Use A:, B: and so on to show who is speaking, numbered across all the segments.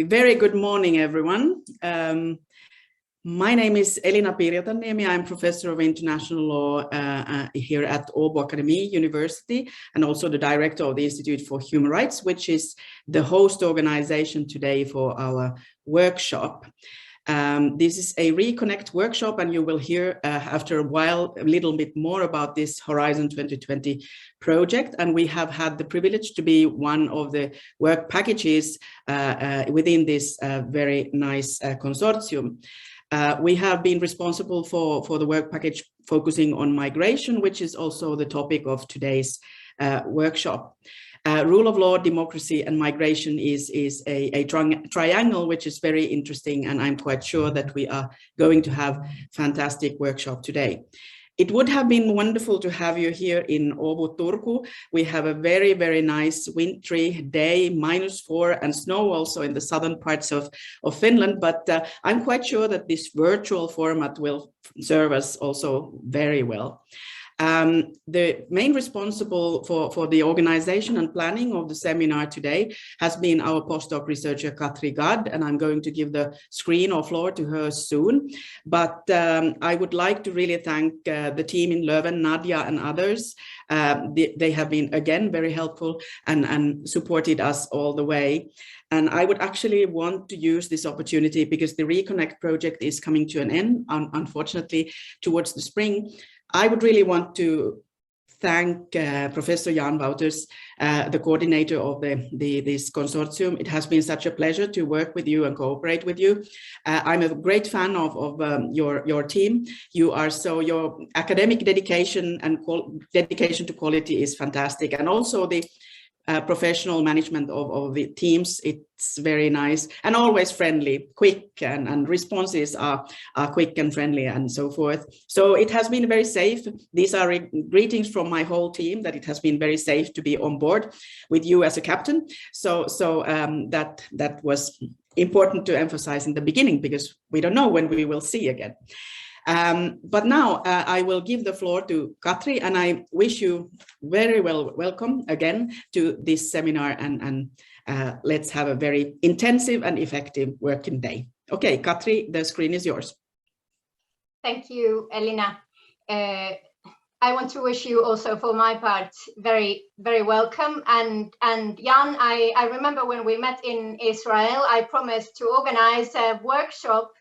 A: Very good morning, everyone. My name is Elina Pirjatanniemi. I'm professor of international law here at Akademi University, and also the director of the Institute for Human Rights, which is the host organization today for our workshop. This is a RECONNECT workshop, and you will hear after a while a little bit more about this Horizon 2020 project. And we have had the privilege to be one of the work packages within this very nice consortium. We have been responsible for the work package focusing on migration, which is also the topic of today's workshop. Rule of law, democracy, and migration is a triangle, which is very interesting, and I'm quite sure that we are going to have fantastic workshop today. It would have been wonderful to have you here in Åbo, Turku. We have a very, very nice wintry day, -4, and snow also in the southern parts of Finland. But I'm quite sure that this virtual format will serve us also very well. The main responsible for the organization and planning of the seminar today has been our postdoc researcher Katri Gadd, and I'm going to give the screen or floor to her soon. But I would like to really thank the team in Leuven, Nadia and others. They have been, again, very helpful and supported us all the way. And I would actually want to use this opportunity because the RECONNECT project is coming to an end, unfortunately, towards the spring. I would really want to thank Professor Jan Wouters, the coordinator of this consortium. It has been such a pleasure to work with you and cooperate with you. I'm a great fan of your team. Your academic dedication and dedication to quality is fantastic, and also the professional management of the teams. It's very nice and always friendly, quick, and responses are quick and friendly and so forth. So it has been very safe. These are greetings from my whole team, that it has been very safe to be on board with you as a captain. So that was important to emphasize in the beginning, because we don't know when we will see again. But now I will give the floor to Katri, and I wish you very welcome again to this seminar, and let's have a very intensive and effective working day. Okay, Katri, the screen is yours.
B: Thank you, Elina. I want to wish you also, for my part, very welcome. And Jan, I remember when we met in Israel, I promised to organize a workshop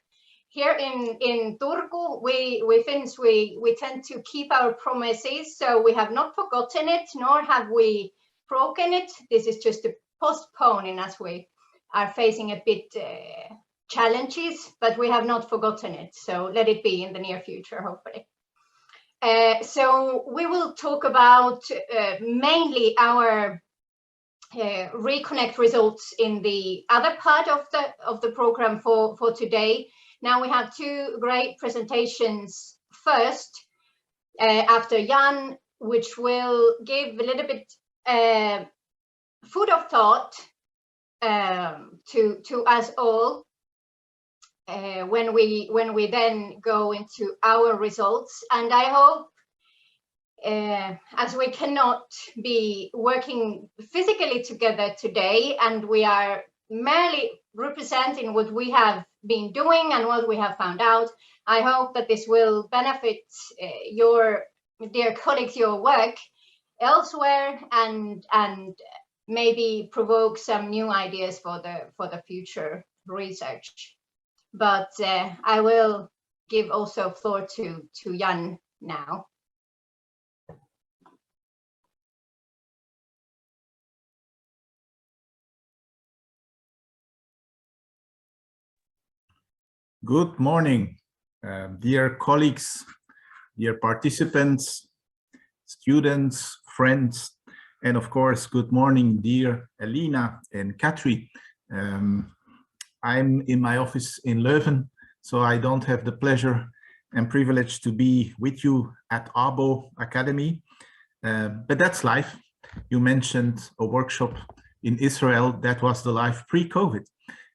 B: here in Turku. We Finns, we tend to keep our promises, so we have not forgotten it, nor have we broken it. This is just a postponing as we are facing a bit challenges, but we have not forgotten it. So let it be in the near future, hopefully. So we will talk about mainly our RECONNECT results in the other part of the program for today. Now we have two great presentations first, after Jan, which will give a little bit food of thought to us all when we then go into our results. And I hope, as we cannot be working physically together today, and we are merely representing what we have been doing and what we have found out, I hope that this will benefit your dear colleagues, your work elsewhere, and maybe provoke some new ideas for the future research. But I will give also floor to Jan now.
C: Good morning, dear colleagues, dear participants, students, friends, and of course, good morning, dear Elina and Katri. I'm in my office in Leuven, so I don't have the pleasure and privilege to be with you at Akademi, but that's life. You mentioned a workshop in Israel. That was the life pre-COVID.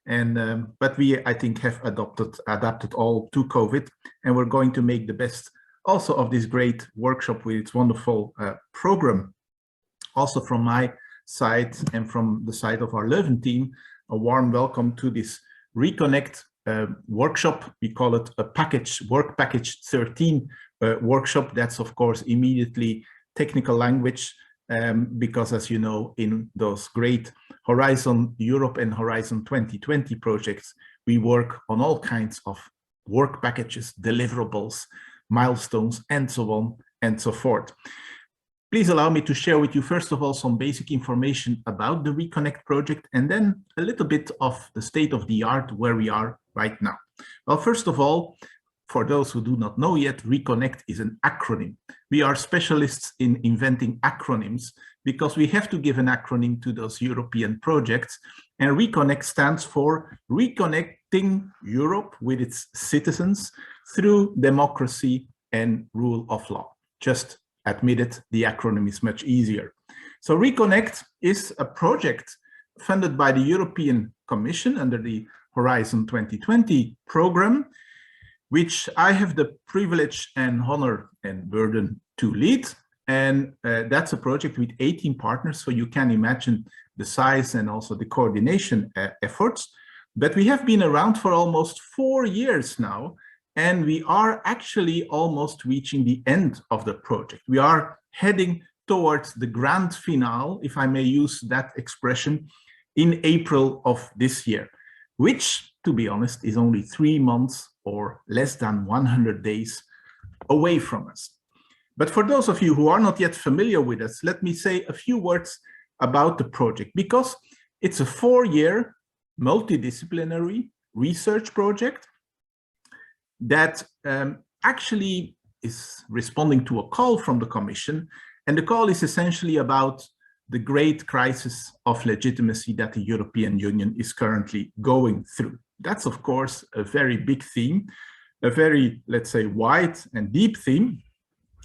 C: And but we, I think, have adapted all to COVID, and we're going to make the best also of this great workshop with its wonderful program. Also from my side and from the side of our Leuven team, a warm welcome to this RECONNECT workshop. We call it a work package 13 workshop. That's of course immediately technical language, because as you know, in those great Horizon Europe and Horizon 2020 projects, we work on all kinds of work packages, deliverables, milestones, and so on and so forth. Please allow me to share with you, first of all, some basic information about the RECONNECT project, and then a little bit of the state of the art where we are right now. Well, first of all, for those who do not know yet, RECONNECT is an acronym. We are specialists in inventing acronyms because we have to give an acronym to those European projects. And RECONNECT stands for Reconnecting Europe with its citizens through democracy and rule of law. Just admit it, the acronym is much easier. So RECONNECT is a project funded by the European Commission under the Horizon 2020 program, which I have the privilege and honor and burden to lead. And that's a project with 18 partners, so you can imagine the size and also the coordination efforts. But we have been around for almost 4 years now, and we are actually almost reaching the end of the project. We are heading towards the grand finale, if I may use that expression, in April of this year, which, to be honest, is only 3 months or less than 100 days away from us. But for those of you who are not yet familiar with us, let me say a few words about the project, because it's a 4-year multidisciplinary research project that actually is responding to a call from the Commission. And the call is essentially about the great crisis of legitimacy that the European Union is currently going through. That's, of course, a very big theme, a very, let's say, wide and deep theme.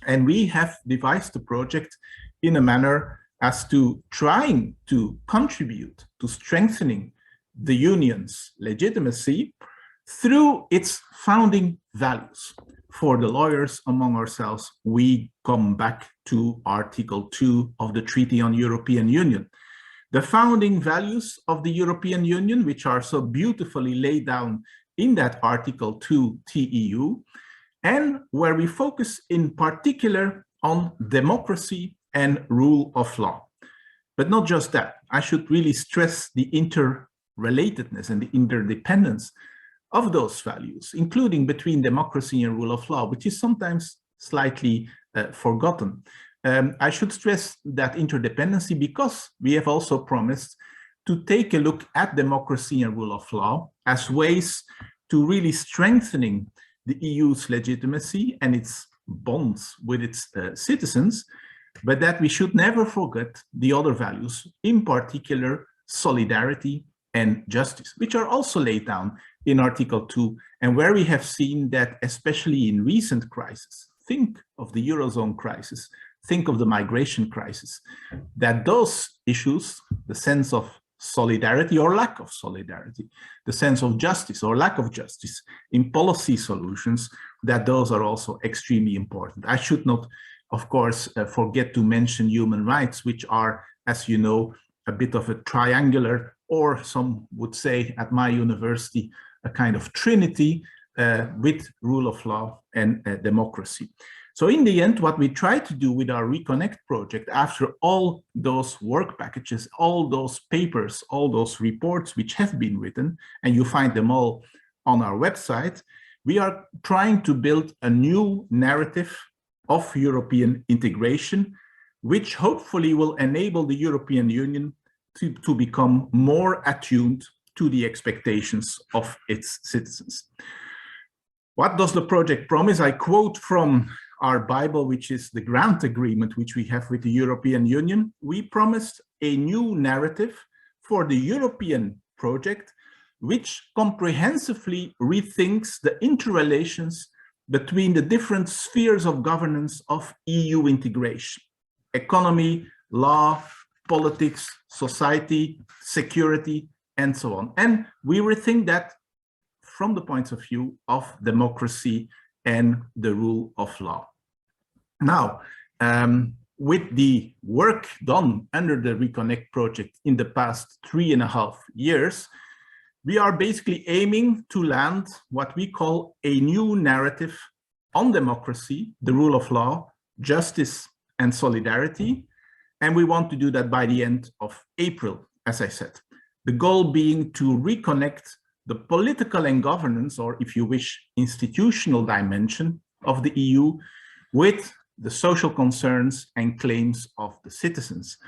C: And we have devised the project in a manner as to trying to contribute to strengthening the Union's legitimacy through its founding values. For the lawyers among ourselves, we come back to Article 2 of the Treaty on European Union. The founding values of the European Union, which are so beautifully laid down in that Article 2 TEU, and where we focus in particular on democracy and rule of law. But not just that, I should really stress the interrelatedness and the interdependence of those values, including between democracy and rule of law, which is sometimes slightly forgotten. I should stress that interdependency because we have also promised to take a look at democracy and rule of law as ways to really strengthening the EU's legitimacy and its bonds with its citizens, but that we should never forget the other values, in particular solidarity and justice, which are also laid down in Article 2, and where we have seen that, especially in recent crises, think of the Eurozone crisis, think of the migration crisis, that those issues, the sense of solidarity or lack of solidarity, the sense of justice or lack of justice in policy solutions, that those are also extremely important. I should not, of course, forget to mention human rights, which are, as you know, a bit of a triangular, or some would say at my university, a kind of trinity with rule of law and democracy. So in the end, what we try to do with our RECONNECT project, after all those work packages, all those papers, all those reports which have been written, and you find them all on our website, we are trying to build a new narrative of European integration, which hopefully will enable the European Union to become more attuned to the expectations of its citizens. What does the project promise? I quote from our Bible, which is the grant agreement which we have with the European Union. We promised a new narrative for the European project, which comprehensively rethinks the interrelations between the different spheres of governance of EU integration: economy, law, politics, society, security, and so on. And we rethink that from the point of view of democracy and the rule of law. Now, with the work done under the RECONNECT project in the past 3.5 years, we are basically aiming to land what we call a new narrative on democracy, the rule of law, justice, and solidarity. And we want to do that by the end of April, as I said. The goal being to reconnect the political and governance, or if you wish, institutional dimension of the EU with the social concerns and claims of the citizens,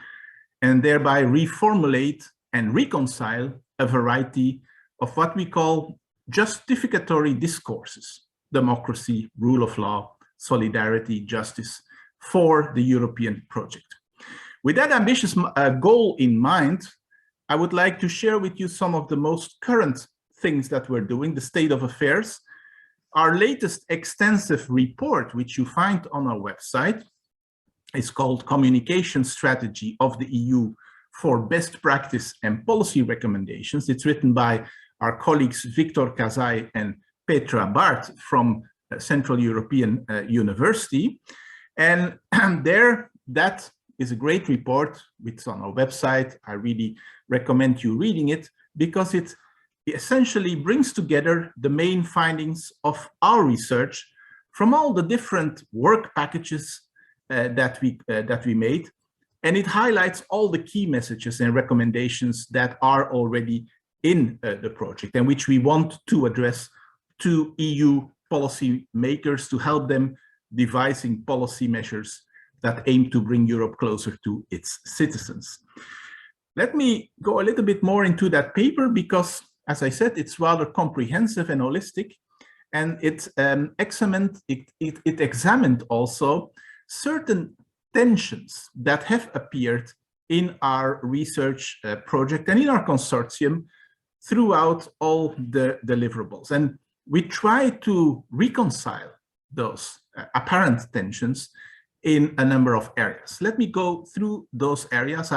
C: and thereby reformulate and reconcile a variety of what we call justificatory discourses: democracy, rule of law, solidarity, justice, for the European project. With that ambitious goal in mind, I would like to share with you some of the most current things that we're doing, the state of affairs. Our latest extensive report, which you find on our website, is called Communication Strategy of the EU for Best Practice and Policy Recommendations. It's written by our colleagues Victor Kazai and Petra Bart from Central European University. And there, that is a great report. It's on our website. I really recommend you reading it because it essentially brings together the main findings of our research from all the different work packages that we made. And it highlights all the key messages and recommendations that are already in the project and which we want to address to EU policy makers to help them devising policy measures that aim to bring Europe closer to its citizens. Let me go a little bit more into that paper because, as I said, it's rather comprehensive and holistic, and it examined also certain tensions that have appeared in our research project and in our consortium throughout all the deliverables. And we try to reconcile those apparent tensions in a number of areas. Let me go through those areas.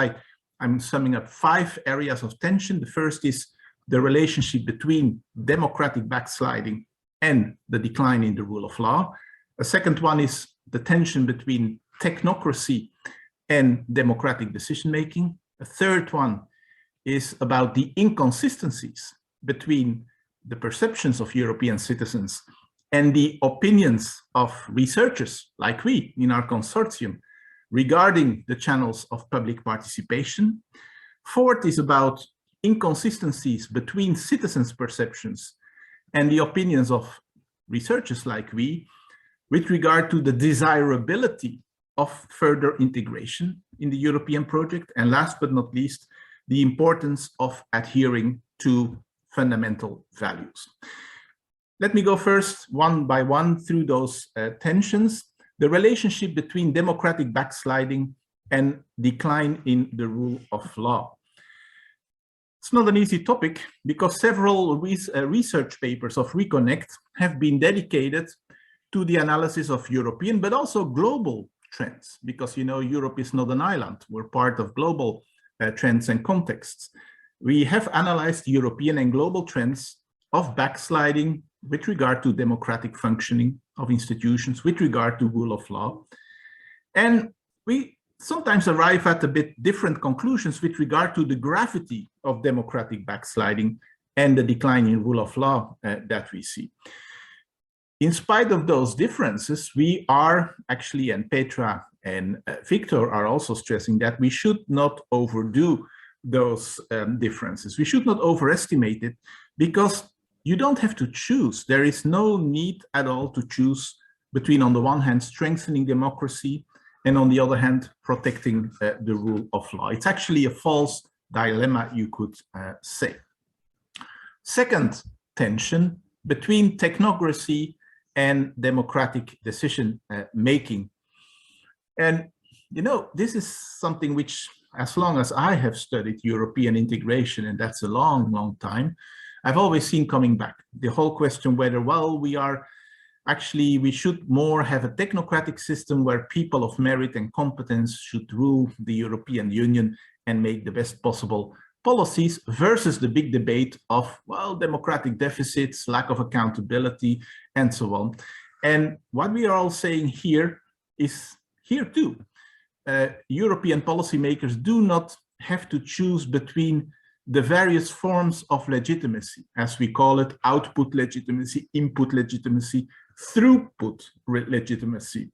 C: I'm summing up 5 areas of tension. The first is the relationship between democratic backsliding and the decline in the rule of law. A second one is the tension between technocracy and democratic decision-making. A third one is about the inconsistencies between the perceptions of European citizens and the opinions of researchers like we in our consortium regarding the channels of public participation. Fourth is about inconsistencies between citizens' perceptions and the opinions of researchers like we with regard to the desirability of further integration in the European project. And last but not least, the importance of adhering to fundamental values. Let me go first one by one through those tensions. The relationship between democratic backsliding and decline in the rule of law. It's not an easy topic because several research papers of RECONNECT have been dedicated to the analysis of European but also global trends, because you know Europe is not an island. We're part of global trends and contexts. We have analyzed European and global trends of backsliding with regard to democratic functioning of institutions, with regard to rule of law. And we sometimes arrive at a bit different conclusions with regard to the gravity of democratic backsliding and the decline in rule of law that we see. In spite of those differences, we are actually, and Petra and Victor are also stressing that we should not overdo those differences. We should not overestimate it because you don't have to choose. There is no need at all to choose between, on the one hand, strengthening democracy and on the other hand, protecting the rule of law. It's actually a false dilemma, you could say. Second tension between technocracy and democratic decision making. And, you know, this is something which, as long as I have studied European integration, and that's a long, long time, I've always seen coming back. The whole question whether, well, we should more have a technocratic system where people of merit and competence should rule the European Union and make the best possible policies, versus the big debate of, well, democratic deficits, lack of accountability, and so on. And what we are all saying here is here too. European policymakers do not have to choose between the various forms of legitimacy, as we call it, output legitimacy, input legitimacy, throughput legitimacy.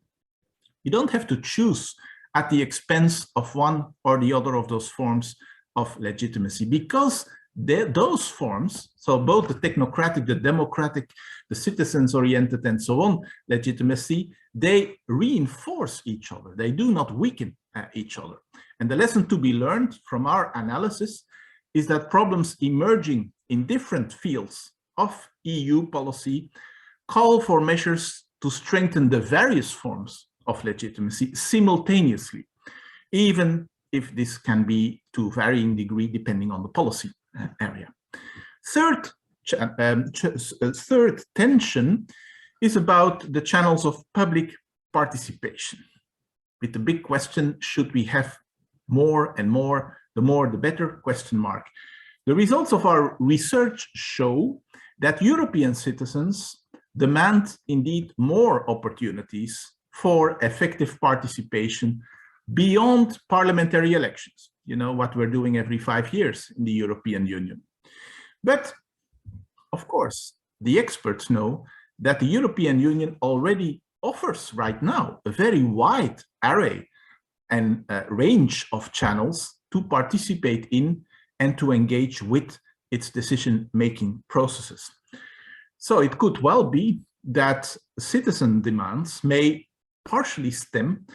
C: You don't have to choose at the expense of one or the other of those forms of legitimacy, because those forms, so both the technocratic, the democratic, the citizens-oriented, and so on legitimacy, they reinforce each other. They do not weaken each other. And the lesson to be learned from our analysis is that problems emerging in different fields of EU policy call for measures to strengthen the various forms of legitimacy simultaneously, even if this can be to varying degree depending on the policy area. Third tension is about the channels of public participation, with the big question, should we have more and more, the more the better, question mark. The results of our research show that European citizens demand indeed more opportunities for effective participation beyond parliamentary elections. You know, what we're doing every 5 years in the European Union. But of course, the experts know that the European Union already offers right now a very wide array and range of channels to participate in and to engage with its decision-making processes. So it could well be that citizen demands may partially stem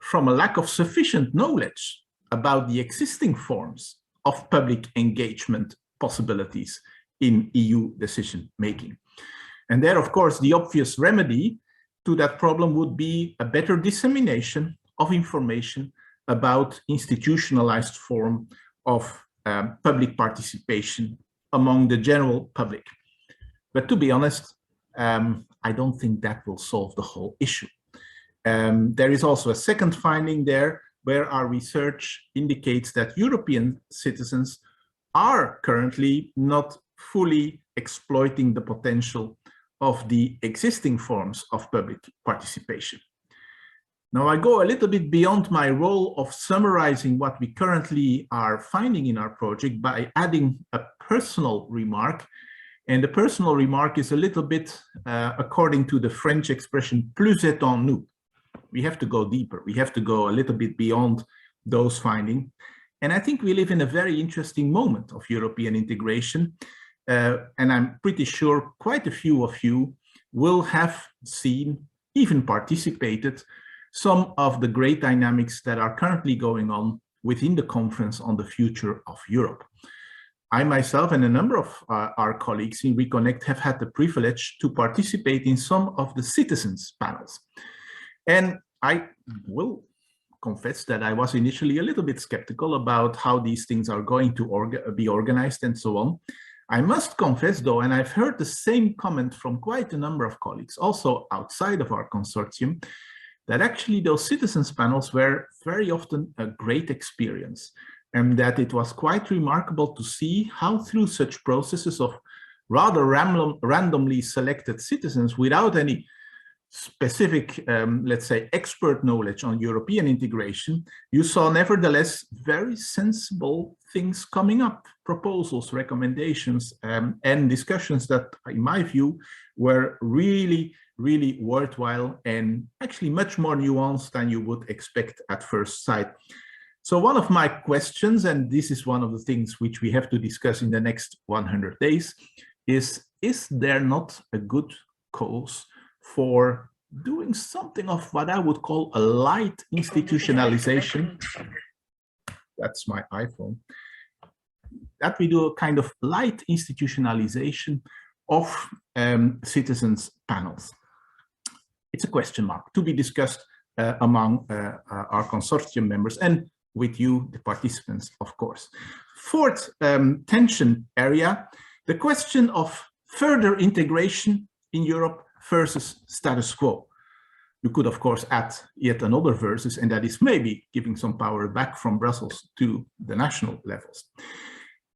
C: from a lack of sufficient knowledge about the existing forms of public engagement possibilities in EU decision-making. And there, of course, the obvious remedy to that problem would be a better dissemination of information about institutionalized form of public participation among the general public. But to be honest, I don't think that will solve the whole issue. There is also a second finding there, where our research indicates that European citizens are currently not fully exploiting the potential of the existing forms of public participation. Now, I go a little bit beyond my role of summarizing what we currently are finding in our project by adding a personal remark. And the personal remark is a little bit according to the French expression, plus est en nous. We have to go deeper. We have to go a little bit beyond those findings. And I think we live in a very interesting moment of European integration. And I'm pretty sure quite a few of you will have seen, even participated, some of the great dynamics that are currently going on within the conference on the future of Europe. I myself and a number of our colleagues in RECONNECT have had the privilege to participate in some of the citizens panels. And I will confess that I was initially a little bit skeptical about how these things are going to be organized and so on. I must confess though, and I've heard the same comment from quite a number of colleagues, also outside of our consortium, that actually those citizens panels were very often a great experience, and that it was quite remarkable to see how through such processes of rather randomly selected citizens without any specific, let's say, expert knowledge on European integration, you saw nevertheless very sensible things coming up, proposals, recommendations, and discussions that, in my view, were really, really worthwhile and actually much more nuanced than you would expect at first sight. So one of my questions, and this is one of the things which we have to discuss in the next 100 days, is there not a good cause for doing something of what I would call a light institutionalization? That's my iPhone. That we do a kind of light institutionalization of citizens panels. It's a question mark to be discussed among our consortium members and with you, the participants, of course. Fourth tension area, the question of further integration in Europe versus status quo. You could, of course, add yet another versus, and that is maybe giving some power back from Brussels to the national levels.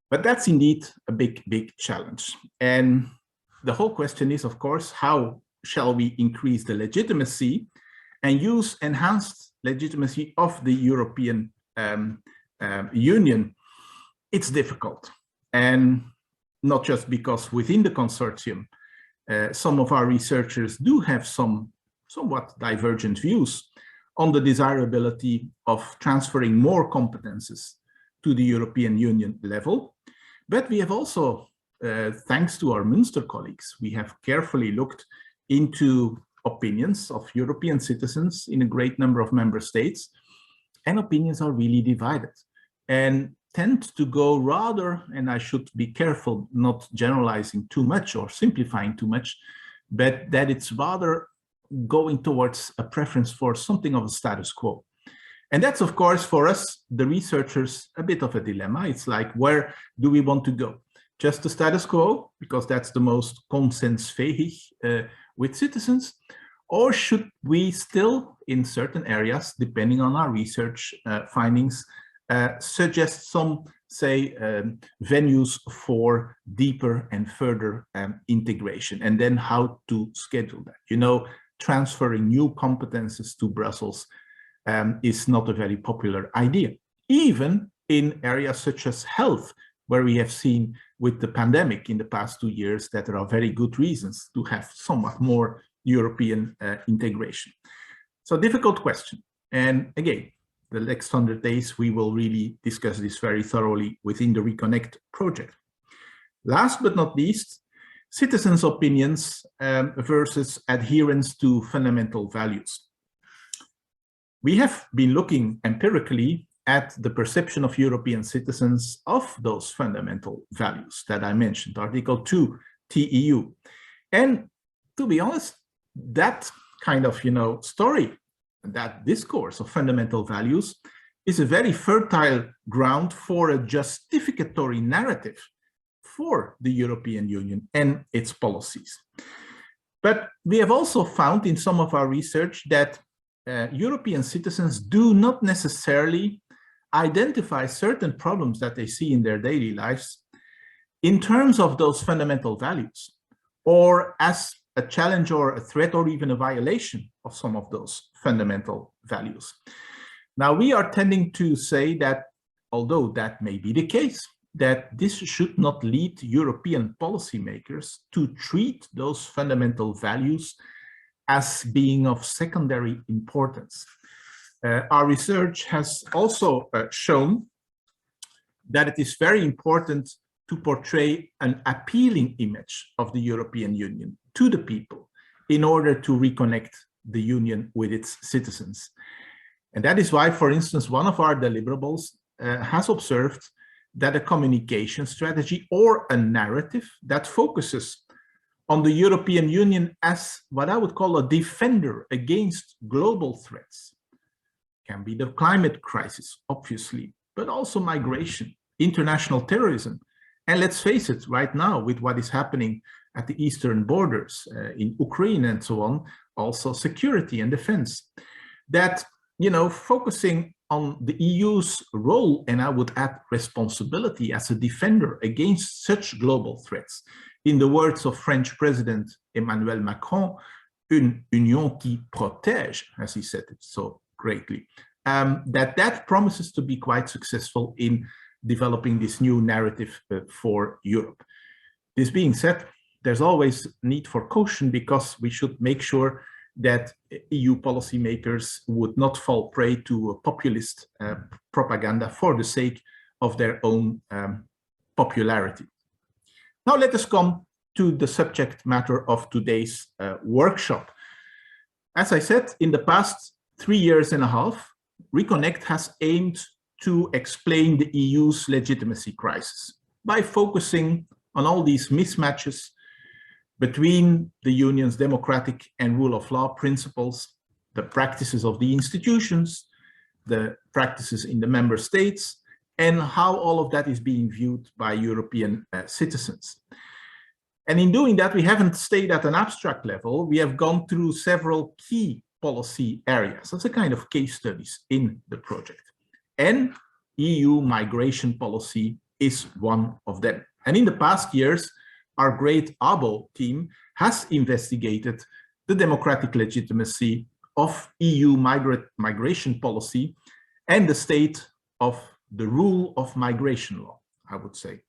C: But that's indeed a big, big challenge. And the whole question is, of course, how shall we increase the legitimacy and use enhanced legitimacy of the European Union, it's difficult. And not just because within the consortium, some of our researchers do have somewhat divergent views on the desirability of transferring more competences to the European Union level. But we have also, thanks to our Münster colleagues, we have carefully looked into opinions of European citizens in a great number of member states, and opinions are really divided and tend to go rather, and I should be careful not generalizing too much or simplifying too much, but that it's rather going towards a preference for something of a status quo. And that's, of course, for us, the researchers, a bit of a dilemma. It's like, where do we want to go? Just the status quo, because that's the most konsensfähig with citizens, or should we still, in certain areas, depending on our research findings, suggest some, say, venues for deeper and further integration, and then how to schedule that? You know, transferring new competences to Brussels is not a very popular idea, even in areas such as health, where we have seen with the pandemic in the past 2 years that there are very good reasons to have somewhat more European integration. So difficult question. And again, the next 100 days, we will really discuss this very thoroughly within the RECONNECT project. Last but not least, citizens' opinions versus adherence to fundamental values. We have been looking empirically at the perception of European citizens of those fundamental values that I mentioned, Article 2 TEU. And to be honest, that kind of, story, that discourse of fundamental values is a very fertile ground for a justificatory narrative for the European Union and its policies. But we have also found in some of our research that European citizens do not necessarily identify certain problems that they see in their daily lives in terms of those fundamental values, or as a challenge or a threat or even a violation of some of those fundamental values. Now, we are tending to say that, although that may be the case, that this should not lead European policymakers to treat those fundamental values as being of secondary importance. Our research has also shown that it is very important to portray an appealing image of the European Union to the people in order to reconnect the Union with its citizens. And that is why, for instance, one of our deliverables has observed that a communication strategy or a narrative that focuses on the European Union as what I would call a defender against global threats, can be the climate crisis, obviously, but also migration, international terrorism. And let's face it, right now, with what is happening at the eastern borders in Ukraine and so on, also security and defense, that, focusing on the EU's role, and I would add responsibility as a defender against such global threats. In the words of French President Emmanuel Macron, une union qui protège, as he said it so greatly, that promises to be quite successful in developing this new narrative for Europe. This being said, there's always need for caution, because we should make sure that EU policymakers would not fall prey to a populist propaganda for the sake of their own popularity. Now let us come to the subject matter of today's workshop. As I said, in the past 3.5 years, RECONNECT has aimed to explain the EU's legitimacy crisis by focusing on all these mismatches between the Union's democratic and rule of law principles, the practices of the institutions, the practices in the member states, and how all of that is being viewed by European citizens. And in doing that, we haven't stayed at an abstract level. We have gone through several key policy areas. That's a kind of case studies in the project. And EU migration policy is one of them. And in the past years, our great ABO team has investigated the democratic legitimacy of EU migration policy and the state of the rule of migration law, I would say.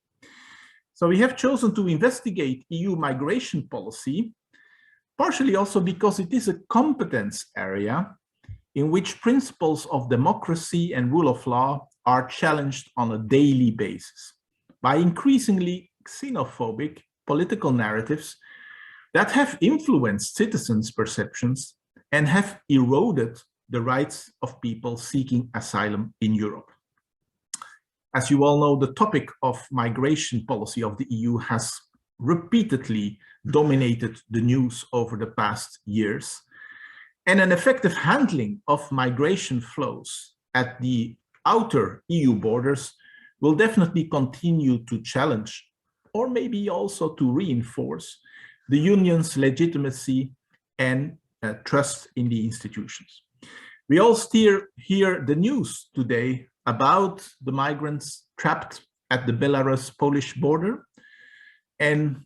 C: So we have chosen to investigate EU migration policy, partially also because it is a competence area in which principles of democracy and rule of law are challenged on a daily basis by increasingly xenophobic political narratives that have influenced citizens' perceptions and have eroded the rights of people seeking asylum in Europe. As you all know, the topic of migration policy of the EU has repeatedly dominated the news over the past years, and an effective handling of migration flows at the outer EU borders will definitely continue to challenge, or maybe also to reinforce, the Union's legitimacy and trust in the institutions. We all hear the news today about the migrants trapped at the Belarus-Polish border and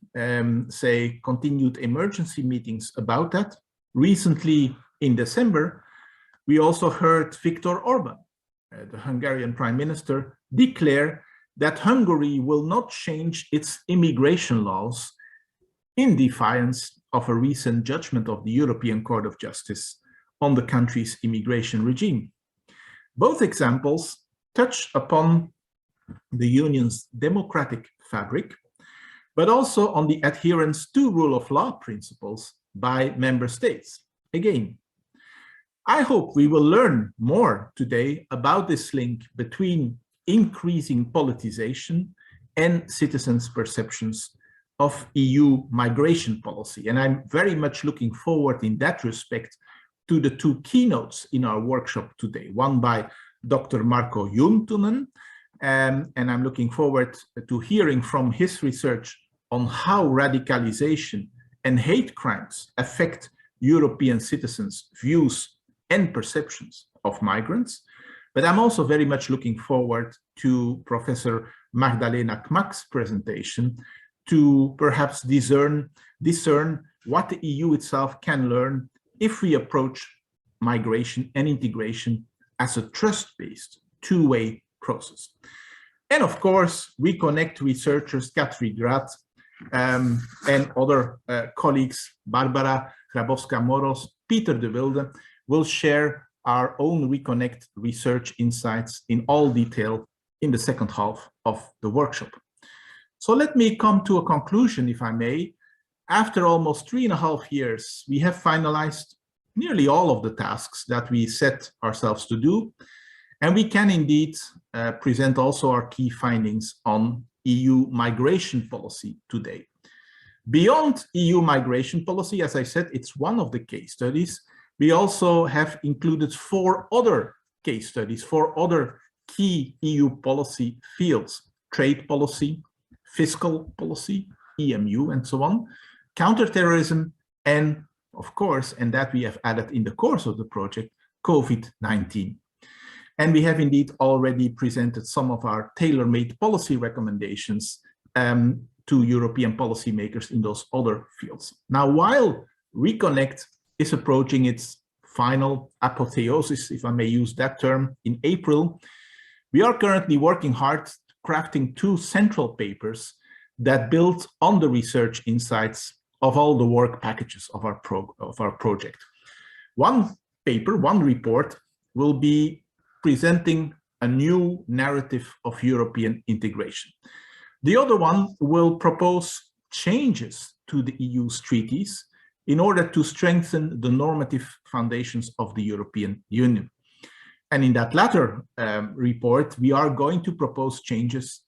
C: say continued emergency meetings about that. Recently in December, we also heard Viktor Orban, the Hungarian Prime Minister, declare that Hungary will not change its immigration laws in defiance of a recent judgment of the European Court of Justice on the country's immigration regime. Both examples touch upon the Union's democratic fabric, but also on the adherence to rule of law principles by member states. Again, I hope we will learn more today about this link between increasing politicization and citizens' perceptions of EU migration policy. And I'm very much looking forward in that respect to the two keynotes in our workshop today, one by Dr. Marko Juntunen, and I'm looking forward to hearing from his research on how radicalization and hate crimes affect European citizens' views and perceptions of migrants. But I'm also very much looking forward to Professor Magdalena Kmak's presentation to perhaps discern what the EU itself can learn if we approach migration and integration as a trust-based, two-way process. And of course, RECONNECT researchers Katri, Gadd, and other colleagues, Barbara Grabowska-Moros, Peter de Wilde, will share our own RECONNECT research insights in all detail in the second half of the workshop. So let me come to a conclusion, if I may. After almost 3.5 years, we have finalized nearly all of the tasks that we set ourselves to do, and we can indeed present also our key findings on EU migration policy today. Beyond EU migration policy, as I said, it's one of the case studies. We also have included 4 other case studies, 4 other key EU policy fields: trade policy, fiscal policy, EMU, and so on, counterterrorism, and of course, and that we have added in the course of the project, COVID-19. And we have indeed already presented some of our tailor-made policy recommendations to European policymakers in those other fields. Now, while RECONNECT is approaching its final apotheosis, if I may use that term, in April, we are currently working hard crafting 2 central papers that build on the research insights of all the work packages of our project. One paper, one report, will be presenting a new narrative of European integration. The other one will propose changes to the EU's treaties in order to strengthen the normative foundations of the European Union. And in that latter report, we are going to propose changes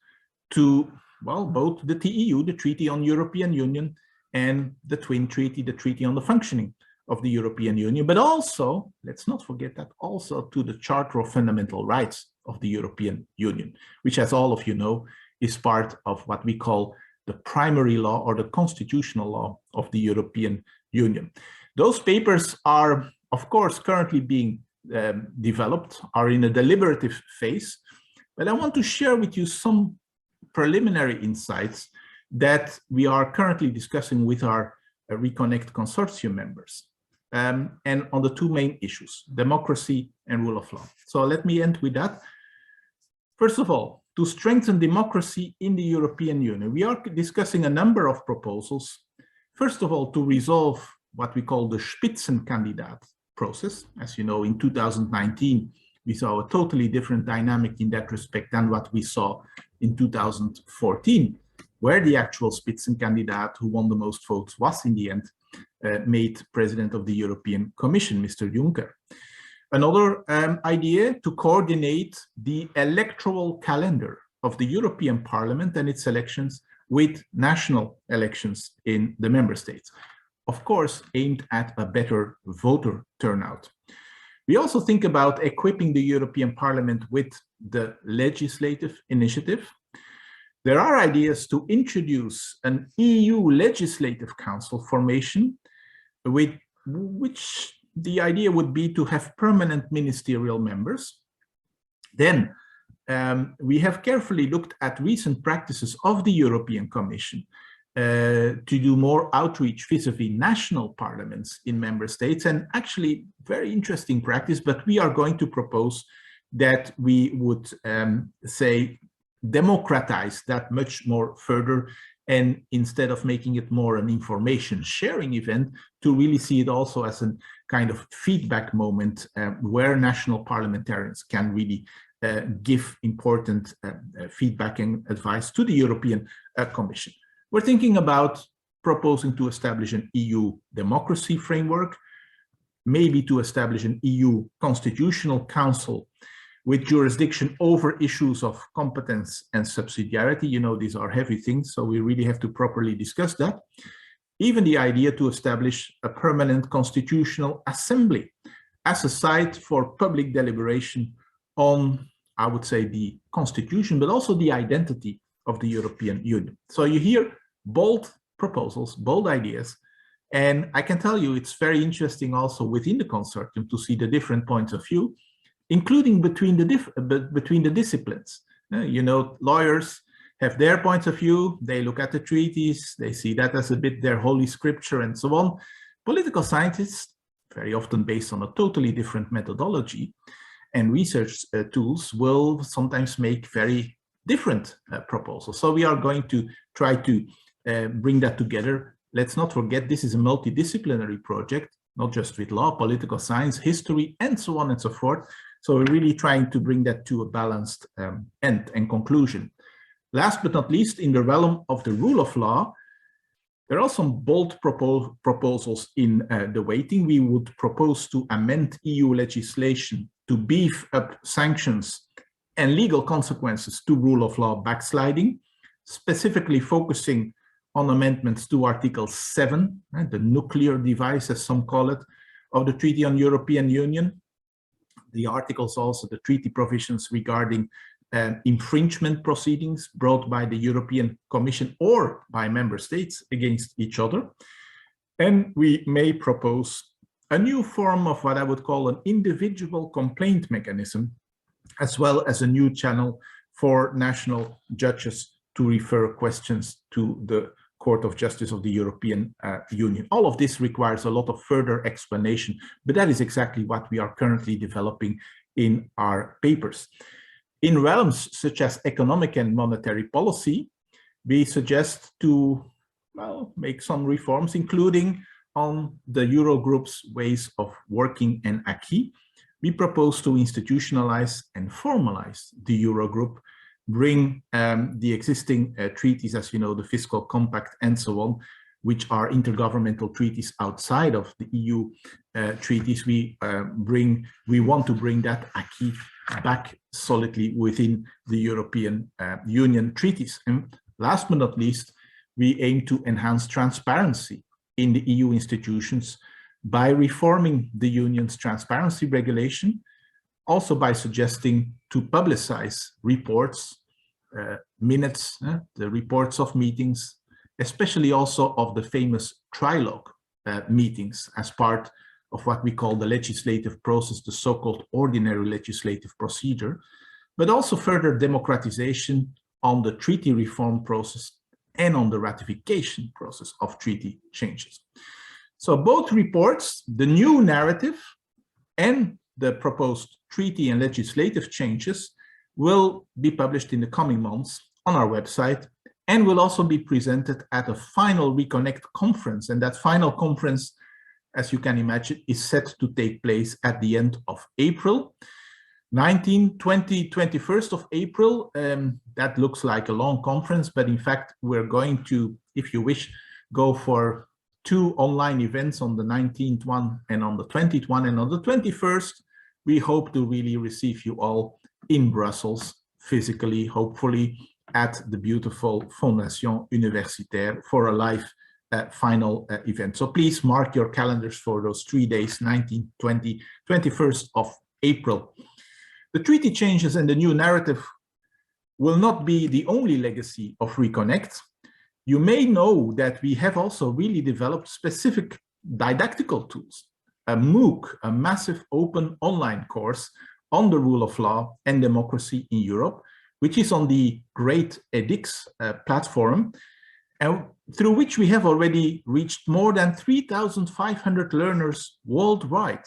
C: to, well, both the TEU, the Treaty on European Union, and the twin treaty, the Treaty on the Functioning of the European Union, but also, let's not forget that, also to the Charter of Fundamental Rights of the European Union, which, as all of you know, is part of what we call the primary law or the constitutional law of the European Union. Those papers are, of course, currently being developed, are in a deliberative phase, but I want to share with you some preliminary insights that we are currently discussing with our RECONNECT consortium members. and on the two main issues, democracy and rule of law. So let me end with that. First of all, to strengthen democracy in the European Union, we are discussing a number of proposals. First of all, to resolve what we call the Spitzenkandidat process. As you know, in 2019, we saw a totally different dynamic in that respect than what we saw in 2014, where the actual Spitzenkandidat who won the most votes was in the end made president of the European Commission, Mr. Juncker. Another idea to coordinate the electoral calendar of the European Parliament and its elections with national elections in the member states, of course, aimed at a better voter turnout. We also think about equipping the European Parliament with the legislative initiative. There are ideas to introduce an EU Legislative Council formation, which the idea would be to have permanent ministerial members. Then we have carefully looked at recent practices of the European Commission to do more outreach vis-a-vis national parliaments in member states, and actually very interesting practice, but we are going to propose that we would say democratize that much more further, and instead of making it more an information sharing event, to really see it also as a kind of feedback moment where national parliamentarians can really give important feedback and advice to the European Commission. We're thinking about proposing to establish an EU democracy framework, maybe to establish an EU constitutional council with jurisdiction over issues of competence and subsidiarity. You know, these are heavy things, so we really have to properly discuss that. Even the idea to establish a permanent constitutional assembly as a site for public deliberation on, I would say, the constitution, but also the identity of the European Union. So you hear bold proposals, bold ideas, and I can tell you it's very interesting also within the consortium to see the different points of view, including between the disciplines. You know, lawyers have their points of view, they look at the treaties, they see that as a bit their holy scripture and so on. Political scientists, very often based on a totally different methodology and research tools, will sometimes make very different proposals. So we are going to try to bring that together. Let's not forget, this is a multidisciplinary project, not just with law, political science, history, and so on and so forth. So we're really trying to bring that to a balanced end and conclusion. Last but not least, in the realm of the rule of law, there are some bold proposals in the waiting. We would propose to amend EU legislation to beef up sanctions and legal consequences to rule of law backsliding, specifically focusing on amendments to Article 7, the nuclear device, as some call it, of the Treaty on European Union. The articles also, the treaty provisions regarding infringement proceedings brought by the European Commission or by member states against each other. And we may propose a new form of what I would call an individual complaint mechanism, as well as a new channel for national judges to refer questions to the Court of Justice of the European Union. All of this requires a lot of further explanation, but that is exactly what we are currently developing in our papers. In realms such as economic and monetary policy, we suggest to, well, make some reforms, including on the Eurogroup's ways of working and acquis. We propose to institutionalize and formalize the Eurogroup, bring the existing treaties, as you know, the Fiscal Compact and so on, which are intergovernmental treaties outside of the EU treaties. We want to bring that acquis back solidly within the European Union treaties. And last but not least, we aim to enhance transparency in the EU institutions by reforming the Union's transparency regulation, also by suggesting to publicize reports, minutes, the reports of meetings, especially also of the famous trilogue meetings as part of what we call the legislative process, the so-called ordinary legislative procedure, but also further democratization on the treaty reform process and on the ratification process of treaty changes. So both reports, the new narrative and the proposed treaty and legislative changes, will be published in the coming months on our website and will also be presented at a final RECONNECT conference. And that final conference, as you can imagine, is set to take place at the end of April. 19, 20, 21st of April, that looks like a long conference, but in fact, we're going to, if you wish, go for 2 online events on the 19th one and on the 20th one. And on the 21st, we hope to really receive you all in Brussels, physically, hopefully, at the beautiful Fondation Universitaire for a live final event. So please mark your calendars for those 3 days, 19, 20, 21st of April. The treaty changes and the new narrative will not be the only legacy of RECONNECT. You may know that we have also really developed specific didactical tools, a MOOC, a massive open online course on the rule of law and democracy in Europe, which is on the Great edX platform, and through which we have already reached more than 3,500 learners worldwide.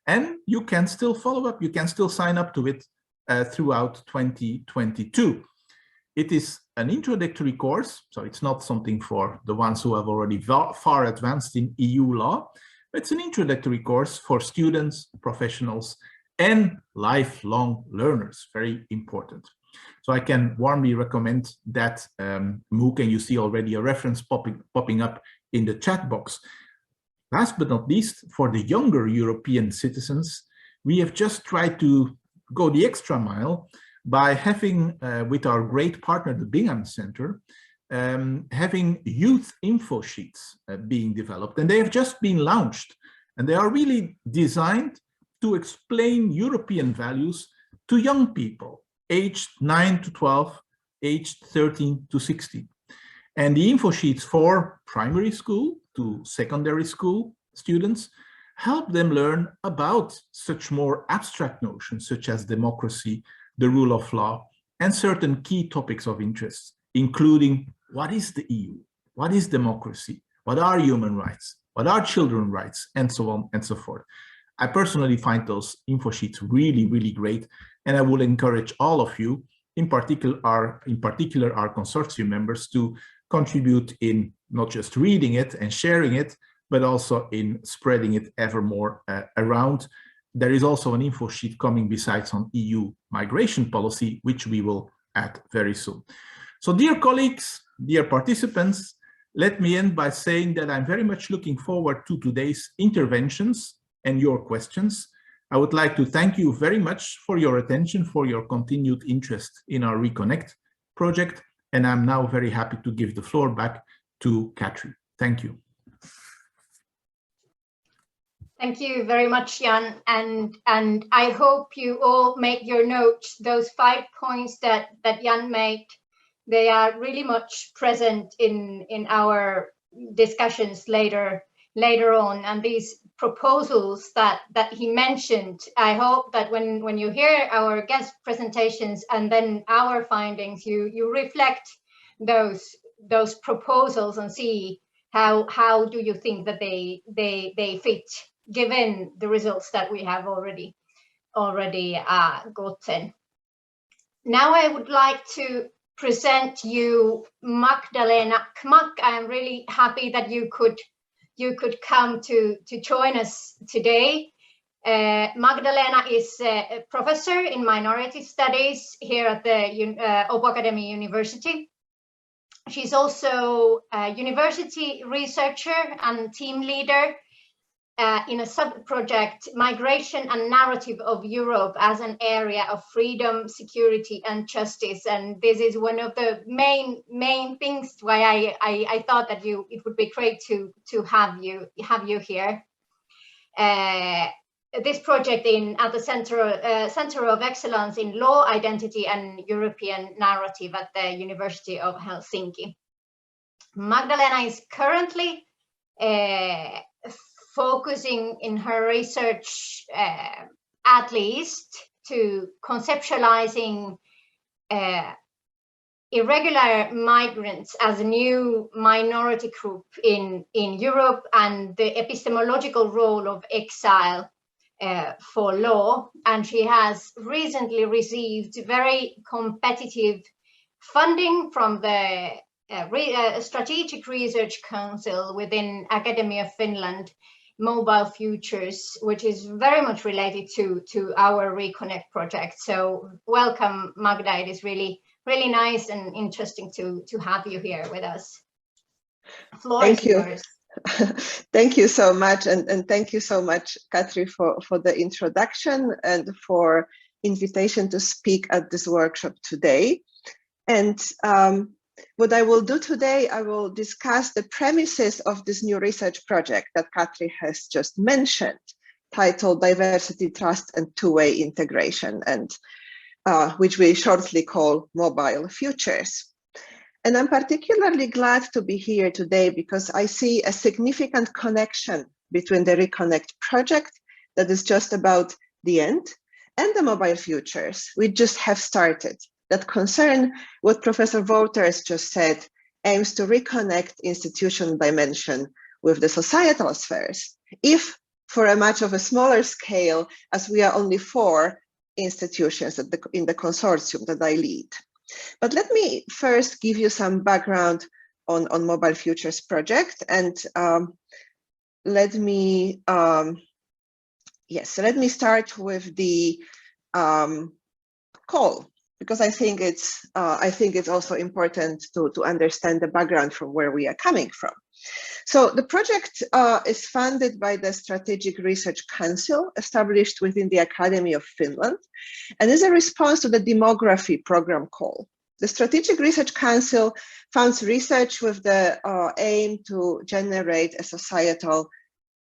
C: And you can still follow up, you can still sign up to it throughout 2022. It is an introductory course, so it's not something for the ones who have already far advanced in EU law. It's an introductory course for students, professionals, and lifelong learners, very important. So I can warmly recommend that MOOC, and you see already a reference popping up in the chat box. Last but not least, for the younger European citizens, we have just tried to go the extra mile by having, with our great partner, the Bingham Center, having youth info sheets being developed. And they have just been launched. And they are really designed to explain European values to young people, aged 9 to 12, aged 13 to 16. And the info sheets for primary school to secondary school students help them learn about such more abstract notions, such as democracy, the rule of law, and certain key topics of interest, including what is the EU, what is democracy, what are human rights, what are children's rights, and so on and so forth. I personally find those info sheets really, really great, and I will encourage all of you, in particular our consortium members, to contribute in not just reading it and sharing it, but also in spreading it ever more around. There is also an info sheet coming besides on EU migration policy, which we will add very soon. So dear colleagues, dear participants, let me end by saying that I'm very much looking forward to today's interventions and your questions. I would like to thank you very much for your attention, for your continued interest in our RECONNECT project. And I'm now very happy to give the floor back to Katri. Thank you.
B: Thank you very much, Jan. And I hope you all make your notes, those 5 points that Jan made. They are really much present in our discussions later on. And these proposals that he mentioned, I hope that when you hear our guest presentations and then our findings, you reflect those proposals and see how do you think that they fit, given the results that we have already gotten. Now I would like to present you Magdalena Kmak. I am really happy that you could come to join us today. Magdalena is a professor in minority studies here at the Akademi University. She's also a university researcher and team leader in a sub-project, Migration and Narrative of Europe as an Area of Freedom, Security and Justice. And this is one of the main things why I thought that it would be great to have you here. This project at the Center of Excellence in Law, Identity and European Narrative at the University of Helsinki. Magdalena is currently focusing in her research at least to conceptualizing irregular migrants as a new minority group in Europe and the epistemological role of exile for law. And she has recently received very competitive funding from the Strategic Research Council within Akademi of Finland, Mobile Futures, which is very much related to our RECONNECT project. So welcome, Magda. It is really nice and interesting to have you here with us. The floor is yours.
D: Thank you so much, and thank you so much, Katri, for the introduction and for invitation to speak at this workshop today. And what I will do today, I will discuss the premises of this new research project that Katri has just mentioned, titled Diversity, Trust, and Two-Way Integration, and which we shortly call Mobile Futures. And I'm particularly glad to be here today because I see a significant connection between the RECONNECT project that is just about the end and the Mobile Futures we just have started, that concern what Professor Wouters just said, aims to reconnect institutional dimension with the societal spheres, if for a much of a smaller scale, as we are only 4 institutions in the consortium that I lead. But let me first give you some background on Mobile Futures project, and let me start with the call, because I think it's also important to understand the background from where we are coming from. So the project is funded by the Strategic Research Council, established within the Akademi of Finland, and is a response to the demography program call. The Strategic Research Council funds research with the aim to generate a societal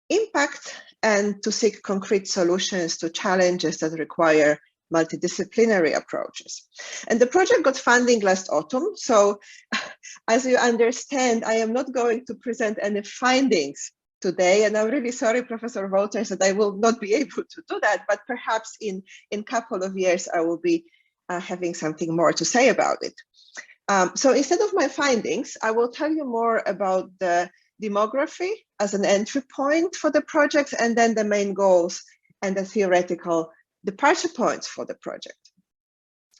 D: impact and to seek concrete solutions to challenges that require multidisciplinary approaches. And the project got funding last autumn. So as you understand, I am not going to present any findings today. And I'm really sorry, Professor Wouters, that I will not be able to do that, but perhaps in a couple of years, I will be having something more to say about it. So instead of my findings, I will tell you more about the demography as an entry point for the project, and then the main goals and the theoretical departure points for the project.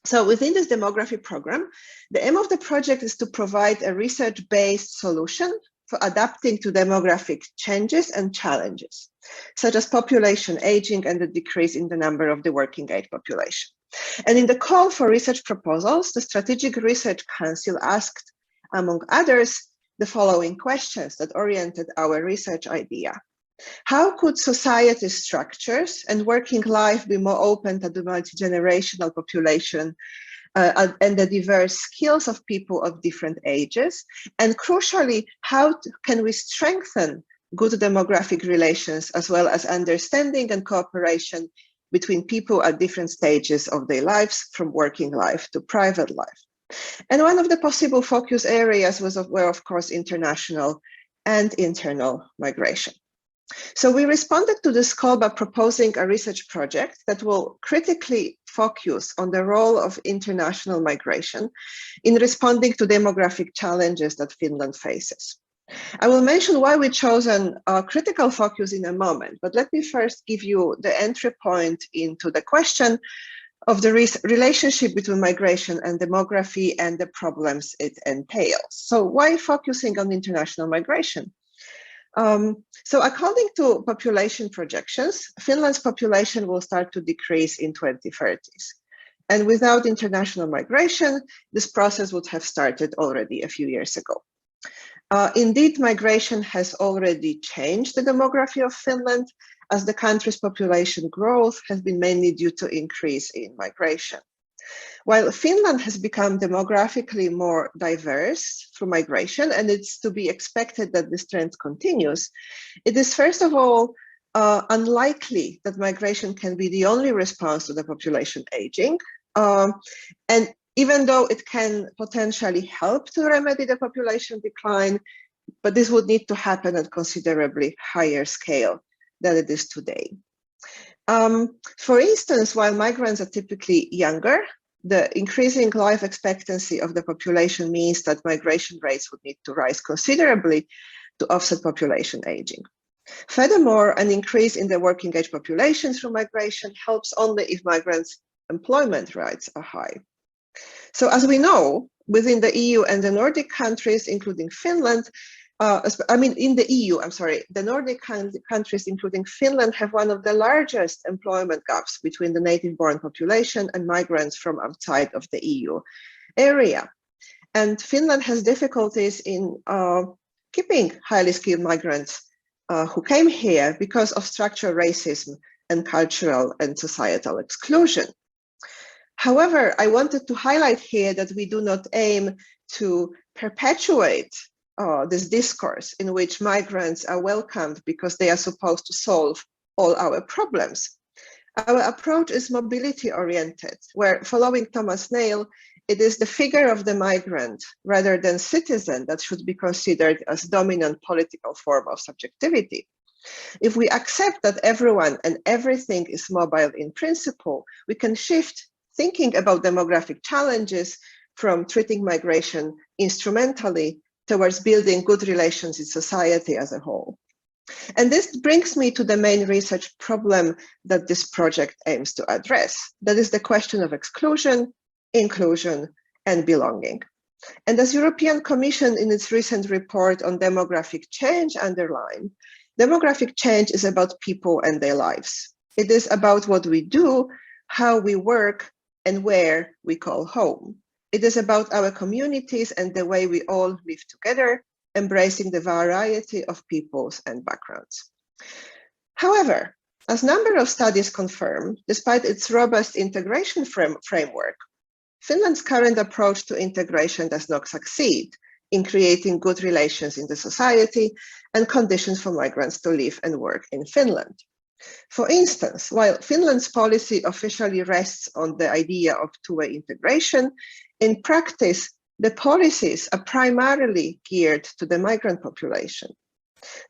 D: So within this demography program, the aim of the project is to provide a research-based solution for adapting to demographic changes and challenges, such as population aging and the decrease in the number of the working age population. And in the call for research proposals, the Strategic Research Council asked, among others, the following questions that oriented our research idea. How could society structures and working life be more open to the multi-generational population and the diverse skills of people of different ages? And crucially, how can we strengthen good demographic relations as well as understanding and cooperation between people at different stages of their lives, from working life to private life? And one of the possible focus areas were, of course, international and internal migration. So we responded to this call by proposing a research project that will critically focus on the role of international migration in responding to demographic challenges that Finland faces. I will mention why we chosen a critical focus in a moment, but let me first give you the entry point into the question of the relationship between migration and demography and the problems it entails. So why focusing on international migration? So according to population projections, Finland's population will start to decrease in 2030s. And without international migration, this process would have started already a few years ago. Indeed, migration has already changed the demography of Finland, as the country's population growth has been mainly due to increase in migration. While Finland has become demographically more diverse through migration, and it's to be expected that this trend continues, it is first of all unlikely that migration can be the only response to the population aging. And even though it can potentially help to remedy the population decline, but this would need to happen at considerably higher scale than it is today. For instance, while migrants are typically younger, the increasing life expectancy of the population means that migration rates would need to rise considerably to offset population aging. Furthermore, an increase in the working age population through migration helps only if migrants' employment rates are high. So as we know, within the EU and the Nordic countries, including Finland, the Nordic countries, including Finland, have one of the largest employment gaps between the native-born population and migrants from outside of the EU area. And Finland has difficulties in keeping highly skilled migrants who came here because of structural racism and cultural and societal exclusion. However, I wanted to highlight here that we do not aim to perpetuate this discourse in which migrants are welcomed because they are supposed to solve all our problems. Our approach is mobility-oriented, where, following Thomas Nail, it is the figure of the migrant rather than citizen that should be considered as dominant political form of subjectivity. If we accept that everyone and everything is mobile in principle, we can shift thinking about demographic challenges from treating migration instrumentally towards building good relations in society as a whole. And this brings me to the main research problem that this project aims to address. That is the question of exclusion, inclusion, and belonging. And as European Commission in its recent report on demographic change underlined, demographic change is about people and their lives. It is about what we do, how we work, and where we call home. It is about our communities and the way we all live together, embracing the variety of peoples and backgrounds. However, as a number of studies confirm, despite its robust integration framework, Finland's current approach to integration does not succeed in creating good relations in the society and conditions for migrants to live and work in Finland. For instance, while Finland's policy officially rests on the idea of two-way integration, in practice, the policies are primarily geared to the migrant population.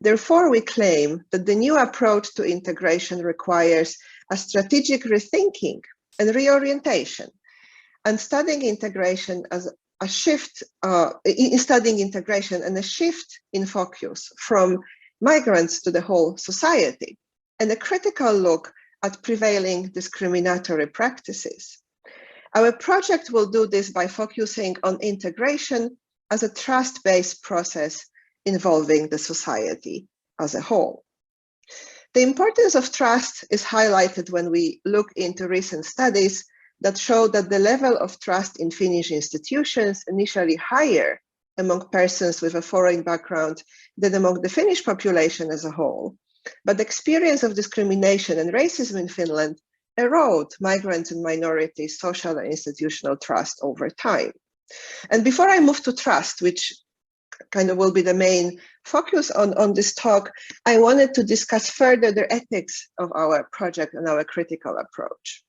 D: Therefore, we claim that the new approach to integration requires a strategic rethinking and reorientation, and studying integration as a shift and a shift in focus from migrants to the whole society, and a critical look at prevailing discriminatory practices. Our project will do this by focusing on integration as a trust-based process involving the society as a whole. The importance of trust is highlighted when we look into recent studies that show that the level of trust in Finnish institutions initially higher among persons with a foreign background than among the Finnish population as a whole. But the experience of discrimination and racism in Finland erode migrants and minorities' social and institutional trust over time. And before I move to trust, which kind of will be the main focus on this talk, I wanted to discuss further the ethics of our project and our critical approach.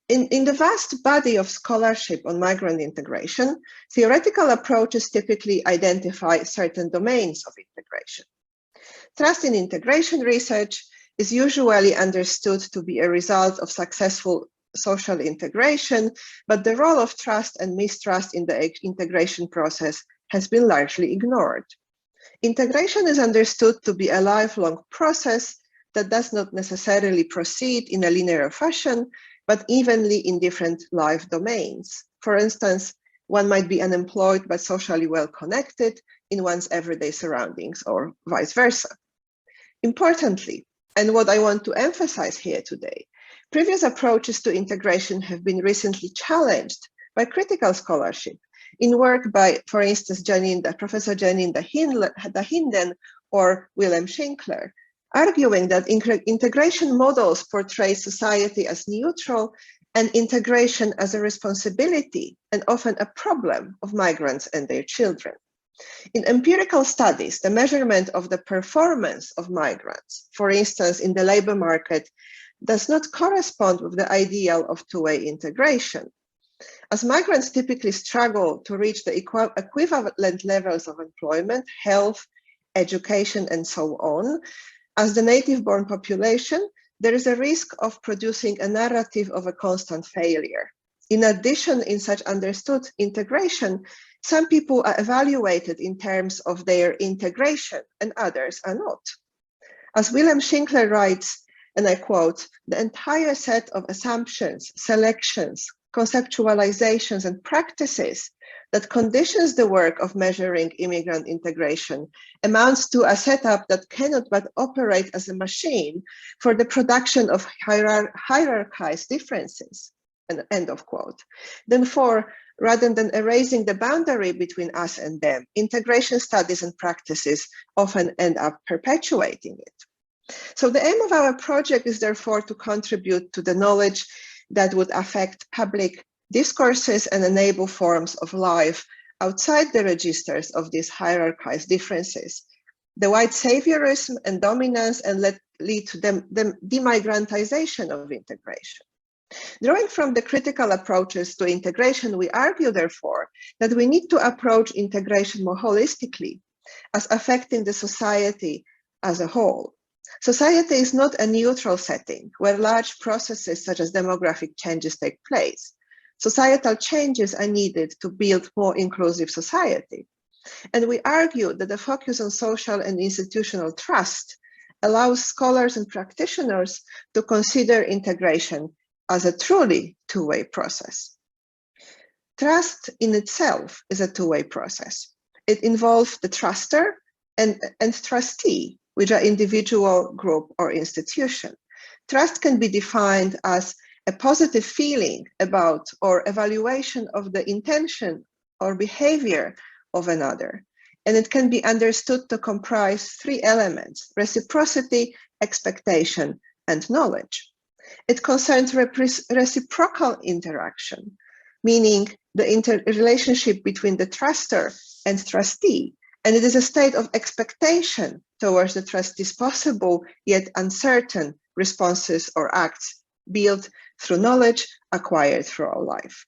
D: In the vast body of scholarship on migrant integration, theoretical approaches typically identify certain domains of integration. Trust in integration research is usually understood to be a result of successful social integration, but the role of trust and mistrust in the integration process has been largely ignored. Integration is understood to be a lifelong process that does not necessarily proceed in a linear fashion, but evenly in different life domains. For instance, one might be unemployed but socially well connected in one's everyday surroundings, or vice versa. Importantly, and what I want to emphasize here today, previous approaches to integration have been recently challenged by critical scholarship in work by, for instance, Professor Janine Dahinden or Willem Schinkler, arguing that integration models portray society as neutral and integration as a responsibility and often a problem of migrants and their children. In empirical studies, the measurement of the performance of migrants, for instance, in the labor market, does not correspond with the ideal of two-way integration. As migrants typically struggle to reach the equivalent levels of employment, health, education, and so on, as the native-born population, there is a risk of producing a narrative of a constant failure. In addition, in such understood integration, some people are evaluated in terms of their integration and others are not. As Wilhelm Schinkler writes, and I quote, "The entire set of assumptions, selections, conceptualizations, and practices that conditions the work of measuring immigrant integration amounts to a setup that cannot but operate as a machine for the production of hierarchized differences," end of quote. Then rather than erasing the boundary between us and them, integration studies and practices often end up perpetuating it. So the aim of our project is therefore to contribute to the knowledge that would affect public discourses and enable forms of life outside the registers of these hierarchized differences. The white saviorism and dominance and lead to the demigrantization of integration. Drawing from the critical approaches to integration, we argue, therefore, that we need to approach integration more holistically as affecting the society as a whole. Society is not a neutral setting where large processes such as demographic changes take place. Societal changes are needed to build more inclusive society. And we argue that the focus on social and institutional trust allows scholars and practitioners to consider integration as a truly two-way process. Trust in itself is a two-way process. It involves the truster and trustee, which are individual, group, or institution. Trust can be defined as a positive feeling about or evaluation of the intention or behavior of another. And it can be understood to comprise three elements: reciprocity, expectation, and knowledge. It concerns reciprocal interaction, meaning the relationship between the truster and trustee. And it is a state of expectation towards the trustee's possible yet uncertain responses or acts built through knowledge acquired throughout life.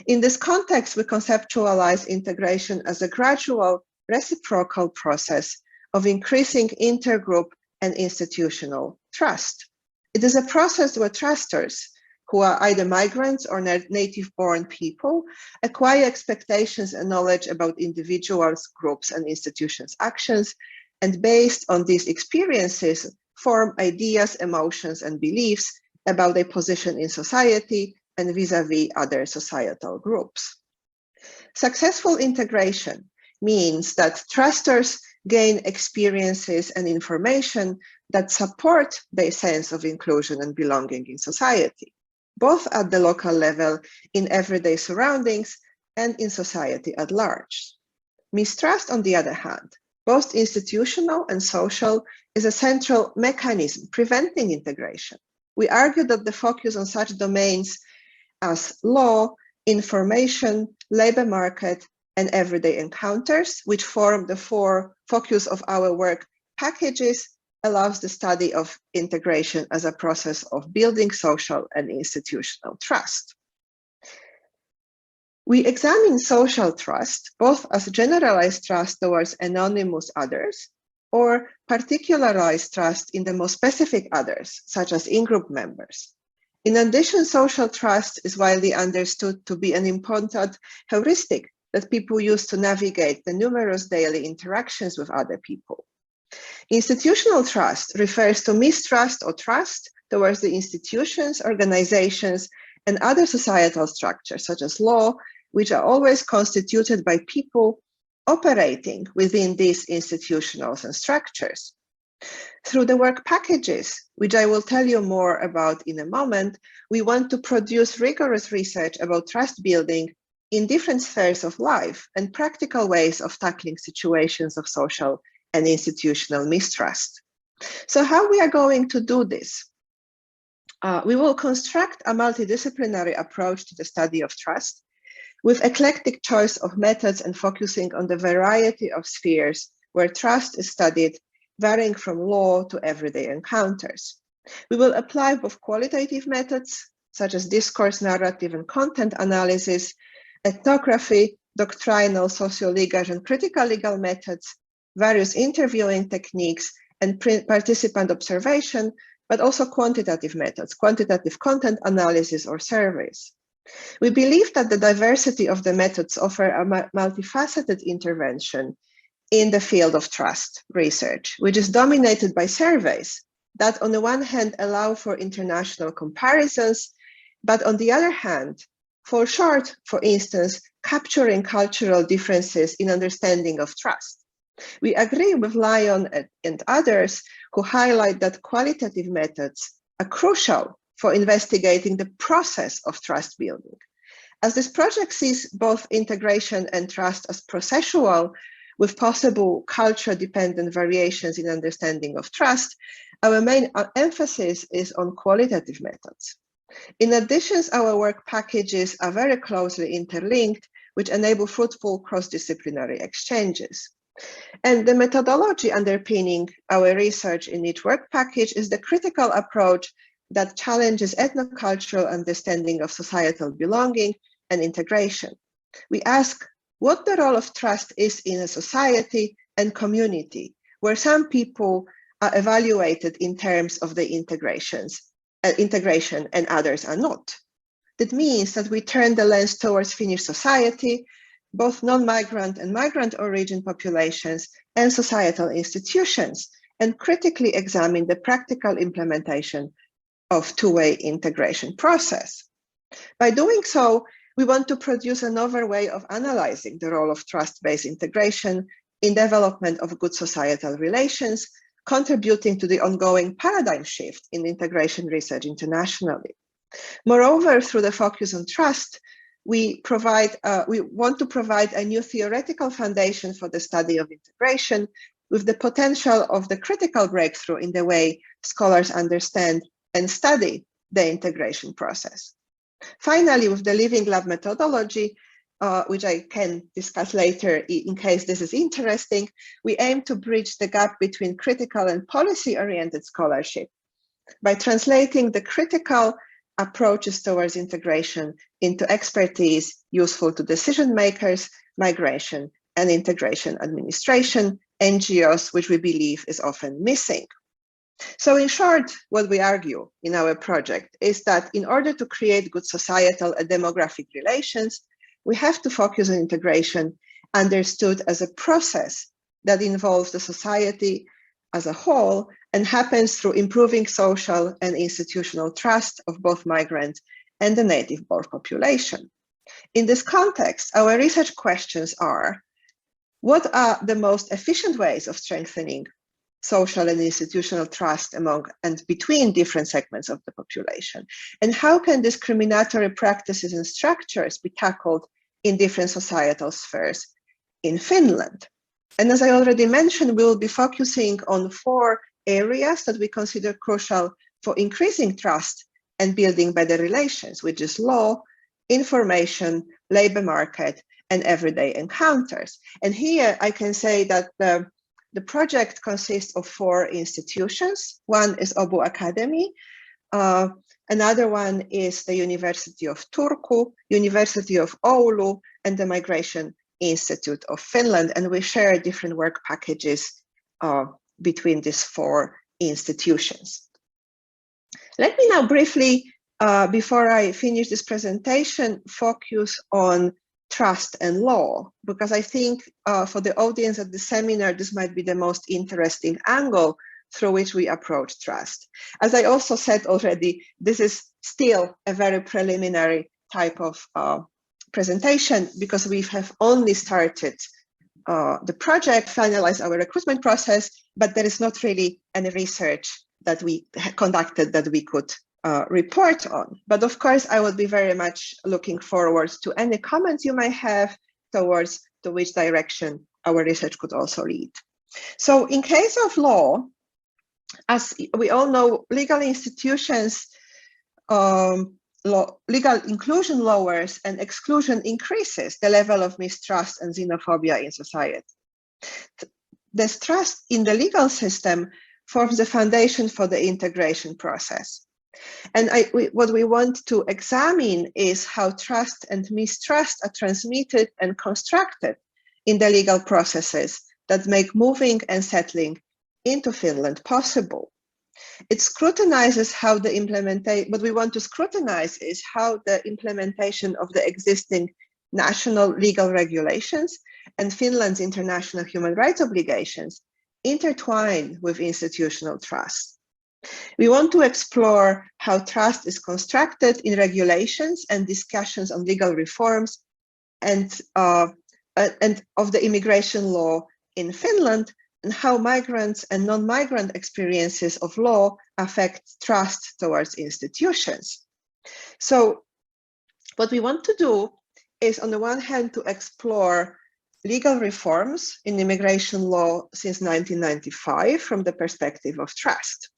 D: In this context, we conceptualize integration as a gradual reciprocal process of increasing intergroup and institutional trust. It is a process where trusters, who are either migrants or native-born people, acquire expectations and knowledge about individuals, groups, and institutions' actions, and based on these experiences, form ideas, emotions, and beliefs about their position in society and vis-a-vis other societal groups. Successful integration means that trusters gain experiences and information that support their sense of inclusion and belonging in society, both at the local level, in everyday surroundings, and in society at large. Mistrust, on the other hand, both institutional and social, is a central mechanism preventing integration. We argue that the focus on such domains as law, information, labor market, and everyday encounters, which form the focus of our work packages, allows the study of integration as a process of building social and institutional trust. We examine social trust both as generalized trust towards anonymous others or particularized trust in the more specific others, such as in-group members. In addition, social trust is widely understood to be an important heuristic that people use to navigate the numerous daily interactions with other people. Institutional trust refers to mistrust or trust towards the institutions, organizations, and other societal structures, such as law, which are always constituted by people operating within these institutions and structures. Through the work packages, which I will tell you more about in a moment, we want to produce rigorous research about trust building in different spheres of life and practical ways of tackling situations of social and institutional mistrust. So how we are going to do this? We will construct a multidisciplinary approach to the study of trust with eclectic choice of methods and focusing on the variety of spheres where trust is studied, varying from law to everyday encounters. We will apply both qualitative methods, such as discourse, narrative, and content analysis, ethnography, doctrinal, socio-legal, and critical legal methods, various interviewing techniques, and participant observation but also quantitative methods, quantitative content analysis or surveys. We believe that the diversity of the methods offer a multifaceted intervention in the field of trust research, which is dominated by surveys that on the one hand allow for international comparisons, but on the other hand, fall short, for instance, capturing cultural differences in understanding of trust. We agree with Lyon and others who highlight that qualitative methods are crucial for investigating the process of trust building. As this project sees both integration and trust as processual, with possible culture-dependent variations in understanding of trust, our main emphasis is on qualitative methods. In addition, our work packages are very closely interlinked, which enable fruitful cross-disciplinary exchanges. And the methodology underpinning our research in each work package is the critical approach that challenges ethnocultural understanding of societal belonging and integration. We ask what the role of trust is in a society and community, where some people are evaluated in terms of the integration and others are not. That means that we turn the lens towards Finnish society, both non-migrant and migrant origin populations and societal institutions, and critically examine the practical implementation of two-way integration process. By doing so, we want to produce a novel way of analyzing the role of trust-based integration in development of good societal relations, contributing to the ongoing paradigm shift in integration research internationally. Moreover, through the focus on trust, we want to provide a new theoretical foundation for the study of integration with the potential of the critical breakthrough in the way scholars understand and study the integration process. Finally, with the Living Lab methodology, which I can discuss later in case this is interesting, we aim to bridge the gap between critical and policy-oriented scholarship by translating the critical approaches towards integration into expertise useful to decision makers, migration, and integration administration, NGOs, which we believe is often missing. So in short, what we argue in our project is that in order to create good societal and demographic relations, we have to focus on integration understood as a process that involves the society as a whole and happens through improving social and institutional trust of both migrant and the native-born population. In this context, our research questions are, what are the most efficient ways of strengthening social and institutional trust among and between different segments of the population? And how can discriminatory practices and structures be tackled in different societal spheres in Finland? And as I already mentioned, we will be focusing on 4 areas that we consider crucial for increasing trust and building better relations, which is law, information, labor market, and everyday encounters. And here I can say that the project consists of 4 institutions. One is Åbo Akademi, another one is the University of Turku, University of Oulu, and the Migration Institute of Finland. And we share different work packages between these 4 institutions. Let me now briefly, before I finish this presentation, focus on trust and law, because I think for the audience at the seminar, this might be the most interesting angle through which we approach trust. As I also said already, this is still a very preliminary type of presentation because we have only started the project, finalized our recruitment process, but there is not really any research that we conducted that we could report on. But of course, I would be very much looking forward to any comments you might have towards to which direction our research could also lead. So in case of law, as we all know, legal institutions, legal inclusion lowers and exclusion increases the level of mistrust and xenophobia in society. Distrust in the legal system forms the foundation for the integration process. And what we want to examine is how trust and mistrust are transmitted and constructed in the legal processes that make moving and settling into Finland possible. It scrutinizes how the implementation, what we want to scrutinize is how the implementation of the existing national legal regulations and Finland's international human rights obligations intertwine with institutional trust. We want to explore how trust is constructed in regulations and discussions on legal reforms and of the immigration law in Finland, and how migrants and non-migrant experiences of law affect trust towards institutions. So what we want to do is, on the one hand, to explore legal reforms in immigration law since 1995 from the perspective of trust.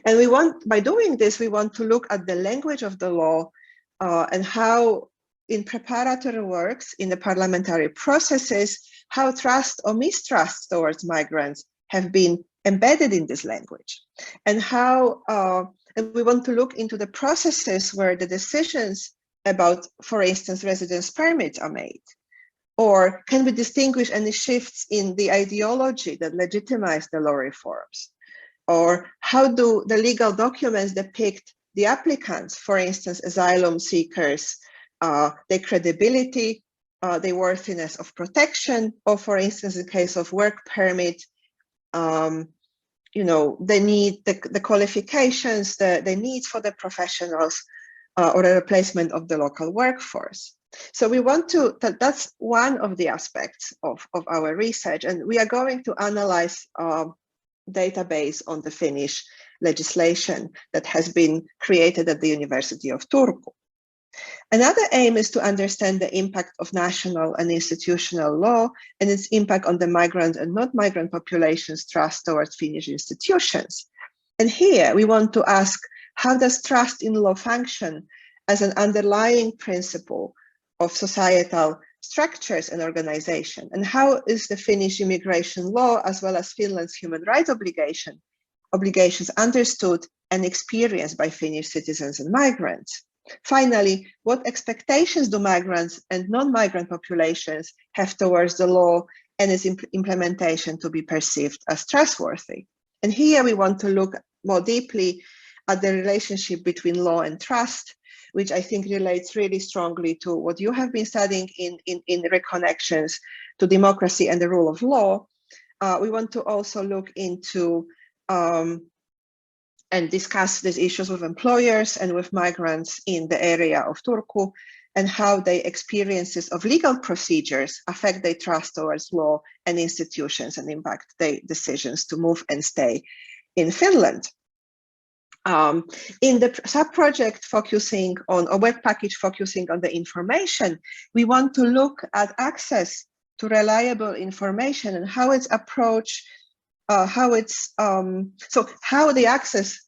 D: And we want, by doing this, we want to look at the language of the law and how in preparatory works in the parliamentary processes, how trust or mistrust towards migrants have been embedded in this language, and how and we want to look into the processes where the decisions about, for instance, residence permits are made. Or can we distinguish any shifts in the ideology that legitimize the law reforms? Or how do the legal documents depict the applicants, for instance, asylum seekers, their credibility, their worthiness of protection, or for instance, in case of work permit, you know, the need, the qualifications, the needs for the professionals, or the replacement of the local workforce. So we want to, that's one of the aspects of our research, and we are going to analyze database on the Finnish legislation that has been created at the University of Turku. Another aim is to understand the impact of national and institutional law and its impact on the migrant and non-migrant population's trust towards Finnish institutions. And here we want to ask, how does trust in law function as an underlying principle of societal structures and organization? And how is the Finnish immigration law, as well as Finland's human rights obligations understood and experienced by Finnish citizens and migrants? Finally, what expectations do migrants and non-migrant populations have towards the law and its implementation to be perceived as trustworthy? And here we want to look more deeply at the relationship between law and trust, which I think relates really strongly to what you have been studying in Reconnections to democracy and the rule of law. We want to also look into and discuss these issues with employers and with migrants in the area of Turku, and how their experiences of legal procedures affect their trust towards law and institutions and impact their decisions to move and stay in Finland. In the sub-project focusing on, or work package focusing on the information, we want to look at access to reliable information and how its approach, how the access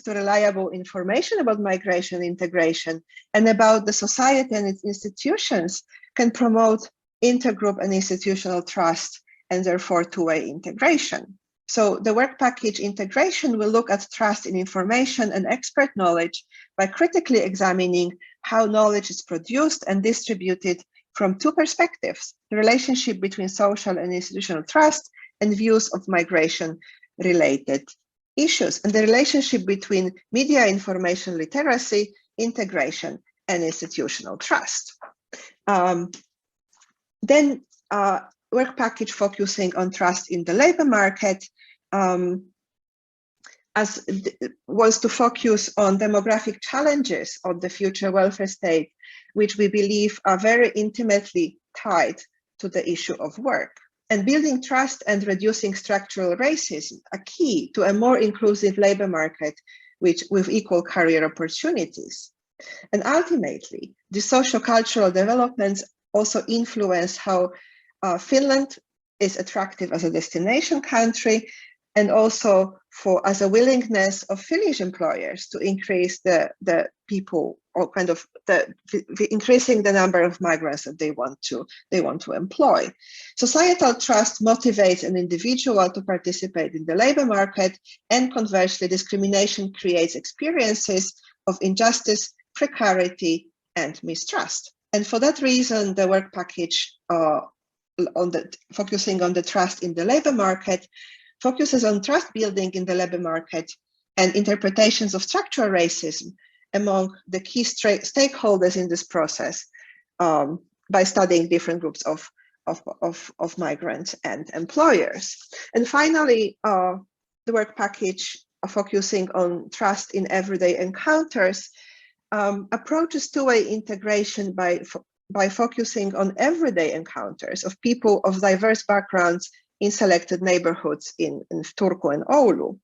D: to reliable information about migration integration and about the society and its institutions can promote intergroup and institutional trust and therefore two-way integration. So the work package integration will look at trust in information and expert knowledge by critically examining how knowledge is produced and distributed from two perspectives: the relationship between social and institutional trust and views of migration-related issues, and the relationship between media information literacy, integration, and institutional trust. Then work package focusing on trust in the labor market was to focus on demographic challenges of the future welfare state, which we believe are very intimately tied to the issue of work. And building trust and reducing structural racism are key to a more inclusive labor market with equal career opportunities. And ultimately, the socio-cultural developments also influence how Finland is attractive as a destination country, and also as a willingness of Finnish employers to increase the people, or kind of increasing the number of migrants that they want to employ. Societal trust motivates an individual to participate in the labor market, and conversely, discrimination creates experiences of injustice, precarity, and mistrust. And for that reason, the work package focusing on the trust in the labor market focuses on trust building in the labor market and interpretations of structural racism among the key stakeholders in this process by studying different groups of migrants and employers. And finally, the work package focusing on trust in everyday encounters approaches two-way integration by focusing on everyday encounters of people of diverse backgrounds in selected neighborhoods in Turku and Oulu.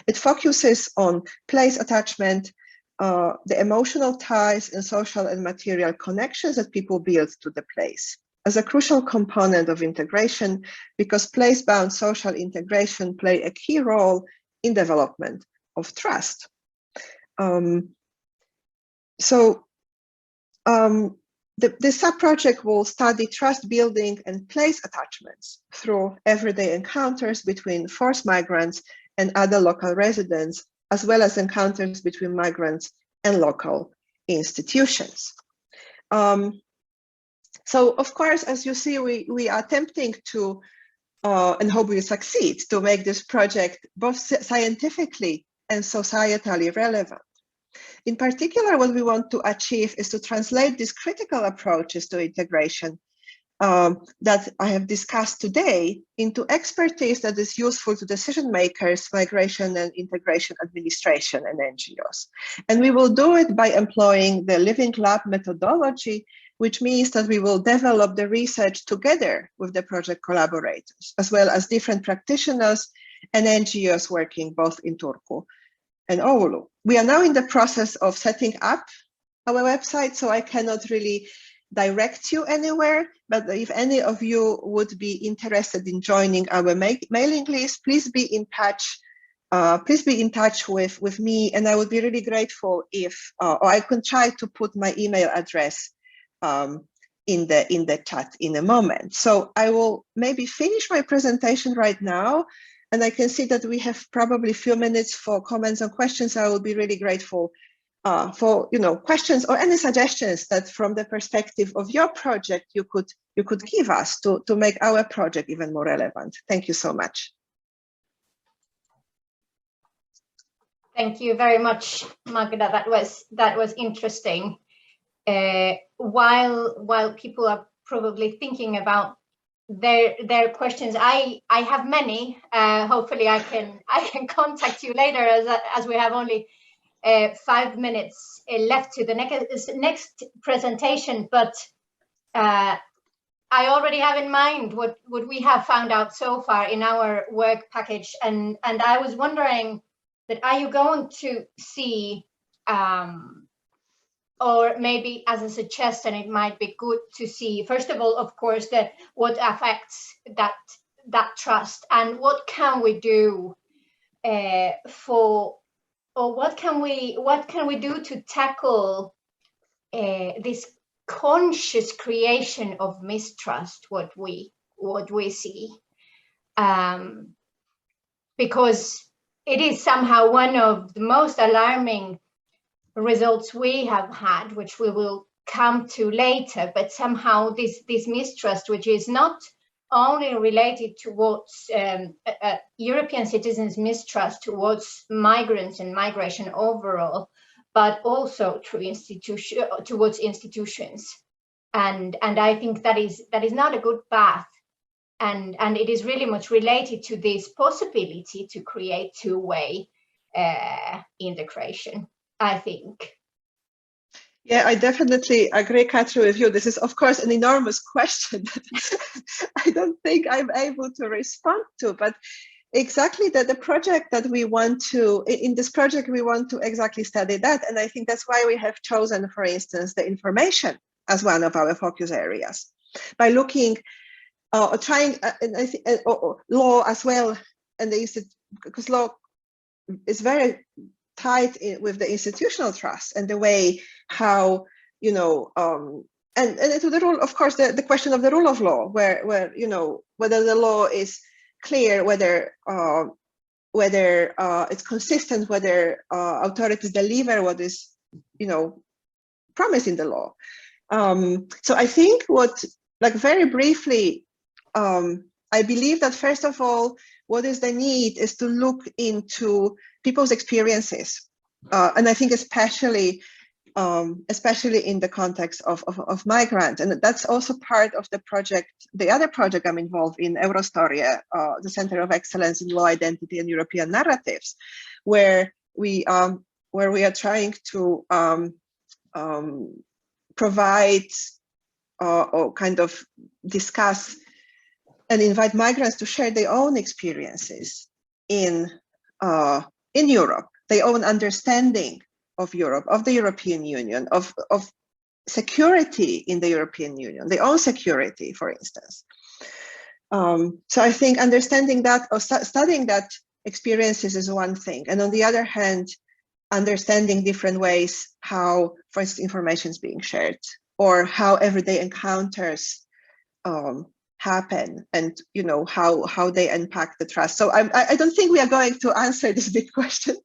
D: It focuses on place attachment, the emotional ties and social and material connections that people build to the place as a crucial component of integration, because place-bound social integration play a key role in development of trust. This sub-project will study trust building and place attachments through everyday encounters between forced migrants and other local residents, as well as encounters between migrants and local institutions. So of course, as you see, we are attempting to, and hope we succeed, to make this project both scientifically and societally relevant. In particular, what we want to achieve is to translate these critical approaches to integration that I have discussed today into expertise that is useful to decision makers, migration and integration administration, and NGOs. And we will do it by employing the Living Lab methodology, which means that we will develop the research together with the project collaborators, as well as different practitioners and NGOs working both in Turku and Oulu. We are now in the process of setting up our website, so I cannot really direct you anywhere, but if any of you would be interested in joining our mailing list, please be in touch. Please be in touch with me, and I would be really grateful if, or I can try to put my email address in the chat in a moment. So I will maybe finish my presentation right now, and I can see that we have probably a few minutes for comments and questions. I would be really grateful for questions or any suggestions that, from the perspective of your project, you could give us to make our project even more relevant. Thank you so much.
B: Thank you very much, Magda. That was interesting. While people are probably thinking about their questions, I have many. Hopefully, I can contact you later, as we have only 5 minutes left to the next presentation. But I already have in mind what we have found out so far in our work package, and I was wondering that, are you going to see, or maybe as a suggestion, it might be good to see, first of all, of course, what affects that trust, and what can we do what can we do to tackle this conscious creation of mistrust, what we see, because it is somehow one of the most alarming results we have had, which we will come to later. But somehow this mistrust, which is not only related towards European citizens' mistrust towards migrants and migration overall, but also towards institutions, and I think that is not a good path, and it is really much related to this possibility to create two-way integration, I think.
D: Yeah, I definitely agree, Katri, with you. This is, of course, an enormous question that I don't think I'm able to respond to, but exactly the project that we want to, in this project, we want to exactly study that. And I think that's why we have chosen, for instance, the information as one of our focus areas, by looking, trying, and I think law as well, and because law is very tied with the institutional trust and the way how, and to the rule, of course, the question of the rule of law, where whether the law is clear, whether it's consistent, whether authorities deliver what is, promised in the law. So I think very briefly, I believe that, first of all, what is the need is to look into people's experiences. And I think especially in the context of migrants. And that's also part of the project, the other project I'm involved in, Eurostoria, the Center of Excellence in Law, Identity and European Narratives, where we are trying to provide or kind of discuss and invite migrants to share their own experiences in Europe, their own understanding of Europe, of the European Union, of security in the European Union, their own security, for instance. So I think understanding that or studying that experiences is one thing. And on the other hand, understanding different ways how, for instance, information is being shared or how everyday encounters happen, and how they impact the trust. So I don't think we are going to answer this big question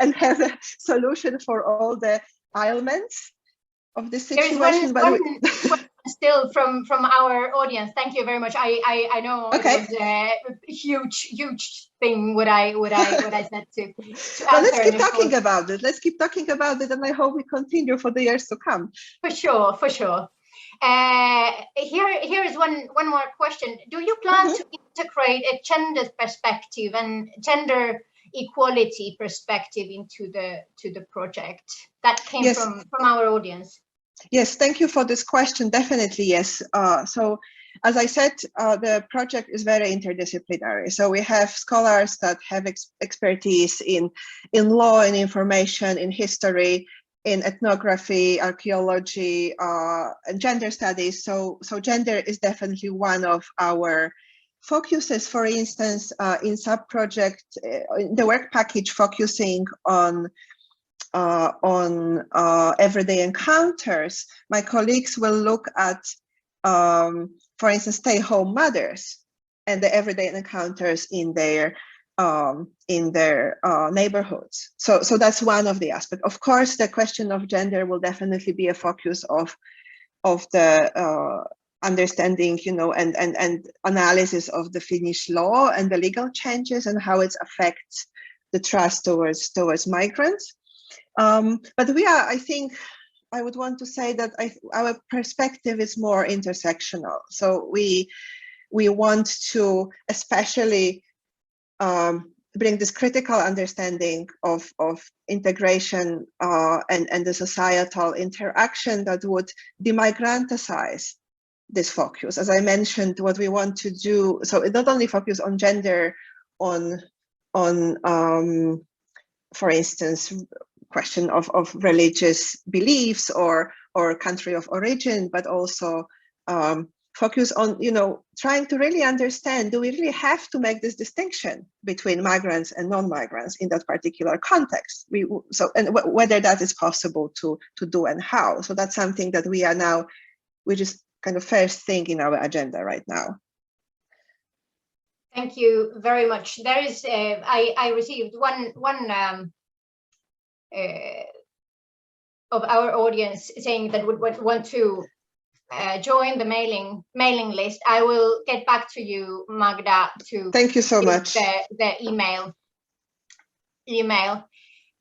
D: and have a solution for all the ailments of this situation.
B: There's one question still from our audience. Thank you very much. I know
D: okay.
B: It was a huge thing what I said to
D: well, let's
B: answer.
D: keep talking about it. Let's keep talking about it, and I hope we continue for the years to come.
B: For sure. Here is one more question. Do you plan to integrate a gender perspective and gender equality perspective into the project? That came
D: yes.
B: from our audience.
D: Yes, thank you for this question. Definitely, yes. So as I said, the project is very interdisciplinary. So we have scholars that have expertise in law, in information, in history, in ethnography, archaeology, and gender studies. So gender is definitely one of our focuses. For instance, in sub-project, the work package focusing on everyday encounters, my colleagues will look at, for instance, stay-home mothers and the everyday encounters in their neighborhoods. So that's one of the aspects. Of course, the question of gender will definitely be a focus of the understanding, and analysis of the Finnish law and the legal changes and how it affects the trust towards migrants. But I think I would want to say that our perspective is more intersectional. So we want to especially bring this critical understanding of integration and the societal interaction that would demigranticize this focus. As I mentioned, what we want to do, so it not only focus on gender, on for instance, question of religious beliefs or country of origin, but also focus on, trying to really understand, do we really have to make this distinction between migrants and non-migrants in that particular context? And whether that is possible to do and how. So that's something that we just kind of first thing in our agenda right now.
B: Thank you very much. There is, I received one of our audience saying that would want to join the mailing list. I will get back to you, Magda, to
D: thank you so much.
B: The email.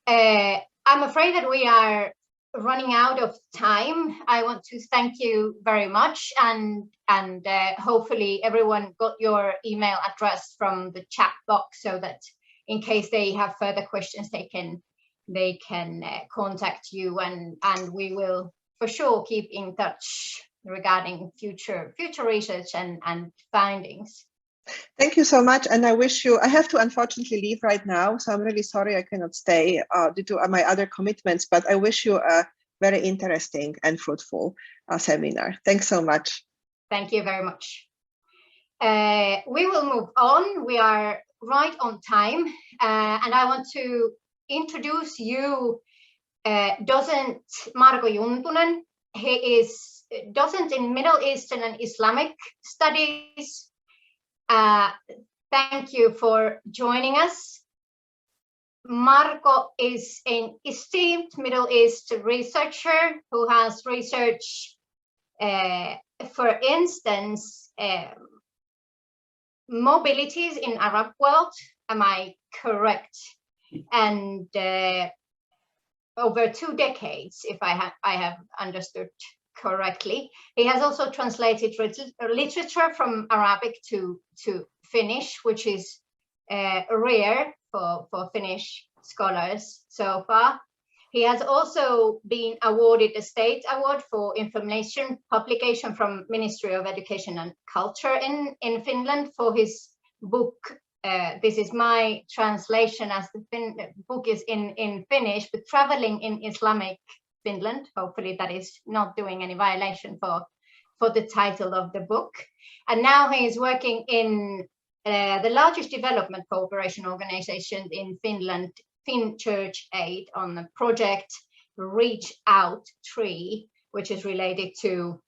B: I'm afraid that we are running out of time. I want to thank you very much, and hopefully everyone got your email address from the chat box, so that in case they have further questions, they can contact you, and we will for sure keep in touch regarding future research and findings.
D: Thank you so much, and I wish you, I have to unfortunately leave right now, so I'm really sorry I cannot stay due to my other commitments, but I wish you a very interesting and fruitful seminar. Thanks so much.
B: Thank you very much. We will move on. We are right on time, and I want to introduce you docent Marko Juntunen. He is docent in Middle Eastern and Islamic Studies. Thank you for joining us. Marko is an esteemed Middle East researcher who has researched, for instance, mobilities in Arab world. Am I correct? And over 2 decades, if I have understood correctly. He has also translated literature from Arabic to Finnish, which is rare for Finnish scholars so far. He has also been awarded a state award for information publication from Ministry of Education and Culture in Finland for his book. This is my translation, as the book is in Finnish, but Traveling in Islamic Finland. Hopefully that is not doing any violation for the title of the book. And now he is working in the largest development cooperation organization in Finland, Church Aid, on the project Reach Out 3, which is related to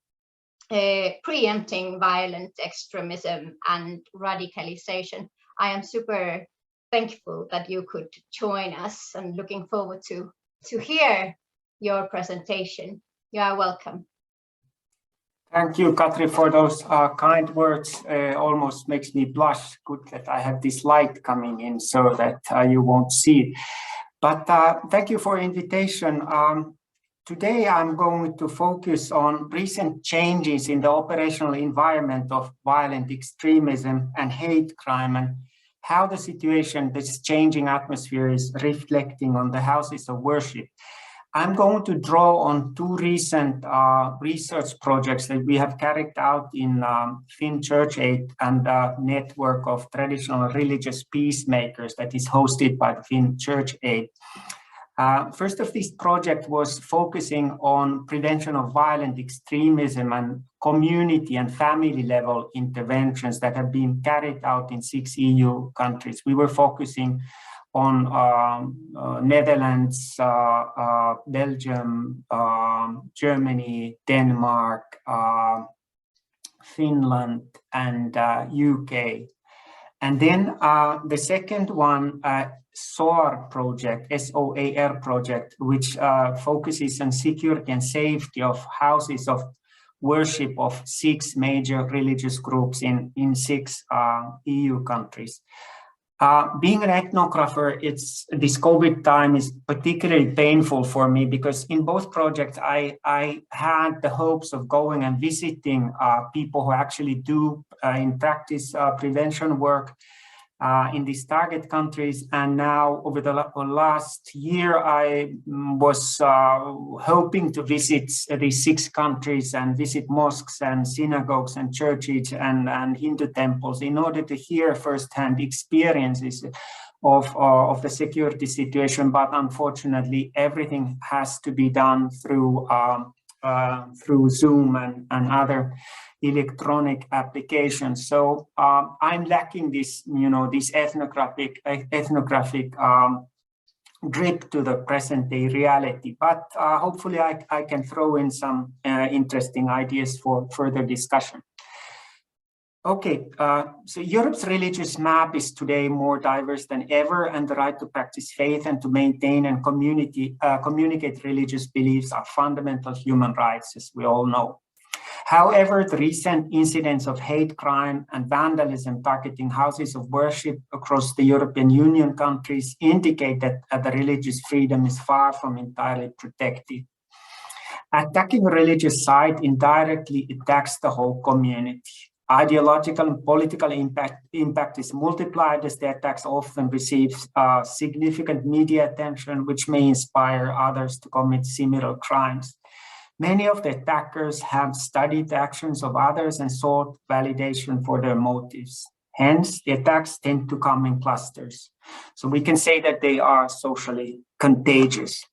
B: preempting violent extremism and radicalization. I am super thankful that you could join us and looking forward to hear your presentation. You are welcome.
E: Thank you, Katri, for those kind words. Almost makes me blush. Good that I have this light coming in so that you won't see it. But thank you for the invitation. Today, I'm going to focus on recent changes in the operational environment of violent extremism and hate crime, and how the situation, this changing atmosphere, is reflecting on the houses of worship. I'm going to draw on 2 recent research projects that we have carried out in Finn Church Aid and a network of traditional religious peacemakers that is hosted by the Finn Church Aid. First of this project was focusing on prevention of violent extremism and community and family level interventions that have been carried out in 6 EU countries. We were focusing on Netherlands, Belgium, Germany, Denmark, Finland, and UK. And then the second one, SOAR project, SOAR project, which focuses on security and safety of houses of worship of 6 major religious groups in 6 EU countries. Being an ethnographer, this COVID time is particularly painful for me, because in both projects, I had the hopes of going and visiting people who actually do in practice prevention work in these target countries. And now over the last year, I was hoping to visit these 6 countries and visit mosques and synagogues and churches and Hindu temples in order to hear firsthand experiences of the security situation. But unfortunately, everything has to be done through Zoom and other electronic applications. So I'm lacking this, this ethnographic grip to the present day reality. But hopefully I can throw in some interesting ideas for further discussion. Okay, so Europe's religious map is today more diverse than ever, and the right to practice faith and to maintain and communicate religious beliefs are fundamental human rights, as we all know. However, the recent incidents of hate crime and vandalism targeting houses of worship across the European Union countries indicate that the religious freedom is far from entirely protected. Attacking a religious site indirectly attacks the whole community. Ideological and political impact is multiplied, as the attacks often receive significant media attention, which may inspire others to commit similar crimes. Many of the attackers have studied the actions of others and sought validation for their motives. Hence, the attacks tend to come in clusters. So we can say that they are socially contagious.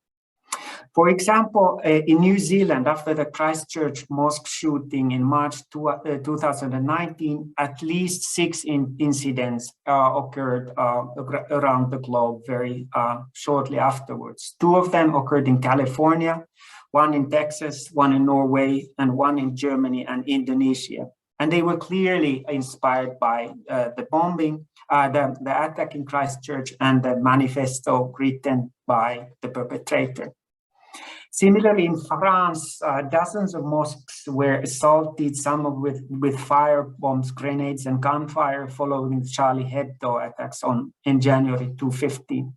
E: For example, in New Zealand, after the Christchurch mosque shooting in March 2019, at least 6 incidents occurred around the globe very shortly afterwards. 2 of them occurred in California, 1 in Texas, 1 in Norway, and 1 in Germany and Indonesia. And they were clearly inspired by the bombing, the attack in Christchurch, and the manifesto written by the perpetrator. Similarly, in France, dozens of mosques were assaulted, some of with fire bombs, grenades, and gunfire following the Charlie Hebdo attacks in January 2015.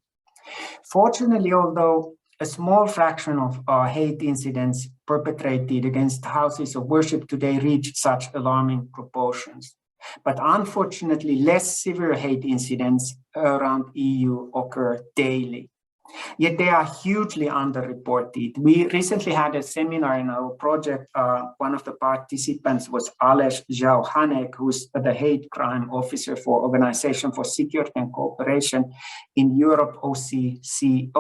E: Fortunately, although a small fraction of hate incidents perpetrated against houses of worship today reach such alarming proportions. But unfortunately, less severe hate incidents around EU occur daily. Yet they are hugely underreported. We recently had a seminar in our project. One of the participants was Aleš Žauhanek, who's the hate crime officer for Organization for Security and Cooperation in Europe, OSCE,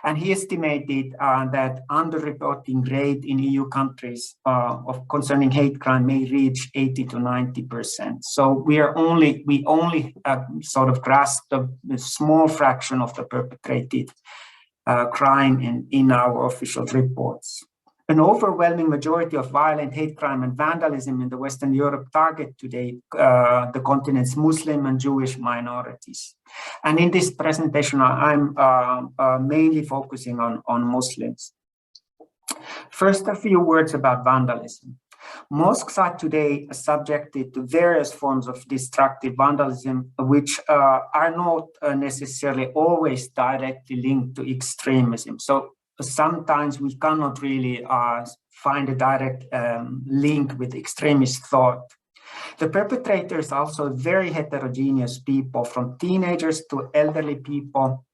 E: and he estimated that underreporting rate in EU countries concerning hate crime may reach 80 to 90%. So we only sort of grasp a small fraction of the perpetrated crime in our official reports. An overwhelming majority of violent hate crime and vandalism in the Western Europe target today the continent's Muslim and Jewish minorities. And in this presentation, I'm mainly focusing on Muslims. First, a few words about vandalism. Mosques are today subjected to various forms of destructive vandalism, which are not necessarily always directly linked to extremism. So sometimes we cannot really find a direct link with extremist thought. The perpetrators are also very heterogeneous people, from teenagers to elderly people.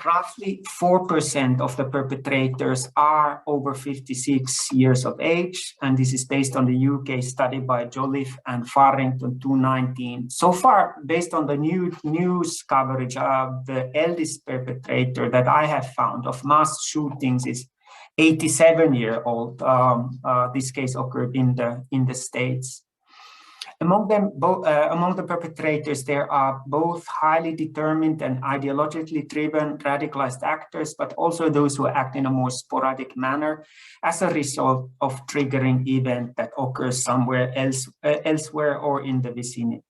E: Roughly 4% of the perpetrators are over 56 years of age, and this is based on the UK study by Jolliffe and Farrington 2019. So far, based on the news coverage, the eldest perpetrator that I have found of mass shootings is 87-year-old. This case occurred in the States. Among the perpetrators, there are both highly determined and ideologically driven radicalized actors, but also those who act in a more sporadic manner as a result of triggering event that occurs somewhere elsewhere or in the vicinity.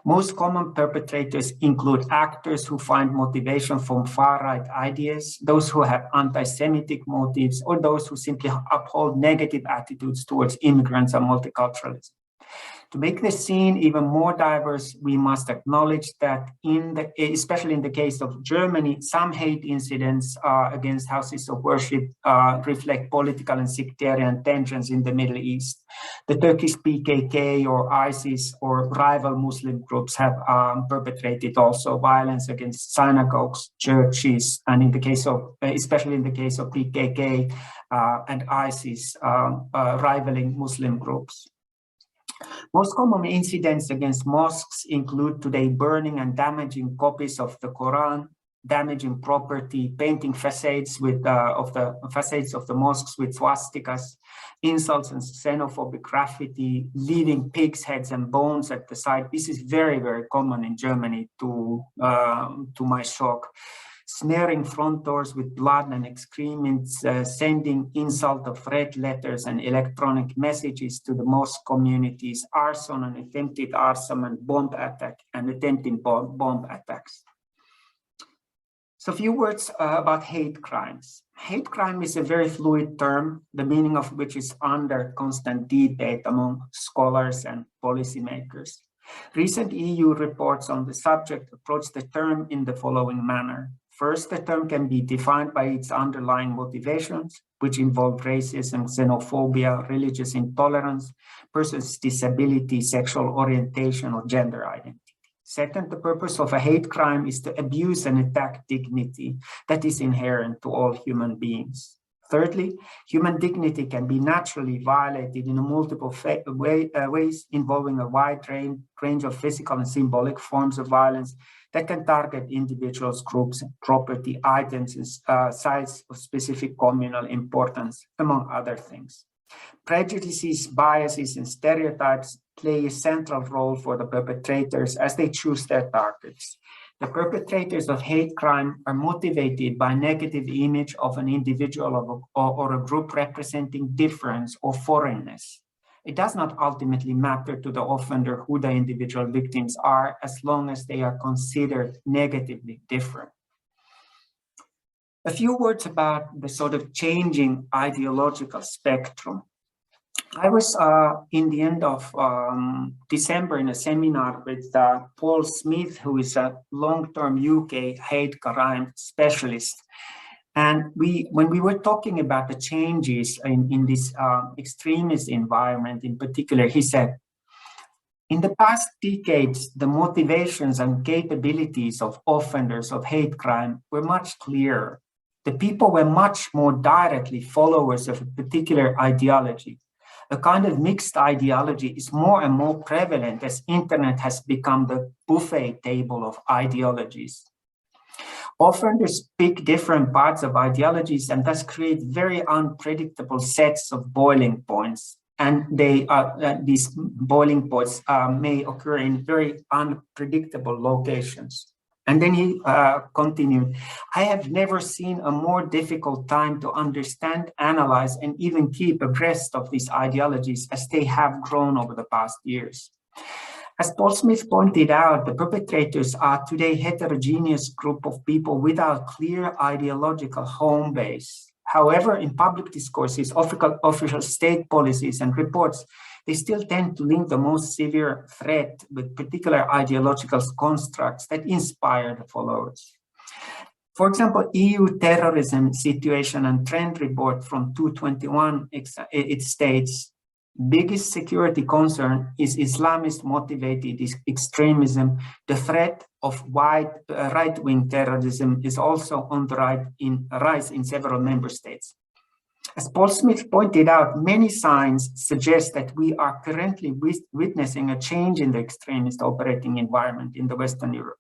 E: Most common perpetrators include actors who find motivation from far-right ideas, those who have anti-Semitic motives, or those who simply uphold negative attitudes towards immigrants and multiculturalism. To make the scene even more diverse, we must acknowledge that especially in the case of Germany, some hate incidents against houses of worship reflect political and sectarian tensions in the Middle East. The Turkish PKK or ISIS or rival Muslim groups have perpetrated also violence against synagogues, churches, and in the case of, especially in the case of PKK and ISIS, rivaling Muslim groups. Most common incidents against mosques include today burning and damaging copies of the Quran, damaging property, painting facades of the mosques with swastikas, insults and xenophobic graffiti, leaving pigs' heads and bones at the site. This is very, very common in Germany, to my shock. Smearing front doors with blood and excrements, sending insult of red letters and electronic messages to the mosque communities, arson and attempted arson and bomb attack and attempted bomb attacks. So a few words about hate crimes. Hate crime is a very fluid term, the meaning of which is under constant debate among scholars and policymakers. Recent EU reports on the subject approach the term in the following manner. First, the term can be defined by its underlying motivations, which involve racism, xenophobia, religious intolerance, person's disability, sexual orientation, or gender identity. Second, the purpose of a hate crime is to abuse and attack dignity that is inherent to all human beings. Thirdly, human dignity can be naturally violated in multiple ways, involving a wide range of physical and symbolic forms of violence that can target individuals, groups, property, items, and sites of specific communal importance, among other things. Prejudices, biases, and stereotypes play a central role for the perpetrators as they choose their targets. The perpetrators of hate crime are motivated by a negative image of an individual or a group representing difference or foreignness. It does not ultimately matter to the offender who the individual victims are, as long as they are considered negatively different. A few words about the sort of changing ideological spectrum. I was in the end of December in a seminar with Paul Smith, who is a long-term UK hate crime specialist. And when we were talking about the changes in this extremist environment in particular, he said, in the past decades, the motivations and capabilities of offenders of hate crime were much clearer. The people were much more directly followers of a particular ideology. A kind of mixed ideology is more and more prevalent as internet has become the buffet table of ideologies. Offenders pick different parts of ideologies and thus create very unpredictable sets of boiling points. And these boiling points may occur in very unpredictable locations. And then he continued, I have never seen a more difficult time to understand, analyze, and even keep abreast of these ideologies as they have grown over the past years. As Paul Smith pointed out, the perpetrators are today a heterogeneous group of people without clear ideological home base. However, in public discourses, official state policies and reports, they still tend to link the most severe threat with particular ideological constructs that inspire the followers. For example, EU terrorism situation and trend report from 2021, it states, biggest security concern is Islamist motivated extremism. The threat of right-wing terrorism is also on the rise in several member states. As Paul Smith pointed out, many signs suggest that we are currently witnessing a change in the extremist operating environment in the Western Europe.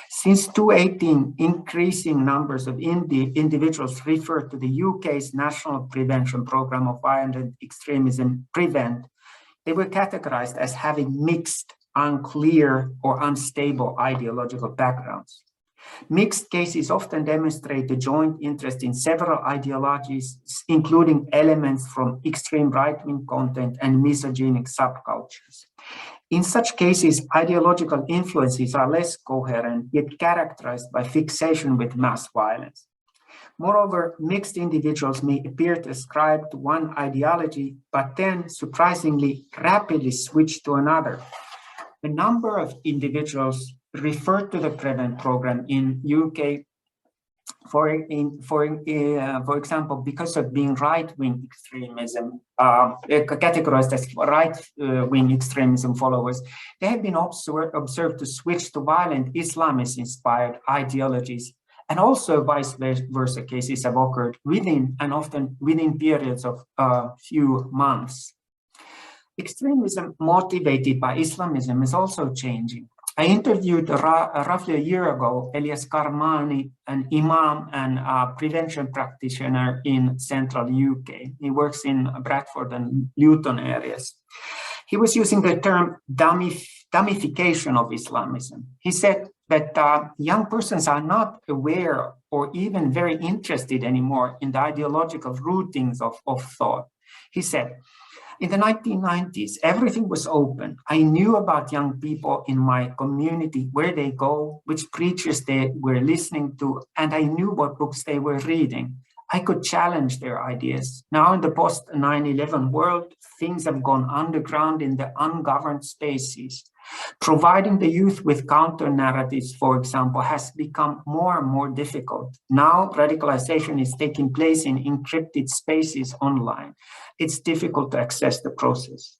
E: Since 2018, increasing numbers of individuals refer to the UK's National Prevention Programme of Violent Extremism, PREVENT. They were categorized as having mixed, unclear, or unstable ideological backgrounds. Mixed cases often demonstrate a joint interest in several ideologies, including elements from extreme right-wing content and misogynic subcultures. In such cases, ideological influences are less coherent, yet characterized by fixation with mass violence. Moreover, mixed individuals may appear to ascribe to one ideology, but then surprisingly rapidly switch to another. The number of individuals referred to the PREVENT program in UK, for example, because of being right-wing extremism, categorized as right-wing extremism followers, they have been observed to switch to violent Islamist-inspired ideologies, and also vice versa cases have occurred within and often within periods of a few months. Extremism motivated by Islamism is also changing. I interviewed roughly a year ago Elias Karmani, an imam and prevention practitioner in central UK. He works in Bradford and Luton areas. He was using the term dummification of Islamism. He said that young persons are not aware or even very interested anymore in the ideological rootings of thought. He said, in the 1990s, everything was open. I knew about young people in my community, where they go, which preachers they were listening to, and I knew what books they were reading. I could challenge their ideas. Now in the post-9/11 world, things have gone underground in the ungoverned spaces. Providing the youth with counter-narratives, for example, has become more and more difficult. Now radicalization is taking place in encrypted spaces online. It's difficult to access the process.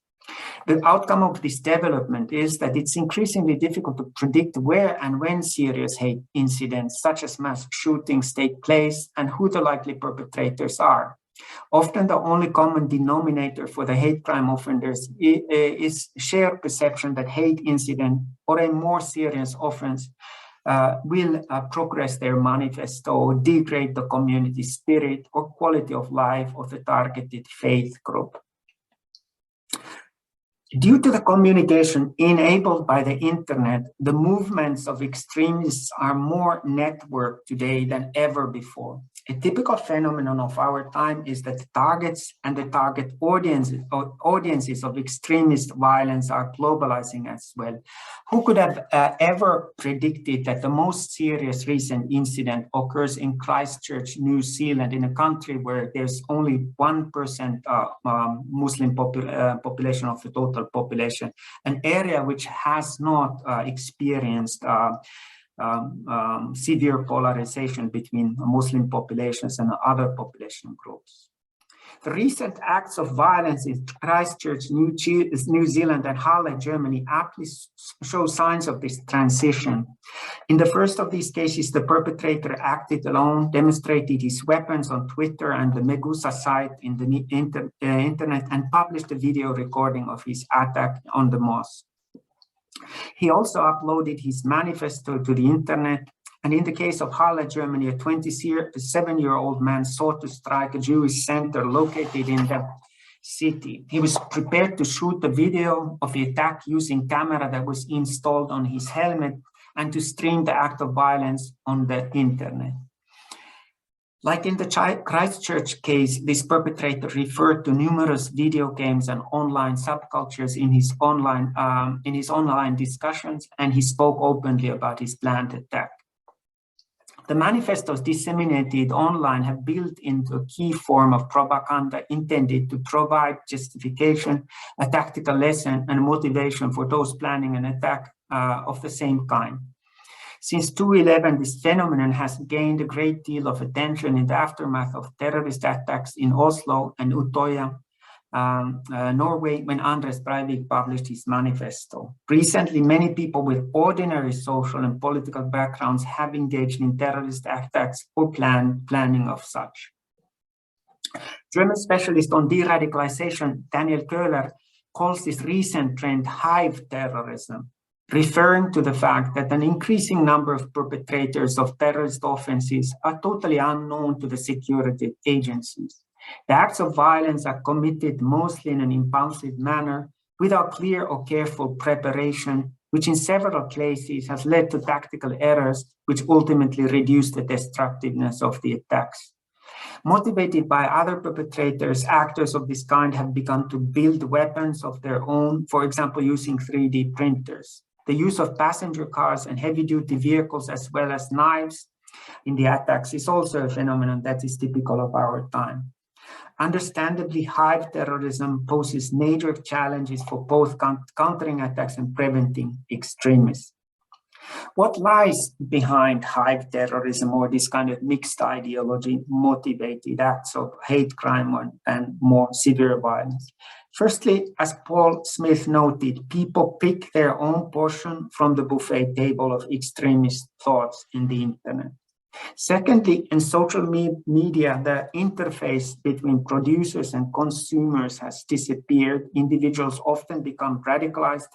E: The outcome of this development is that it's increasingly difficult to predict where and when serious hate incidents, such as mass shootings, take place and who the likely perpetrators are. Often the only common denominator for the hate crime offenders is shared perception that hate incident or a more serious offense will progress their manifesto or degrade the community spirit or quality of life of the targeted faith group. Due to the communication enabled by the internet, the movements of extremists are more networked today than ever before. A typical phenomenon of our time is that the targets and the target audiences of extremist violence are globalizing as well. Who could have ever predicted that the most serious recent incident occurs in Christchurch, New Zealand, in a country where there's only 1% Muslim population of the total population, an area which has not experienced severe polarization between Muslim populations and other population groups. The recent acts of violence in Christchurch, New Zealand, and Halle, Germany aptly show signs of this transition. In the first of these cases, the perpetrator acted alone, demonstrated his weapons on Twitter and the Megusa site in the internet, and published a video recording of his attack on the mosque. He also uploaded his manifesto to the internet, and in the case of Halle, Germany, a 27-year-old man sought to strike a Jewish center located in the city. He was prepared to shoot a video of the attack using camera that was installed on his helmet and to stream the act of violence on the internet. Like in the Christchurch case, this perpetrator referred to numerous video games and online subcultures in his online discussions, and he spoke openly about his planned attack. The manifestos disseminated online have built into a key form of propaganda intended to provide justification, a tactical lesson, and motivation for those planning an attack of the same kind. Since 2011, this phenomenon has gained a great deal of attention in the aftermath of terrorist attacks in Oslo and Utøya, Norway, when Anders Breivik published his manifesto. Recently, many people with ordinary social and political backgrounds have engaged in terrorist attacks or planning of such. German specialist on de-radicalization, Daniel Köhler, calls this recent trend hive terrorism, referring to the fact that an increasing number of perpetrators of terrorist offenses are totally unknown to the security agencies. The acts of violence are committed mostly in an impulsive manner without clear or careful preparation, which in several cases has led to tactical errors, which ultimately reduce the destructiveness of the attacks. Motivated by other perpetrators, actors of this kind have begun to build weapons of their own, for example, using 3D printers. The use of passenger cars and heavy-duty vehicles, as well as knives in the attacks, is also a phenomenon that is typical of our time. Understandably, hive terrorism poses major challenges for both countering attacks and preventing extremism. What lies behind hive terrorism, or this kind of mixed ideology motivated acts of hate crime and more severe violence? Firstly, as Paul Smith noted, people pick their own portion from the buffet table of extremist thoughts in the internet. Secondly, in social media, the interface between producers and consumers has disappeared. Individuals often become radicalized,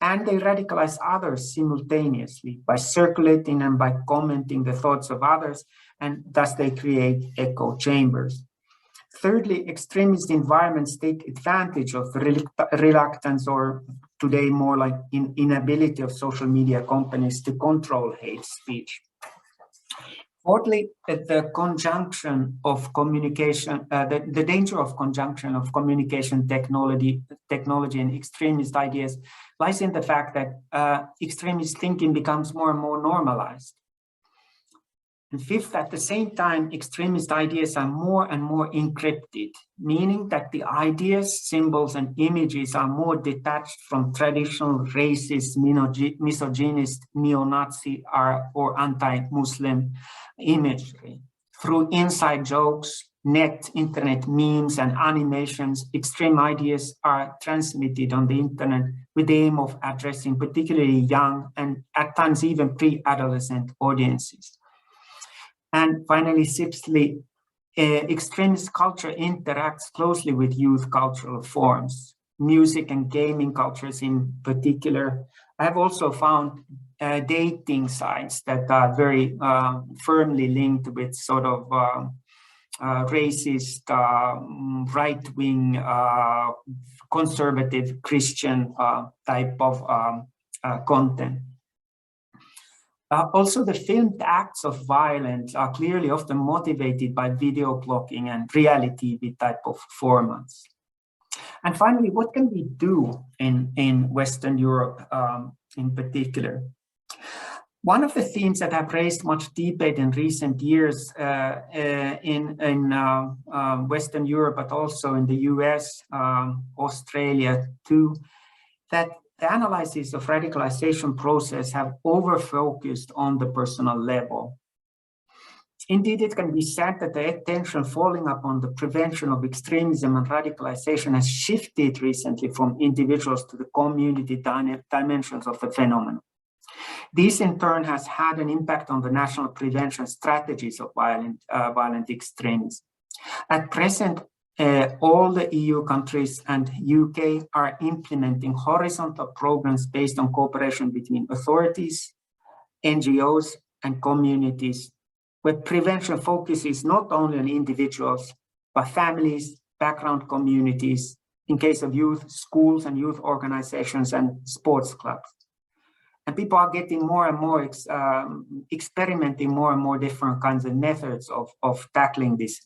E: and they radicalize others simultaneously by circulating and by commenting the thoughts of others, and thus they create echo chambers. Thirdly, extremist environments take advantage of the reluctance, or today more like inability of social media companies to control hate speech. Fourthly, the conjunction of communication, the danger of conjunction of communication technology and extremist ideas lies in the fact that extremist thinking becomes more and more normalized. And fifth, at the same time, extremist ideas are more and more encrypted, meaning that the ideas, symbols, and images are more detached from traditional racist, misogynist, neo-Nazi, or anti-Muslim imagery. Through inside jokes, internet memes, and animations, extreme ideas are transmitted on the internet with the aim of addressing particularly young and at times even pre-adolescent audiences. And finally, sixthly, extremist culture interacts closely with youth cultural forms, music and gaming cultures in particular. I've also found dating sites that are very firmly linked with sort of racist, right-wing, conservative Christian type of content. Also, the filmed acts of violence are clearly often motivated by video blocking and reality TV type of formats. And finally, what can we do in Western Europe in particular? One of the themes that have raised much debate in recent years in Western Europe, but also in the US, Australia too, that the analysis of radicalization process have over-focused on the personal level. Indeed, it can be said that the attention falling upon the prevention of extremism and radicalization has shifted recently from individuals to the community dimensions of the phenomenon. This in turn has had an impact on the national prevention strategies of violent extremism. At present, all the EU countries and UK are implementing horizontal programs based on cooperation between authorities, NGOs, and communities, where prevention focuses not only on individuals, but families, background communities, in case of youth, schools and youth organizations and sports clubs. And people are getting more and more, experimenting more and more different kinds of methods of tackling this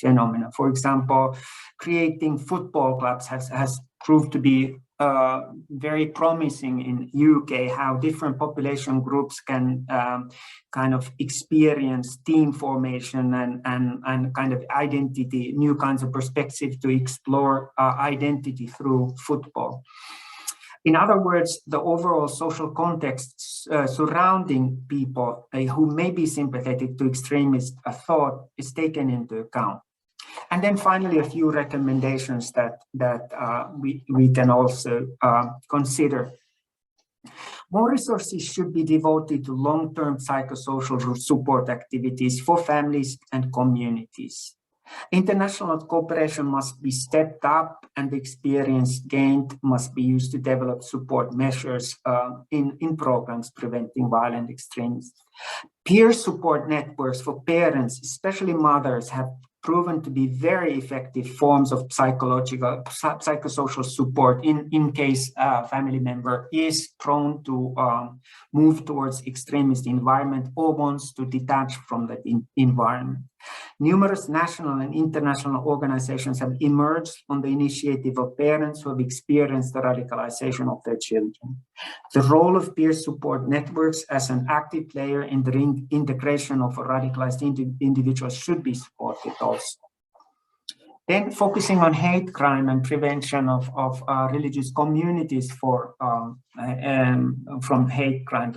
E: phenomenon. For example, creating football clubs has proved to be very promising in UK, how different population groups can kind of experience team formation and kind of identity, new kinds of perspective to explore identity through football. In other words, the overall social context surrounding people who may be sympathetic to extremist thought is taken into account. And then finally, a few recommendations that we can also consider. More resources should be devoted to long-term psychosocial support activities for families and communities. International cooperation must be stepped up, and the experience gained must be used to develop support measures in programs preventing violent extremism. Peer support networks for parents, especially mothers, have proven to be very effective forms of psychosocial support in case a family member is prone to move towards extremist environment or wants to detach from that environment. Numerous national and international organizations have emerged on the initiative of parents who have experienced the radicalization of their children. The role of peer support networks as an active player in the integration of radicalized individuals should be supported also. Then focusing on hate crime and prevention of religious communities from hate crime,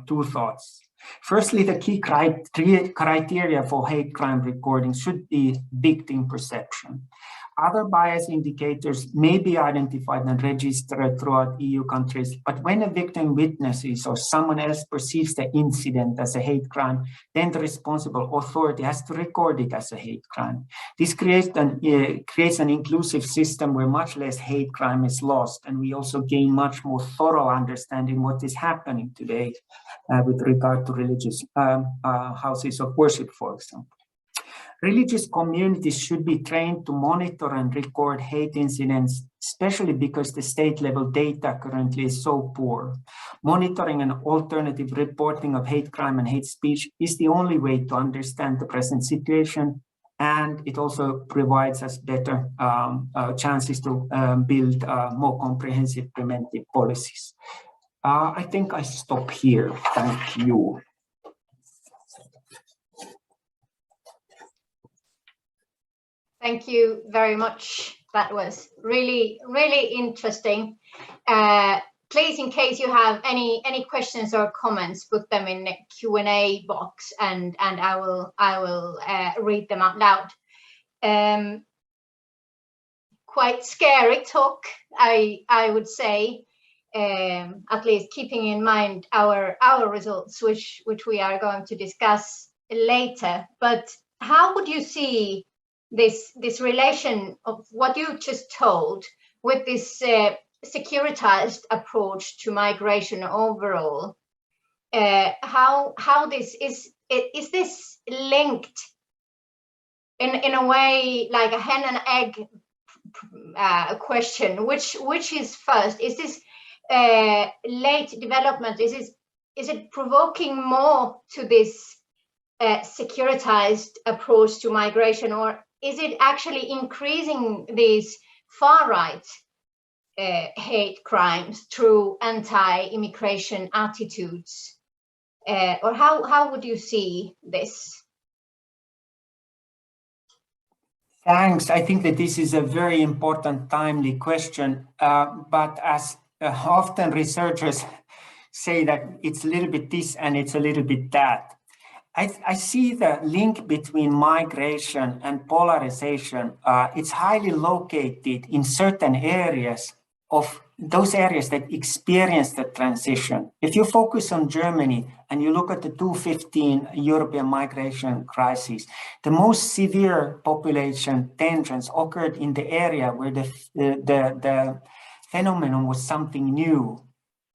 E: two thoughts. Firstly, the key criteria for hate crime recording should be victim perception. Other bias indicators may be identified and registered throughout EU countries, but when a victim witnesses or someone else perceives the incident as a hate crime, then the responsible authority has to record it as a hate crime. This creates an inclusive system where much less hate crime is lost, and we also gain much more thorough understanding what is happening today with regard to religious houses of worship, for example. Religious communities should be trained to monitor and record hate incidents, especially because the state-level data currently is so poor. Monitoring and alternative reporting of hate crime and hate speech is the only way to understand the present situation, and it also provides us better chances to build more comprehensive preventive policies. I think I stop here. Thank you.
B: Thank you very much. That was really, really interesting. Please, in case you have any questions or comments, put them in the Q&A box, and I will read them out loud. Quite scary talk, I would say, at least keeping in mind our results, which we are going to discuss later. But how would you see this relation of what you just told with this securitized approach to migration overall? How this is this linked in a way like a hen and egg question? Which is first? Is this late development? Is this provoking more to this securitized approach to migration, or is it actually increasing these far-right hate crimes through anti-immigration attitudes? Or how would you see this?
E: Thanks. I think that this is a very important, timely question. But as often researchers say that it's a little bit this and it's a little bit that. I see the link between migration and polarization. It's highly located in certain areas of those areas that experience the transition. If you focus on Germany and you look at the 2015 European migration crisis, the most severe population tensions occurred in the area where the phenomenon was something new,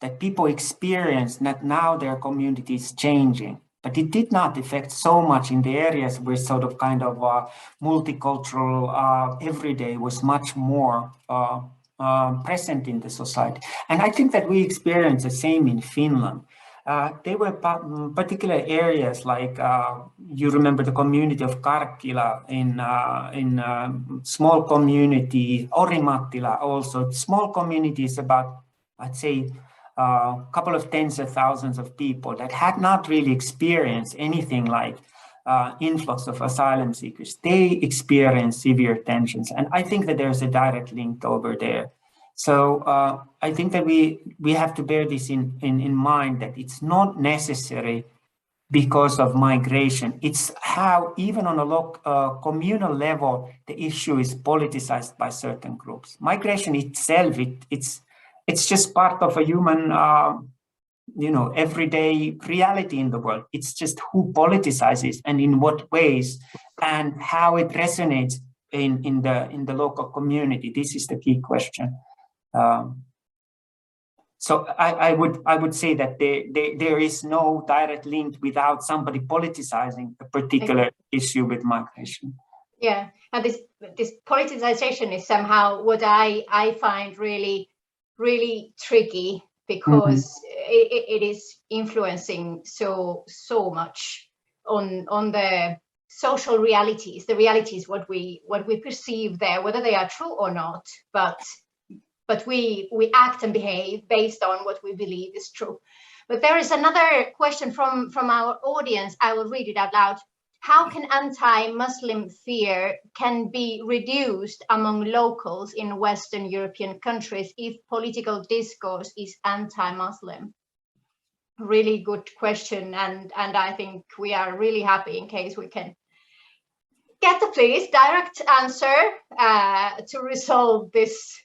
E: that people experienced that now their community is changing. But it did not affect so much in the areas where sort of kind of multicultural everyday was much more present in the society. And I think that we experienced the same in Finland. There were particular areas like, you remember the community of Karkkila in small community, Orimattila also, small communities about, I'd say, a couple of tens of thousands of people that had not really experienced anything like influx of asylum seekers. They experienced severe tensions. And I think that there's a direct link over there. So I think that we have to bear this in mind, that it's not necessary because of migration. It's how, even on a communal level, the issue is politicized by certain groups. Migration itself, it's just part of a human, everyday reality in the world. It's just who politicizes and in what ways and how it resonates in the local community. This is the key question. So I would say that there is no direct link without somebody politicizing a particular issue with migration.
B: Yeah, and this politicization is somehow what I find really tricky, because it is influencing so much on the social realities, the realities what we perceive there, whether they are true or not, but we act and behave based on what we believe is true. But there is another question from our audience. I will read it out loud. How can anti-Muslim fear can be reduced among locals in Western European countries if political discourse is anti-Muslim? Really good question, and I think we are really happy in case we can get the please direct answer to resolve this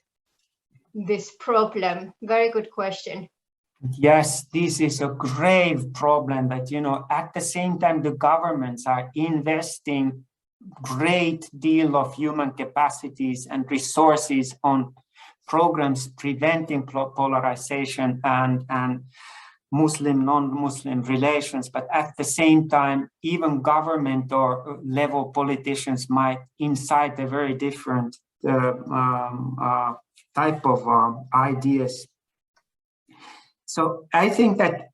B: problem. Very good question.
E: Yes, this is a grave problem that, at the same time, the governments are investing great deal of human capacities and resources on programs preventing polarization and Muslim, non-Muslim relations. But at the same time, even government or level politicians might incite a very different type of ideas. So I think that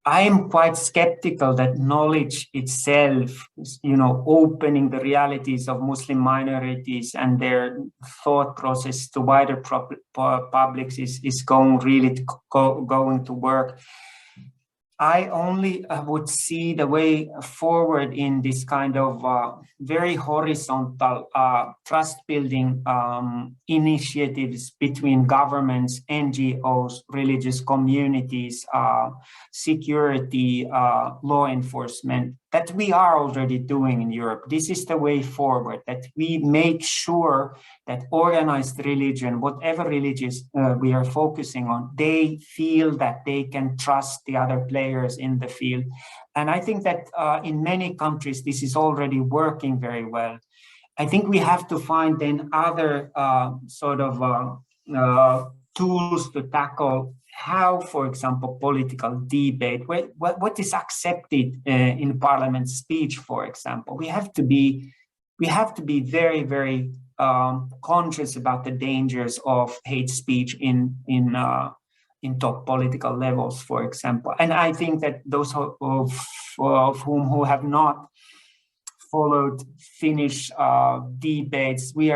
E: I am quite skeptical that knowledge itself, opening the realities of Muslim minorities and their thought process to wider publics is going to work. I only would see the way forward in this kind of very horizontal trust-building initiatives between governments, NGOs, religious communities, security, law enforcement, that we are already doing in Europe. This is the way forward, that we make sure that organized religion, whatever religions we are focusing on, they feel that they can trust the other players in the field. And I think that in many countries, this is already working very well. I think we have to find then other tools to tackle how, for example, political debate, what is accepted in parliament speech, for example. We have to be very, very conscious about the dangers of hate speech in in top political levels, for example. And I think that those of who have not followed Finnish debates, we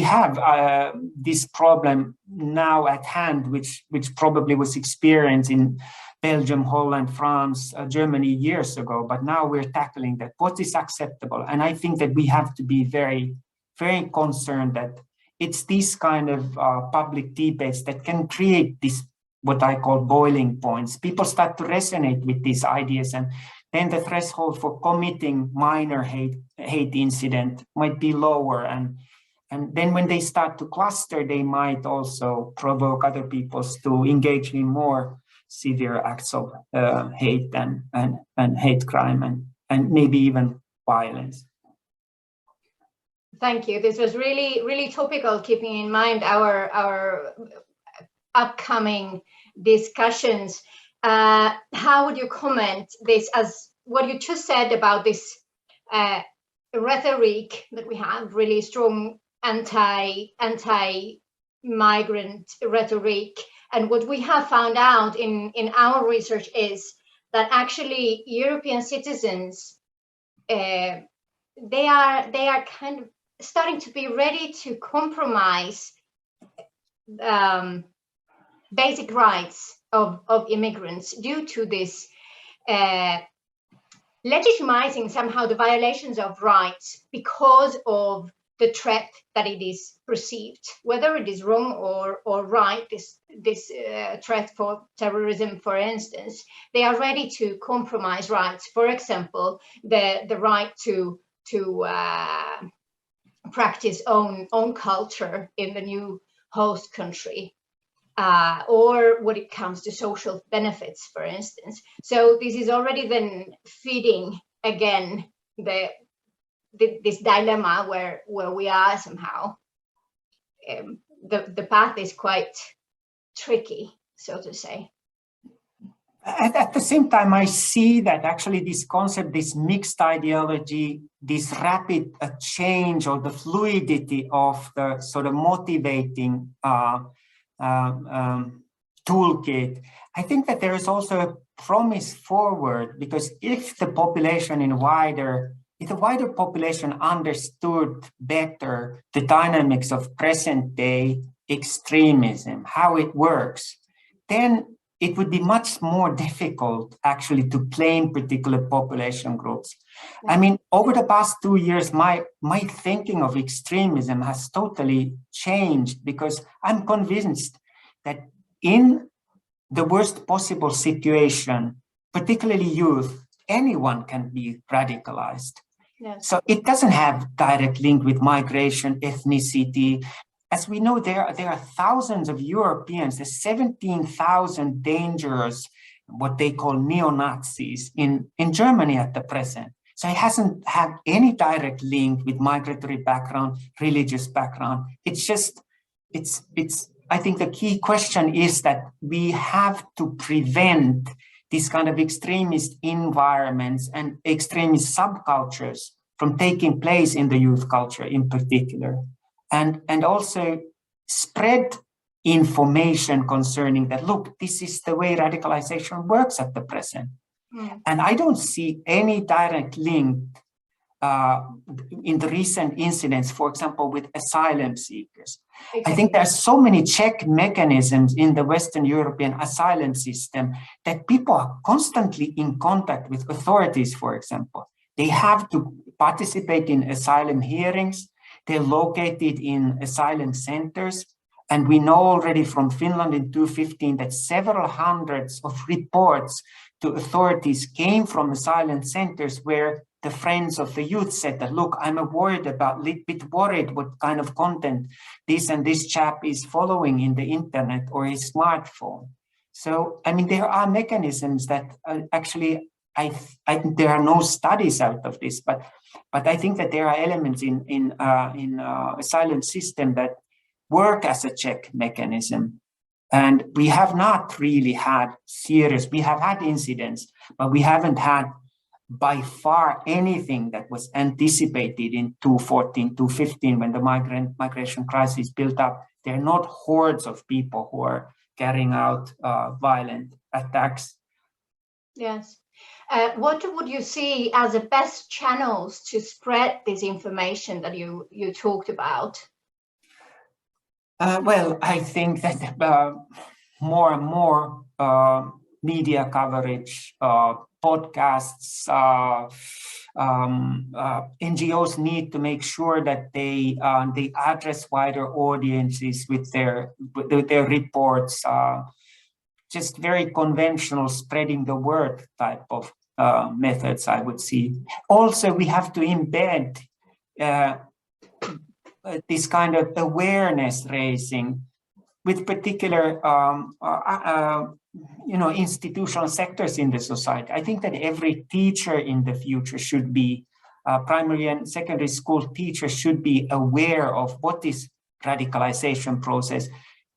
E: have this problem now at hand, which probably was experienced in Belgium, Holland, France, Germany years ago, but now we're tackling that. What is acceptable? And I think that we have to be very, very concerned that it's these kind of public debates that can create this, what I call boiling points. People start to resonate with these ideas, and then the threshold for committing minor hate incident might be lower. And then when they start to cluster, they might also provoke other people to engage in more severe acts of hate and hate crime and maybe even violence.
B: Thank you. This was really, really topical, keeping in mind our upcoming discussions. How would you comment this as what you just said about this rhetoric that we have, really strong anti-migrant rhetoric? And what we have found out in our research is that actually European citizens, they are kind of starting to be ready to compromise basic rights of immigrants due to this legitimizing somehow the violations of rights because of the threat that it is perceived, whether it is wrong or right. This threat for terrorism, for instance, they are ready to compromise rights. For example, the right to practice own culture in the new host country, or when it comes to social benefits, for instance. So this is already then feeding again this dilemma where we are somehow. The path is quite tricky, so to say.
E: At the same time, I see that actually this concept, this mixed ideology, this rapid change or the fluidity of the sort of motivating toolkit, I think that there is also a promise forward, because if the population if the wider population understood better the dynamics of present day extremism, how it works, then it would be much more difficult actually to blame particular population groups. I mean, over the past 2 years, my thinking of extremism has totally changed, because I'm convinced that in the worst possible situation, particularly youth, anyone can be radicalized.
B: Yes.
E: So it doesn't have direct link with migration, ethnicity. As we know, there are thousands of Europeans, there's 17,000 dangerous, what they call neo-Nazis in Germany at the present. So it hasn't had any direct link with migratory background, religious background. It's just, I think the key question is that we have to prevent these kind of extremist environments and extremist subcultures from taking place in the youth culture in particular. And also spread information concerning that, look, this is the way radicalization works at the present.
B: Mm.
E: And I don't see any direct link in the recent incidents, for example, with asylum seekers.
B: Exactly.
E: I think there are so many check mechanisms in the Western European asylum system that people are constantly in contact with authorities, for example. They have to participate in asylum hearings. They're located in asylum centers. And we know already from Finland in 2015 that several hundreds of reports to authorities came from asylum centers where the friends of the youth said that, look, I'm little bit worried what kind of content this and this chap is following in the internet or his smartphone. So, I mean, there are mechanisms that actually, I think there are no studies out of this, but I think that there are elements in asylum system that work as a check mechanism. And we have not really had we have had incidents, but we haven't had by far anything that was anticipated in 2014, 2015, when the migration crisis built up. There are not hordes of people who are carrying out violent attacks.
B: Yes. What would you see as the best channels to spread this information that you talked about?
E: Well, I think that more and more media coverage, podcasts, NGOs need to make sure that they address wider audiences with their reports. Just very conventional spreading the word type of methods, I would see. Also, we have to embed this kind of awareness raising with particular institutional sectors in the society. I think that every teacher in the future should be, primary and secondary school teachers should be aware of what is radicalization process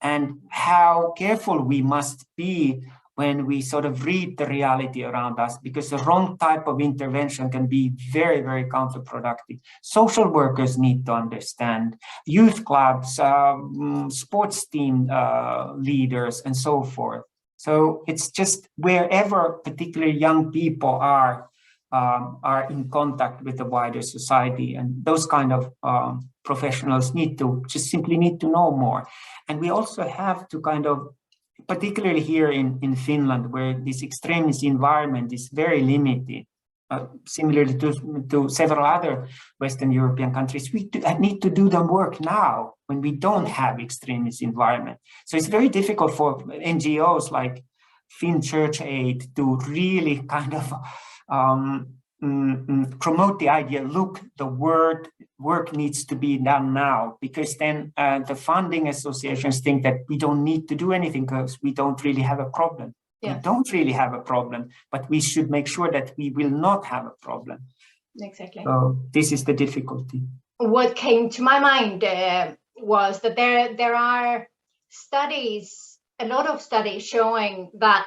E: and how careful we must be when we sort of read the reality around us, because the wrong type of intervention can be very, very counterproductive. Social workers need to understand, youth clubs, sports team leaders, and so forth. So it's just wherever particularly young people are in contact with the wider society, and those kind of professionals simply need to know more. And we also have to kind of, particularly here in Finland, where this extremist environment is very limited, similarly to several other Western European countries, we need to do the work now when we don't have extremist environment. So it's very difficult for NGOs like Finn Church Aid to really kind of promote the idea, look, the work needs to be done now, because then the funding associations think that we don't need to do anything because we don't really have a problem. Yes. We don't really have a problem, but we should make sure that we will not have a problem.
B: Exactly.
E: So this is the difficulty.
B: What came to my mind was that there are studies, a lot of studies showing that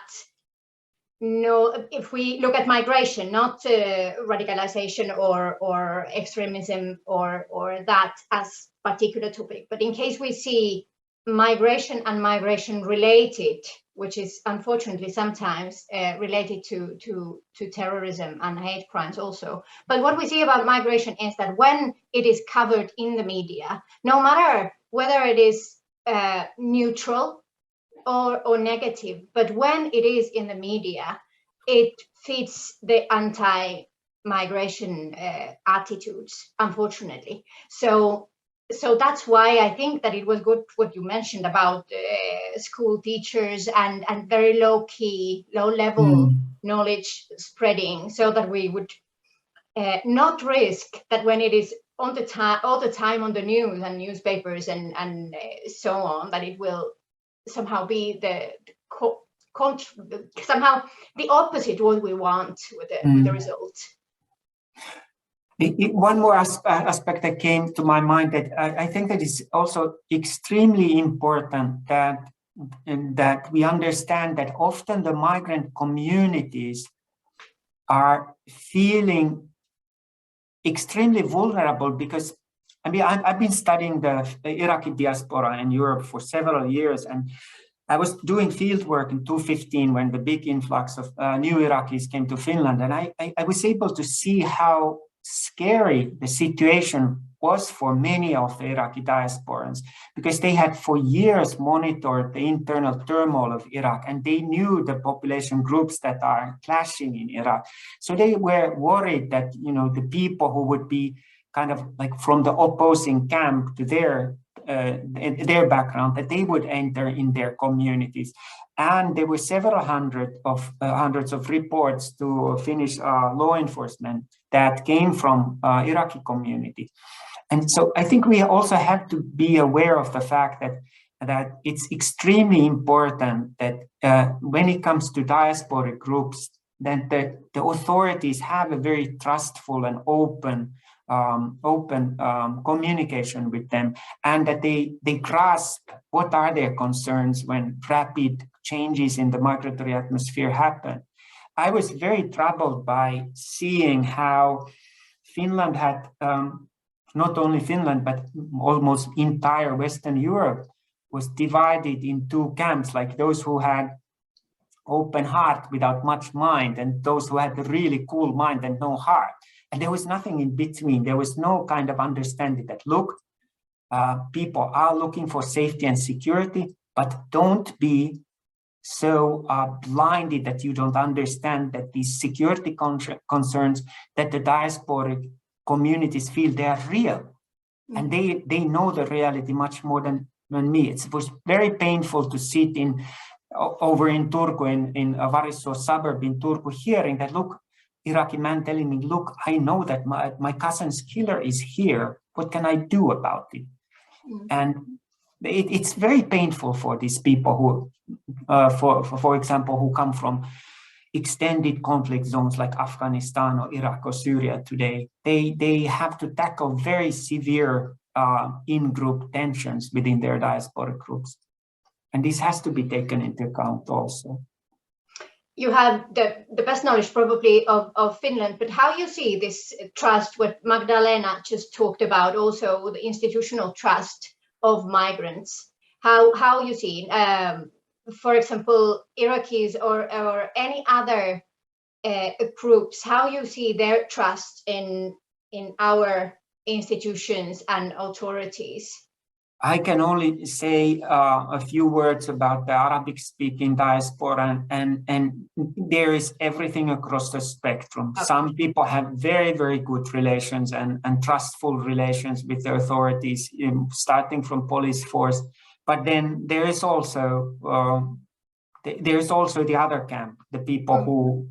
B: if we look at migration, not radicalization or extremism or that as particular topic, but in case we see migration and migration related, which is unfortunately sometimes related to terrorism and hate crimes also. But what we see about migration is that when it is covered in the media, no matter whether it is neutral or negative, but when it is in the media, it fits the anti-migration attitudes, unfortunately. So that's why I think that it was good what you mentioned about school teachers and very low-key, low-level knowledge spreading, so that we would not risk that when it is all the time on the news and newspapers and so on, that it will somehow be somehow the opposite what we want with the result.
E: One more aspect that came to my mind that I think that is also extremely important that we understand that often the migrant communities are feeling extremely vulnerable, because I mean, I've been studying the Iraqi diaspora in Europe for several years, and I was doing field work in 2015 when the big influx of new Iraqis came to Finland, and I was able to see how scary the situation was for many of the Iraqi diasporans, because they had for years monitored the internal turmoil of Iraq, and they knew the population groups that are clashing in Iraq. So they were worried that, you know, the people who would be kind of like from the opposing camp to their background, that they would enter in their communities. And there were several hundreds of reports to Finnish law enforcement that came from Iraqi community. And so I think we also have to be aware of the fact that it's extremely important that when it comes to diasporic groups, that the authorities have a very trustful and open communication with them, and that they grasp what are their concerns when rapid changes in the migratory atmosphere happen. I was very troubled by seeing how Finland had, not only Finland, but almost entire Western Europe was divided in two camps, like those who had open heart without much mind, and those who had a really cool mind and no heart. And there was nothing in between. There was no kind of understanding that, look, people are looking for safety and security, but don't be so blinded that you don't understand that these security concerns that the diasporic communities feel, they are real. And they know the reality much more than me. It was very painful to sit over in Turku, in a Varissuo suburb in Turku, hearing that, look, Iraqi man telling me, look, I know that my cousin's killer is here. What can I do about it? And it's very painful for these people who, for example, who come from extended conflict zones like Afghanistan or Iraq or Syria today. They have to tackle very severe in-group tensions within their diasporic groups. And this has to be taken into account also.
B: You have the best knowledge probably of Finland, but how you see this trust, what Magdalena just talked about, also the institutional trust of migrants, how you see, for example, Iraqis or any other groups, how you see their trust in our institutions and authorities?
E: I can only say a few words about the Arabic-speaking diaspora, and there is everything across the spectrum. Okay. Some people have very, very good relations and trustful relations with the authorities, starting from police force. But then there is also the other camp, the people who,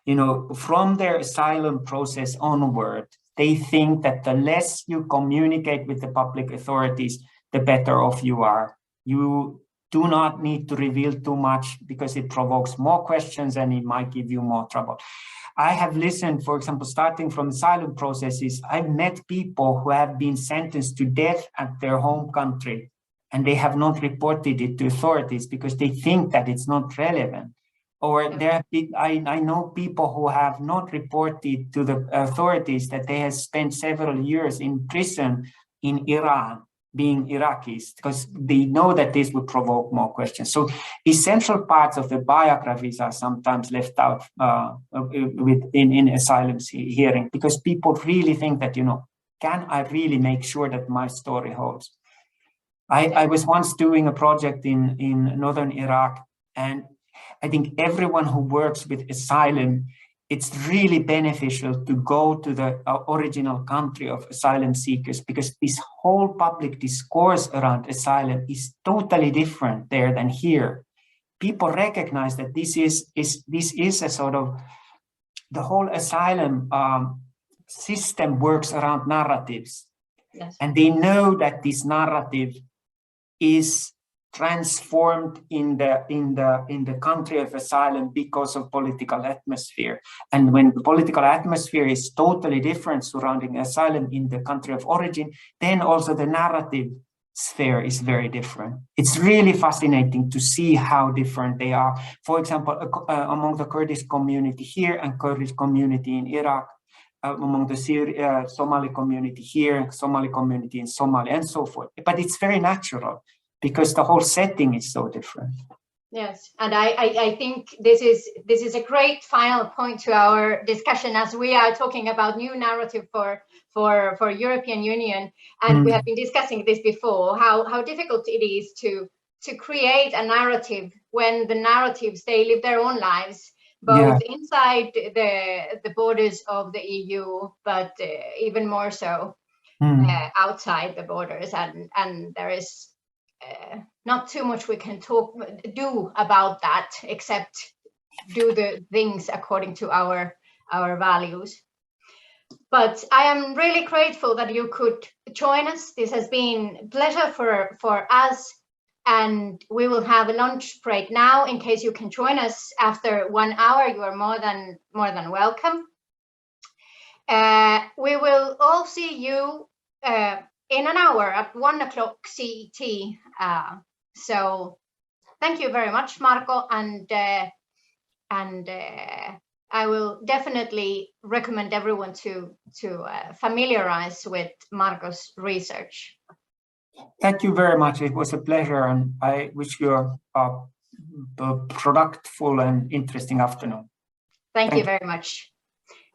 E: you know, from their asylum process onward, they think that the less you communicate with the public authorities, the better off you are. You do not need to reveal too much because it provokes more questions and it might give you more trouble. I have listened, for example, starting from asylum processes, I've met people who have been sentenced to death at their home country, and they have not reported it to authorities because they think that it's not relevant. Or there have been, I know people who have not reported to the authorities that they have spent several years in prison in Iran, being Iraqis, because they know that this would provoke more questions. So essential parts of the biographies are sometimes left out in asylum hearing, because people really think that, you know, can I really make sure that my story holds? I was once doing a project in northern Iraq, and I think everyone who works with asylum, it's really beneficial to go to the original country of asylum seekers, because this whole public discourse around asylum is totally different there than here. People recognize that this is a sort of, the whole asylum system works around narratives. Yes. And they know that this narrative is transformed in the country of asylum because of political atmosphere. And when the political atmosphere is totally different surrounding asylum in the country of origin, then also the narrative sphere is very different. It's really fascinating to see how different they are. For example, among the Kurdish community here and Kurdish community in Iraq, among the Somali community here, Somali community in Somalia, and so forth. But it's very natural, because the whole setting is so different.
B: Yes, and I think this is a great final point to our discussion, as we are talking about new narrative for European Union, and we have been discussing this before, how difficult it is to create a narrative when the narratives, they live their own lives, both inside the borders of the EU, but even more so outside the borders, and there is not too much we can do about that, except do the things according to our values. But I am really grateful that you could join us. This has been a pleasure for us, and we will have a lunch break now. In case you can join us after 1 hour, you are more than welcome. We will all see you in an hour at 1 o'clock CET. So thank you very much, Marco, and I will definitely recommend everyone to familiarize with Marco's research.
E: Thank you very much. It was a pleasure, and I wish you a productful and interesting afternoon.
B: Thank you very much.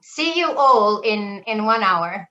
B: See you all in 1 hour.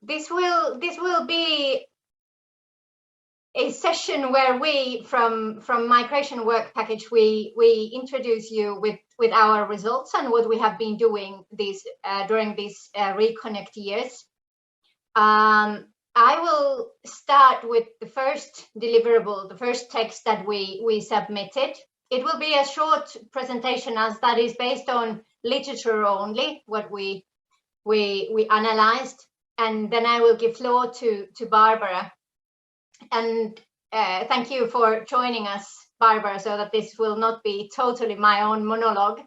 B: This will be a session where we from Migration Work Package we introduce you with our results and what we have been doing during these RECONNECT years. I will start with the first deliverable, the first text that we submitted. It will be a short presentation as that is based on literature only, what we analyzed, and then I will give floor to Barbara. And thank you for joining us, Barbara, so that this will not be totally my own monologue,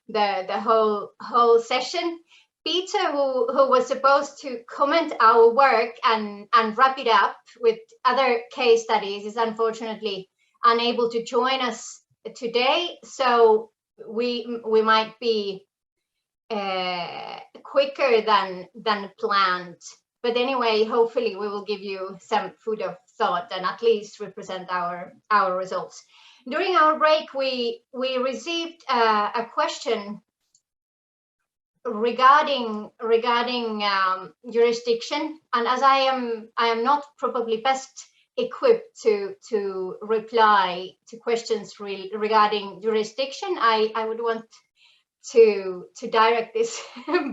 B: the whole session. Peter, who was supposed to comment our work and wrap it up with other case studies, is unfortunately unable to join us today, so we might be quicker than planned. But anyway, hopefully we will give you some food of thought and at least represent our results. During our break, we received a question regarding jurisdiction, and as I am not probably best equipped to reply to questions regarding jurisdiction, I would want to direct this,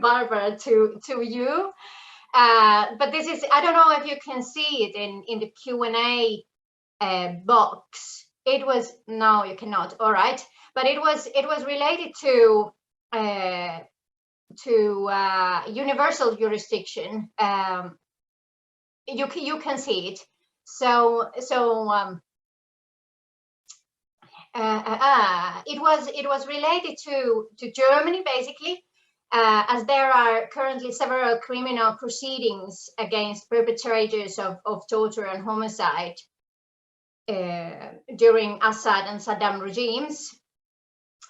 B: Barbara, to you. But this is, I don't know if you can see it in the Q&A box. It was, no, you cannot. All right, but it was related to universal jurisdiction. You can see it. So it was related to Germany, basically, as there are currently several criminal proceedings against perpetrators of torture and homicide during Assad and Saddam regimes.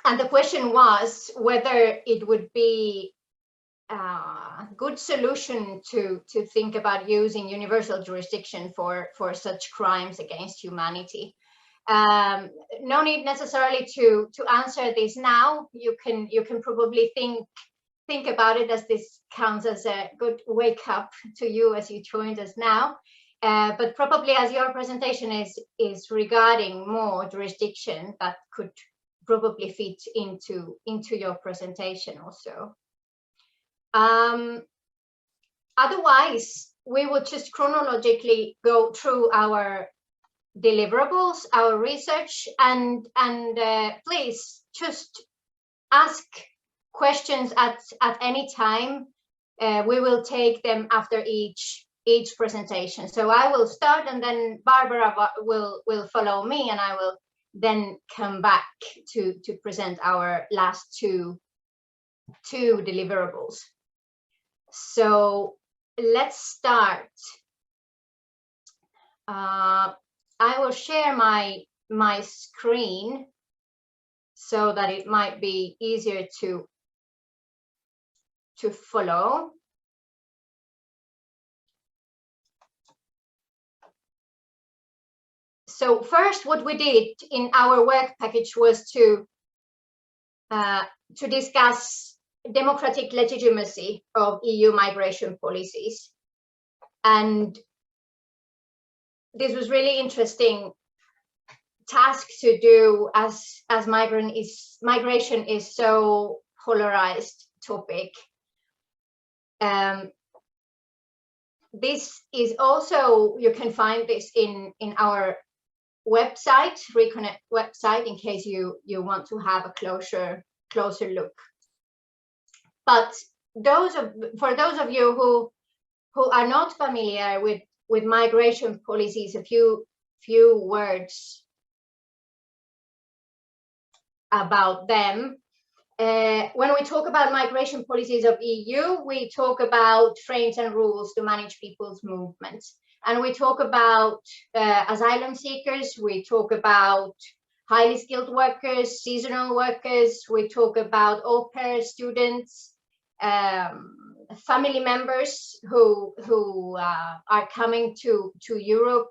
B: And the question was whether it would be a good solution to think about using universal jurisdiction for such crimes against humanity. No need necessarily to answer this now. You can probably think about it, as this counts as a good wake up to you as you joined us now. But probably as your presentation is regarding more jurisdiction, that could probably fit into your presentation also. Otherwise, we would just chronologically go through our deliverables, our research, and please just ask questions at any time. We will take them after each presentation. So I will start, and then Barbara will follow me, and I will then come back to present our last two deliverables. So let's start. I will share my screen so that it might be easier to follow. So first, what we did in our work package was to discuss democratic legitimacy of EU migration policies, and this was really interesting task to do as migration is so polarized topic. This is also, you can find this in our website, RECONNECT website, in case you want to have a closer look. But for those of you who are not familiar with migration policies, a few words about them. When we talk about migration policies of EU, we talk about frames and rules to manage people's movements. And we talk about asylum seekers, we talk about highly skilled workers, seasonal workers, we talk about au pair students, family members who are coming to Europe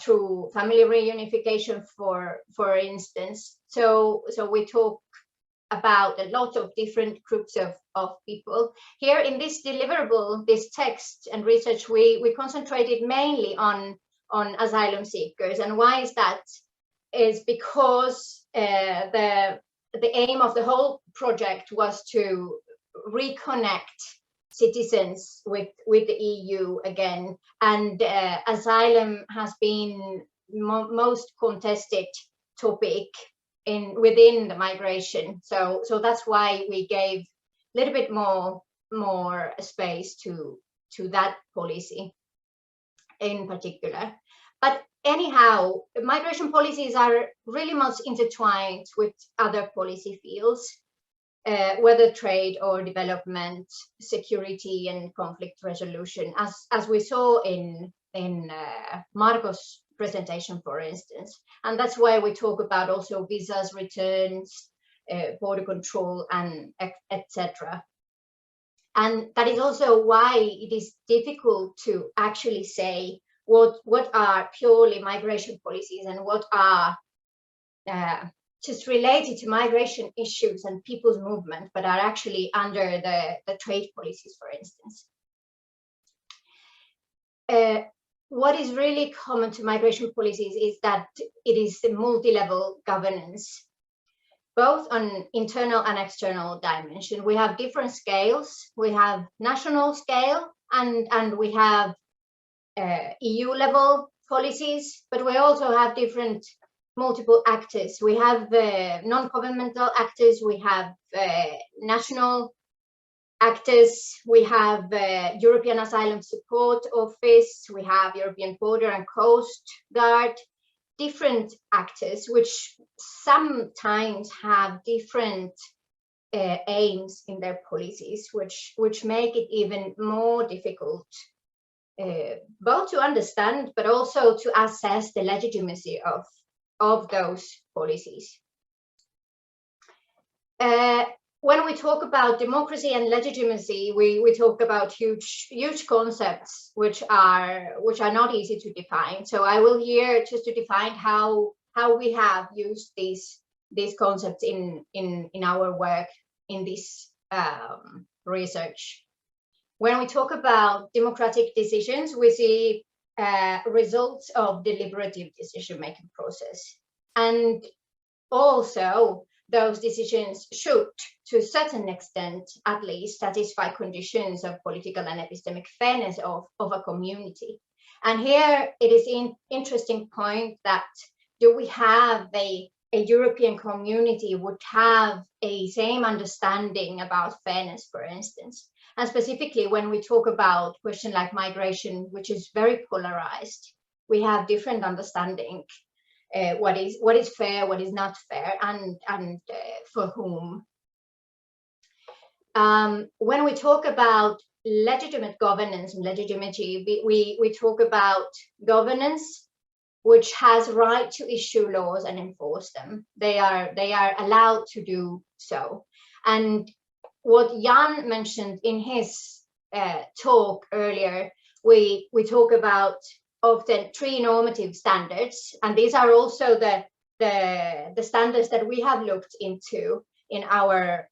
B: through family reunification, for instance. So we talk about a lot of different groups of people. Here in this deliverable, this text and research, we concentrated mainly on asylum seekers. And why is that? Is because the aim of the whole project was to reconnect citizens with the EU again, and asylum has been most contested topic within the migration, so that's why we gave a little bit more space to that policy in particular. But anyhow, migration policies are really much intertwined with other policy fields, whether trade or development, security and conflict resolution, as we saw in Marco's presentation, for instance. And that's why we talk about also visas, returns, border control, and etc. And that is also why it is difficult to actually say what are purely migration policies and what are just related to migration issues and people's movement, but are actually under the trade policies, for instance. What is really common to migration policies is that it is the multi-level governance, both on internal and external dimension. We have different scales. We have national scale and we have EU level policies, but we also have different multiple actors. We have non-governmental actors, we have national actors, we have European Asylum Support Office, we have European Border and Coast Guard, different actors which sometimes have different aims in their policies, which make it even more difficult both to understand but also to assess the legitimacy of those policies. When we talk about democracy and legitimacy, we talk about huge concepts which are not easy to define. So I will here just to define how we have used these concepts in our work in this research. When we talk about democratic decisions, we see results of deliberative decision-making process. And also those decisions should, to a certain extent at least, satisfy conditions of political and epistemic fairness of a community. And here it is an interesting point that do we have a European community would have a same understanding about fairness, for instance. And specifically when we talk about questions like migration, which is very polarized, we have different understanding what is fair, what is not fair, and for whom. When we talk about legitimate governance and legitimacy, we talk about governance which has right to issue laws and enforce them. They are allowed to do so. And what Jan mentioned in his talk earlier, we talk about often 3 normative standards, and these are also the standards that we have looked into in our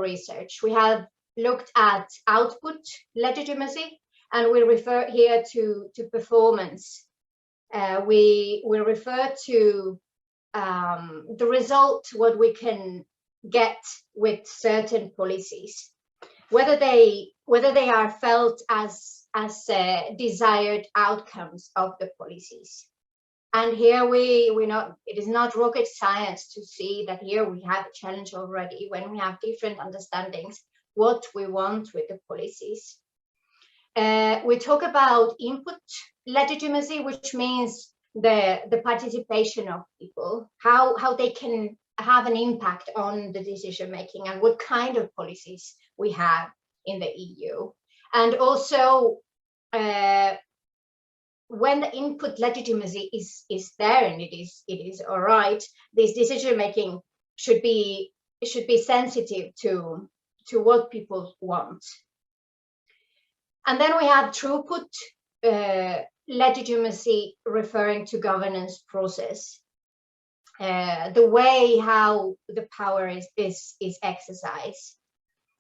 B: research. We have looked at output legitimacy, and we refer here to performance. We refer to the result, what we can get with certain policies, whether they are felt as desired outcomes of the policies. And here we know it is not rocket science to see that here we have a challenge already when we have different understandings what we want with the policies. We talk about input legitimacy, which means the participation of people, how they can have an impact on the decision making and what kind of policies we have in the EU. And also when the input legitimacy is there and it is all right, this decision making should be sensitive to what people want. And then we have throughput legitimacy, referring to governance process, the way how the power is exercised.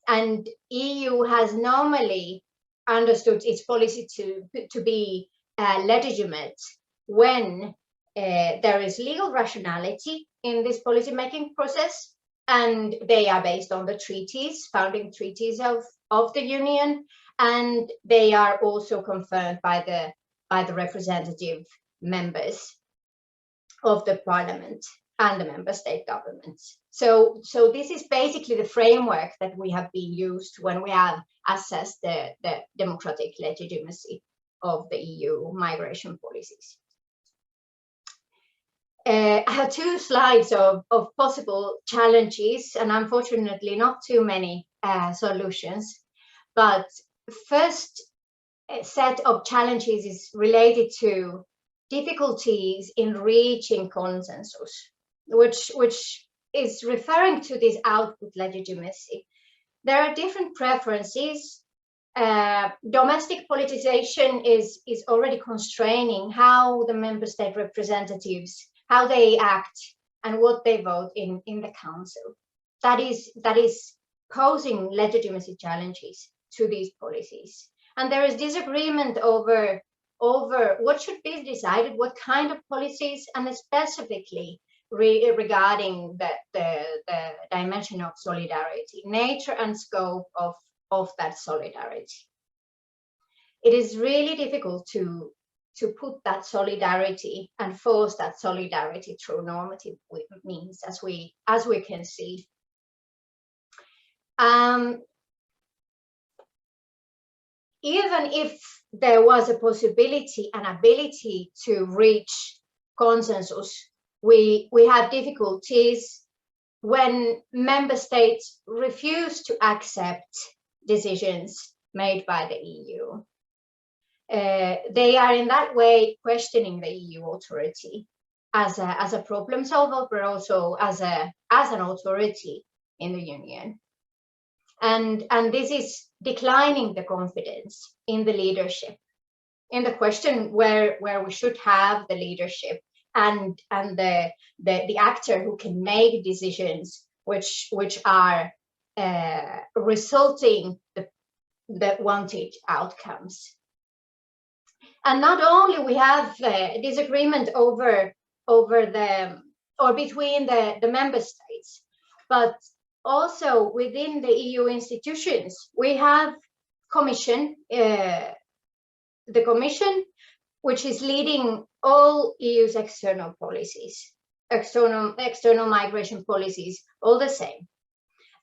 B: And EU has normally understood its policy to be legitimate when there is legal rationality in this policy making process, and they are based on the treaties, founding treaties of the Union, and they are also confirmed by the representative members of the Parliament and the member state governments. So this is basically the framework that we have been used when we have assessed the democratic legitimacy of the EU migration policies. I have 2 slides of possible challenges, and unfortunately not too many solutions. But first set of challenges is related to difficulties in reaching consensus, which is referring to this output legitimacy. There are different preferences. Domestic politicization is already constraining how the member state representatives, how they act and what they vote in the council. That is posing legitimacy challenges to these policies. And there is disagreement over what should be decided, what kind of policies, and specifically regarding the dimension of solidarity, nature and scope of that solidarity. It is really difficult to put that solidarity and force that solidarity through normative means, as we can see. Even if there was a possibility and ability to reach consensus, we have difficulties when member states refuse to accept decisions made by the EU. They are in that way questioning the EU authority as a problem solver, but also as an authority in the Union. And this is declining the confidence in the leadership, in the question where we should have the leadership and the actor who can make decisions which are resulting the wanted outcomes. And not only we have disagreement over or between the member states, but also within the EU institutions. We have Commission, the Commission, which is leading all EU's external policies, external migration policies, all the same.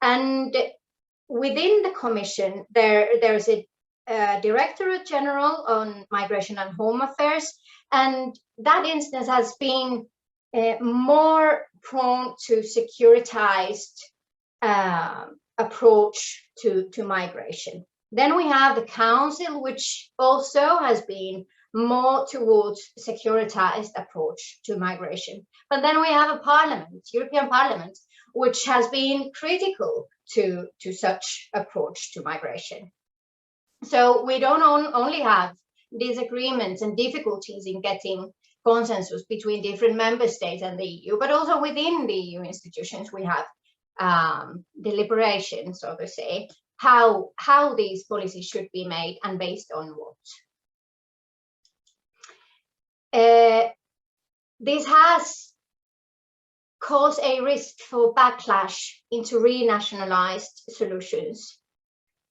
B: And within the Commission, there's a Directorate General on Migration and Home Affairs, and that instance has been more prone to securitized approach to migration. Then we have the Council, which also has been more towards securitized approach to migration. But then we have a Parliament, European Parliament, which has been critical to such approach to migration. So we don't only have disagreements and difficulties in getting consensus between different member states and the EU, but also within the EU institutions we have deliberations, so to say, how these policies should be made and based on what. This has caused a risk for backlash into renationalized solutions.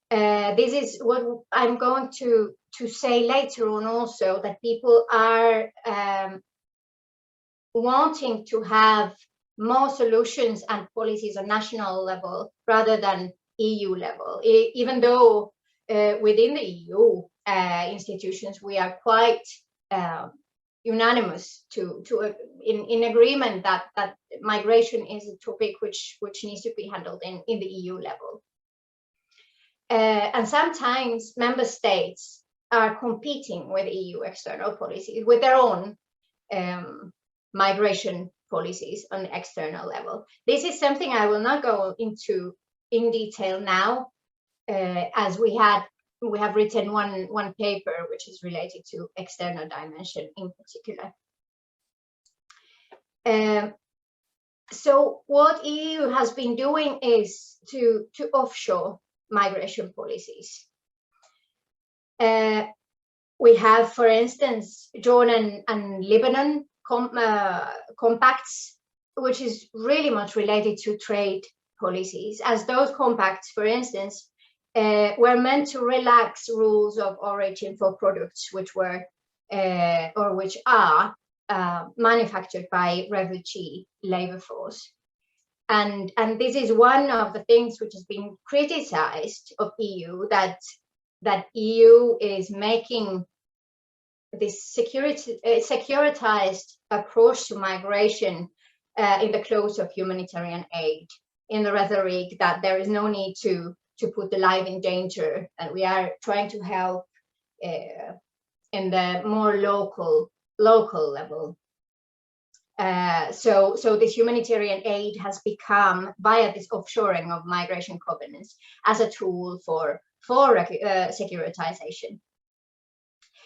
B: This is what I'm going to say later on also, that people are wanting to have more solutions and policies on national level rather than EU level, even though within the EU institutions we are quite unanimous in agreement that migration is a topic which needs to be handled in the EU level. And sometimes member states are competing with EU external policies, with their own migration policies on the external level. This is something I will not go into in detail now, as we have written one paper which is related to external dimension in particular. So what EU has been doing is to offshore migration policies. We have, for instance, Jordan and Lebanon compacts, which is really much related to trade policies, as those compacts, for instance, were meant to relax rules of origin for products which were or which are manufactured by refugee labor force. And this is one of the things which has been criticized of EU, that EU is making this securitized approach to migration in the close of humanitarian aid, in the rhetoric that there is no need to put the life in danger, and we are trying to help in the more local level. So this humanitarian aid has become, via this offshoring of migration covenants, as a tool for securitization.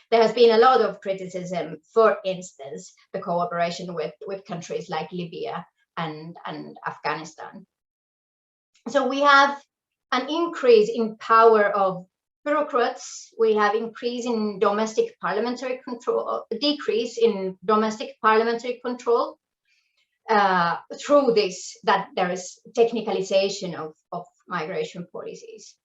B: There has been a lot of criticism, for instance, the cooperation with countries like Libya and Afghanistan. So we have an increase in power of bureaucrats. We have increase in domestic parliamentary control, decrease in domestic parliamentary control through this, that there is technicalization of migration policies.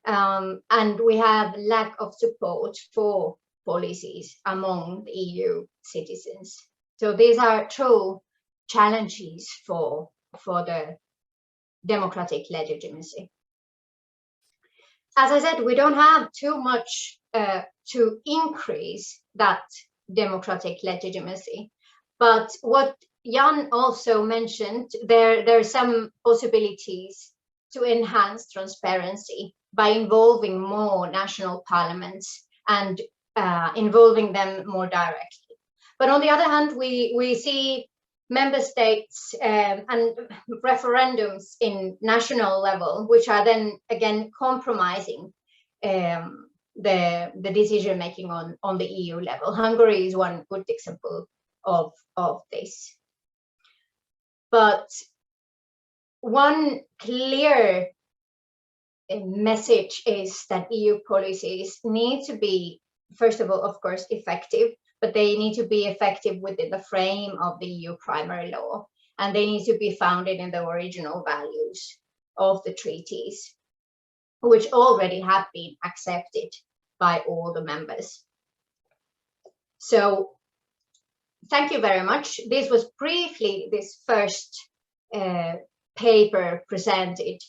B: And we have lack of support for policies among the EU citizens. So these are true challenges for the democratic legitimacy. As I said, we don't have too much to increase that democratic legitimacy. But what Jan also mentioned, there are some possibilities to enhance transparency by involving more national parliaments and involving them more directly. But on the other hand, we see member states and referendums in national level, which are then again compromising the decision making on the EU level. Hungary is one good example of this. But one clear message is that EU policies need to be, first of all, of course, effective, but they need to be effective within the frame of the EU primary law. and they need to be founded in the original values of the treaties, which already have been accepted by all the members. So thank you very much. This was briefly this first paper presented.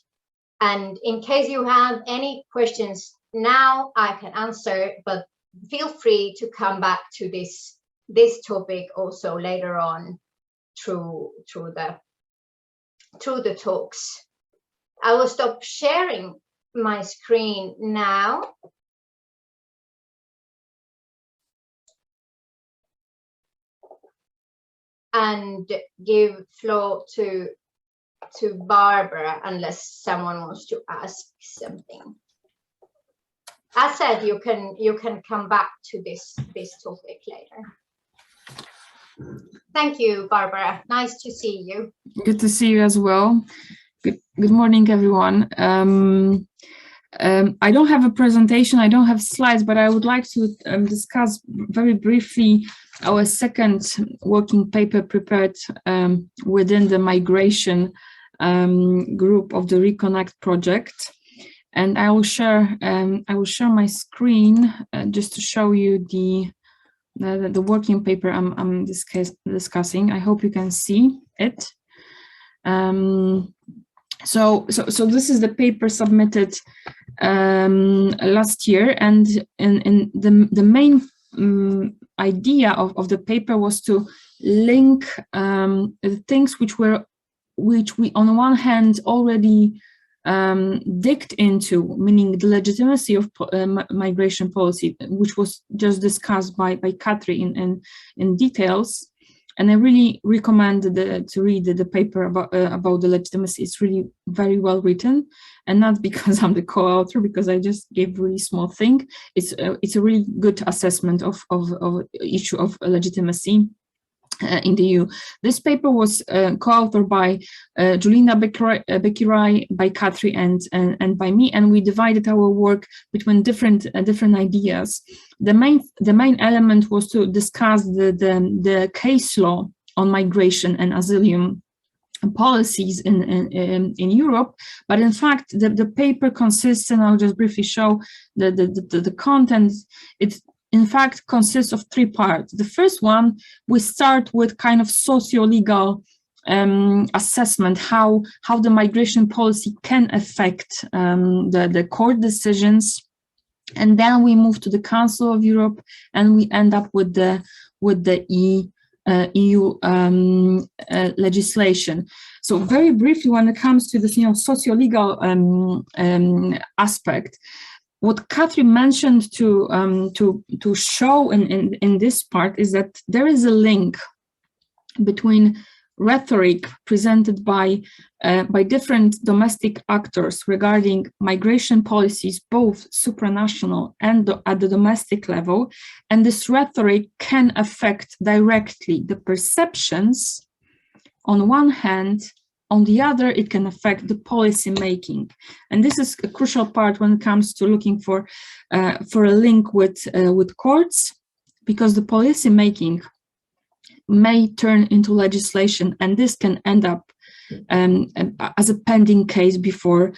B: And in case you have any questions now, I can answer, but feel free to come back to this topic also later on through the talks. I will stop sharing my screen now. And give floor to Barbara, unless someone wants to ask something. As said, you can come back to this topic later. Thank you, Barbara. Nice to see you.
F: Good to see you as well. Good morning, everyone. I don't have a presentation, I don't have slides, but I would like to discuss very briefly our second working paper prepared within the migration group of the RECONNECT project. And I will share my screen just to show you the working paper I'm discussing. I hope you can see it. So this is the paper submitted last year, and in the main idea of the paper was to link the things which we on one hand already digged into, meaning the legitimacy of migration policy, which was just discussed by Katri in details. And I really recommend to read the paper about the legitimacy. It's really very well written, and not because I'm the co-author, because I just gave a really small thing. It's a really good assessment of issue of legitimacy in the EU. This paper was co-authored by Julina Bekirai, by Katri, and by me, and we divided our work between different ideas. The main element was to discuss the case law on migration and asylum policies in Europe, but in fact the paper consists, and I'll just briefly show the content. It in fact consists of three parts. The first one, we start with kind of socio-legal assessment, how the migration policy can affect the court decisions, and then we move to the Council of Europe, and we end up with the EU legislation. So very briefly, when it comes to this, socio-legal aspect, what Katri mentioned to show in this part is that there is a link between rhetoric presented by different domestic actors regarding migration policies, both supranational and at the domestic level, and this rhetoric can affect directly the perceptions on one hand. On the other, it can affect the policy making, and this is a crucial part when it comes to looking for a link with courts, because the policy making may turn into legislation, and this can end up as a pending case before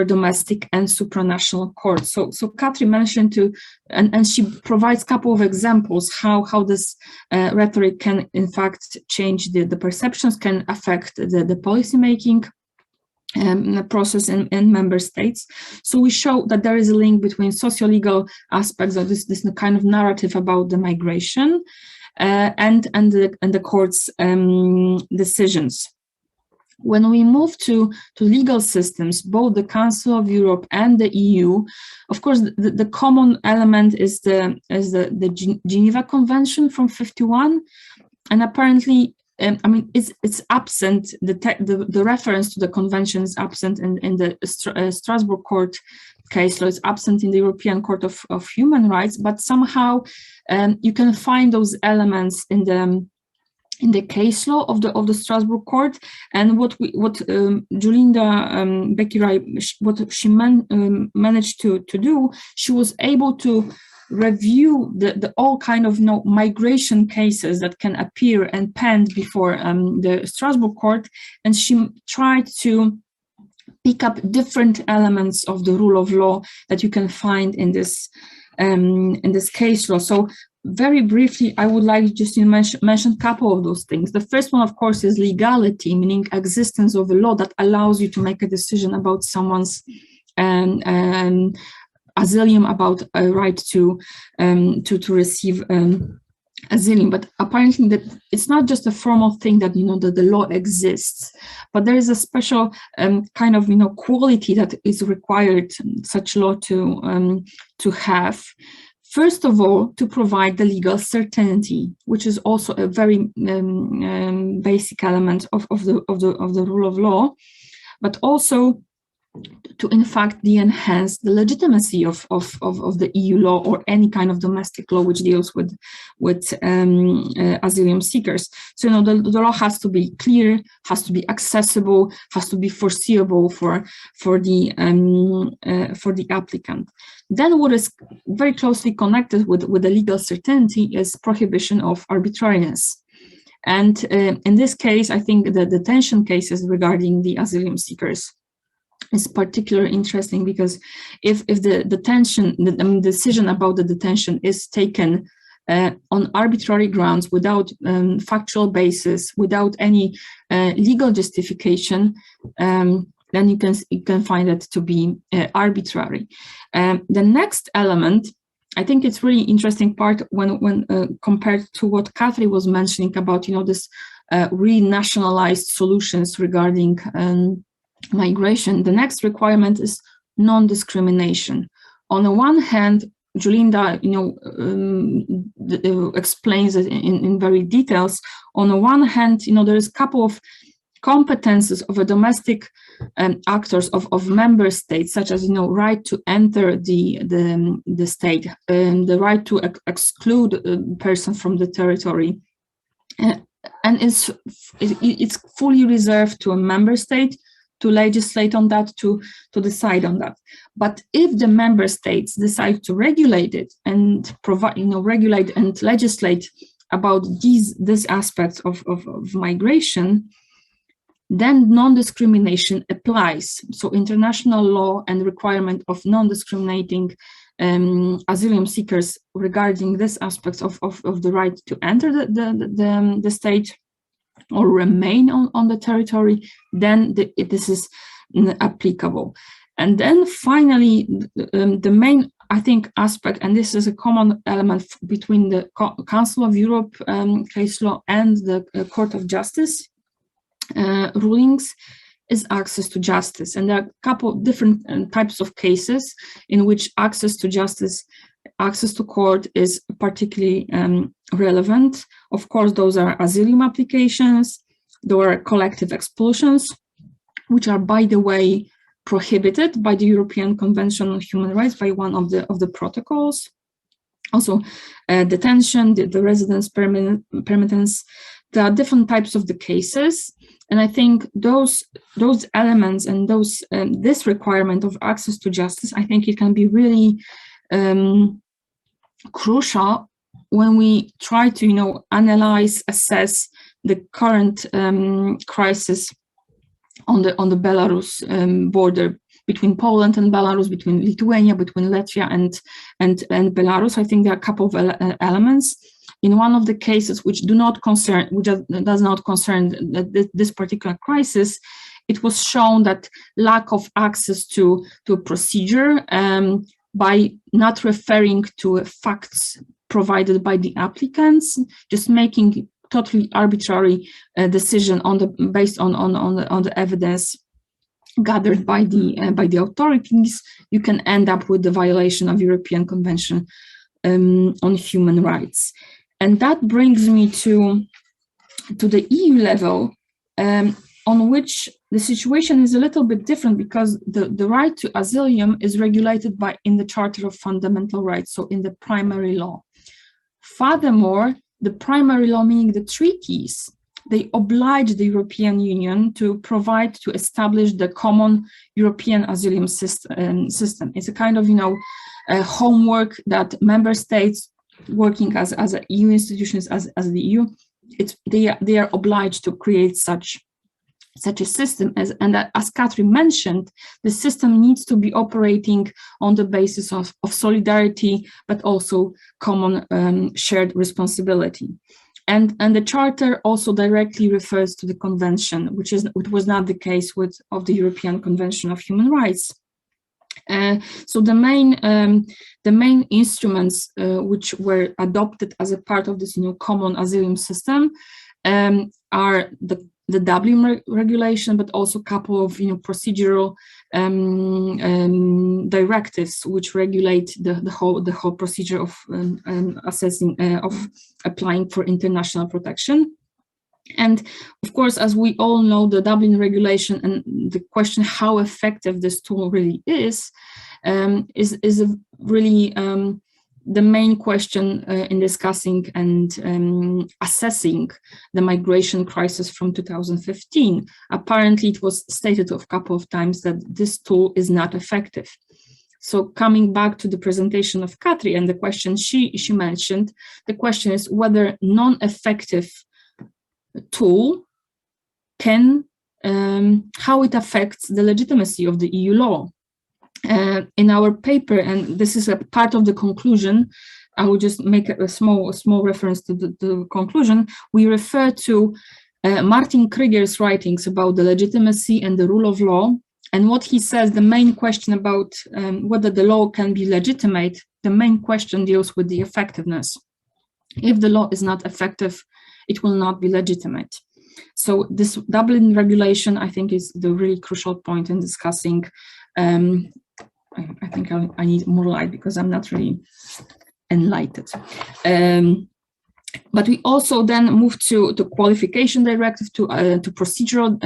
F: domestic and supranational courts. So Katri mentioned and she provides a couple of examples how this rhetoric can in fact change the perceptions, can affect the policy making process in member states. So we show that there is a link between socio-legal aspects of this kind of narrative about the migration and the court's decisions. When we move to legal systems, both the Council of Europe and the EU, of course, the common element is the Geneva Convention from '51, and apparently, it's absent. The reference to the convention is absent in the Strasbourg Court case law. It's absent in the European Court of Human Rights, but somehow you can find those elements in the case law of the Strasbourg Court. And what Julina Bekirai, what she managed to do, she was able to review the all kind of migration cases that can appear and penned before the Strasbourg court, and she tried to pick up different elements of the rule of law that you can find in this case law. So very briefly, I would like just to mention a couple of those things. The first one, of course, is legality, meaning existence of a law that allows you to make a decision about someone's asylum, about a right to receive asylum. But apparently that it's not just a formal thing that that the law exists, but there is a special kind of quality that is required such law to have. First of all, to provide the legal certainty, which is also a very basic element of the rule of law, but also to in fact enhance the legitimacy of the EU law or any kind of domestic law which deals with asylum seekers. So the law has to be clear, has to be accessible, has to be foreseeable for the applicant. Then what is very closely connected with the legal certainty is prohibition of arbitrariness. And in this case, I think the detention cases regarding the asylum seekers is particularly interesting, because if the decision about the detention is taken on arbitrary grounds, without factual basis, without any legal justification, then you can find it to be arbitrary. The next element, I think it's really interesting part when compared to what Katri was mentioning about this renationalized solutions regarding migration. The next requirement is non-discrimination. On the one hand, Julinda, explains it in very details. On the one hand, there is a couple of competences of a domestic actors of member states, such as right to enter the state, the right to exclude a person from the territory, and it's fully reserved to a member state to legislate on that, to decide on that. But if the member states decide to regulate it and provide, regulate and legislate about these aspects of migration, then non-discrimination applies. So international law and requirement of non-discriminating asylum seekers regarding this aspect of the right to enter the state or remain on the territory, then this is applicable. And then finally, the main, I think, aspect, and this is a common element between the Council of Europe case law and the Court of Justice rulings, is access to justice. And there are a couple of different types of cases in which access to justice, access to court is particularly relevant. Of course, those are asylum applications, there are collective expulsions, which are, by the way, prohibited by the European Convention on Human Rights, by one of the protocols. Also, detention, the residence permittance. There are different types of the cases, and I think those elements and this requirement of access to justice, I think it can be really crucial when we try to analyze, assess the current crisis on the Belarus border, between Poland and Belarus, between Lithuania, between Latvia and Belarus. I think there are a couple of elements. In one of the cases which does not concern this particular crisis, it was shown that lack of access to a procedure by not referring to facts provided by the applicants, just making totally arbitrary decision based on the evidence gathered by the authorities, you can end up with the violation of European Convention on Human Rights. And that brings me to the EU level, on which the situation is a little bit different, because the right to asylum is regulated in the Charter of Fundamental Rights, so in the primary law. Furthermore, the primary law, meaning the treaties, they oblige the European Union to establish the common European asylum system. It's a kind of, homework that member states working as EU institutions, as the EU, they are obliged to create such a system. And as Katri mentioned, the system needs to be operating on the basis of solidarity, but also common shared responsibility. And the Charter also directly refers to the Convention, which was not the case of the European Convention of Human Rights. So the main instruments which were adopted as a part of this new common asylum system are the Dublin regulation, but also a couple of procedural directives which regulate the whole procedure of applying for international protection. And of course, as we all know, the Dublin regulation and the question how effective this tool really is really the main question in discussing and assessing the migration crisis from 2015. Apparently, it was stated a couple of times that this tool is not effective. So coming back to the presentation of Katri and the question she mentioned, the question is whether non-effective tool can, how it affects the legitimacy of the EU law. In our paper, and this is a part of the conclusion, I will just make a small reference to the conclusion. We refer to Martin Krieger's writings about the legitimacy and the rule of law. And what he says, the main question about whether the law can be legitimate, the main question deals with the effectiveness. If the law is not effective, it will not be legitimate. So this Dublin regulation, I think, is the really crucial point in discussing. I think I need more light because I'm not really enlightened. But we also then move to the qualification directive, to procedural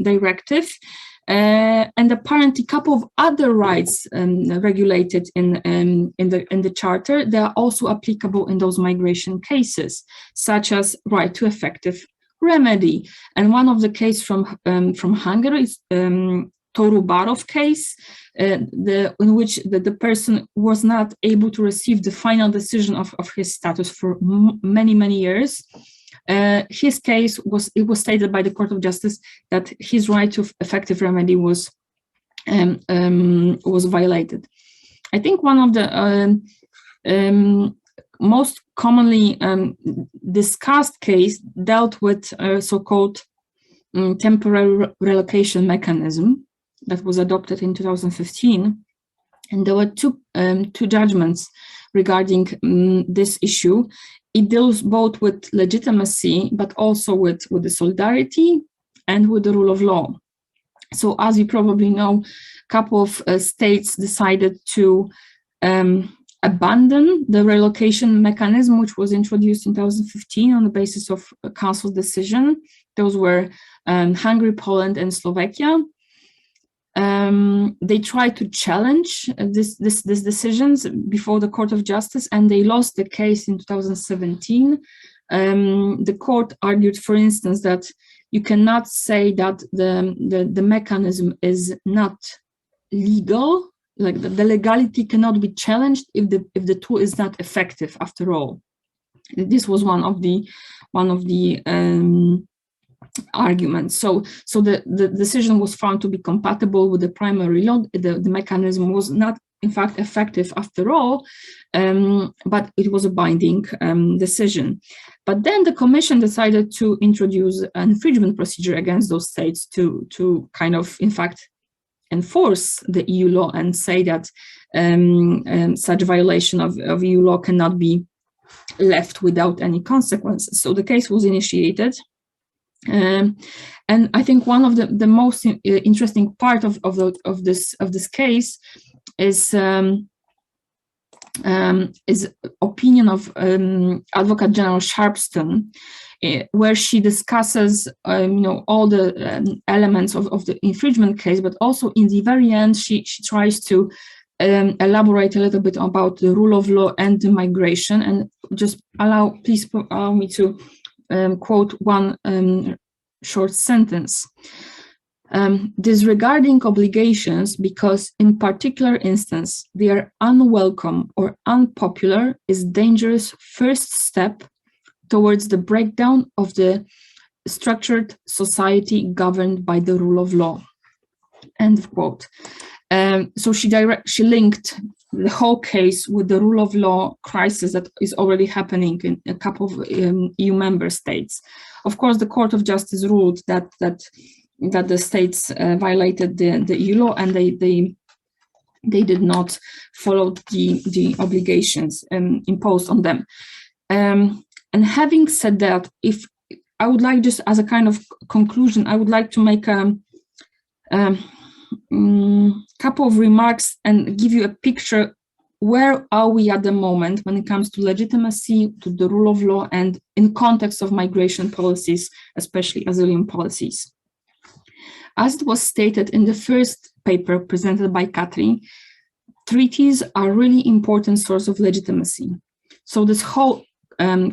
F: directive, and apparently a couple of other rights regulated in the Charter. They are also applicable in those migration cases, such as right to effective remedy. And one of the cases from Hungary is Toru Barov case, in which the person was not able to receive the final decision of his status for many years. His case was stated by the Court of Justice that his right to effective remedy was violated. I think one of the most commonly discussed case dealt with so-called temporary relocation mechanism that was adopted in 2015, and there were two judgments regarding this issue. It deals both with legitimacy, but also with the solidarity and with the rule of law. So, as you probably know, a couple of states decided to abandon the relocation mechanism, which was introduced in 2015 on the basis of a council decision. Those were Hungary, Poland, and Slovakia. They tried to challenge these decisions before the Court of Justice, and they lost the case in 2017. The court argued, for instance, that you cannot say that the mechanism is not legal, like the legality cannot be challenged if the tool is not effective after all. This was one of the arguments. So the decision was found to be compatible with the primary law. The mechanism was not, in fact, effective after all, but it was a binding decision. But then the Commission decided to introduce an infringement procedure against those states to kind of, in fact, enforce the EU law and say that such violation of EU law cannot be left without any consequences. So the case was initiated. And I think one of the most interesting part of this case is opinion of Advocate General Sharpston, where she discusses all the elements of the infringement case, but also in the very end she tries to elaborate a little bit about the rule of law and the migration. And just please allow me to quote one short sentence. disregarding obligations because in particular instance they are unwelcome or unpopular is dangerous first step towards the breakdown of the structured society governed by the rule of law. End of quote. So she linked the whole case with the rule of law crisis that is already happening in a couple of EU member states. Of course, the Court of Justice ruled that the states violated the EU law, and they did not follow the obligations imposed on them. And having said that, if I would like, just as a kind of conclusion, I would like to make a couple of remarks and give you a picture. Where are we at the moment when it comes to legitimacy, to the rule of law, and in context of migration policies, especially asylum policies? As it was stated in the first paper presented by Katri, treaties are really important source of legitimacy. So this whole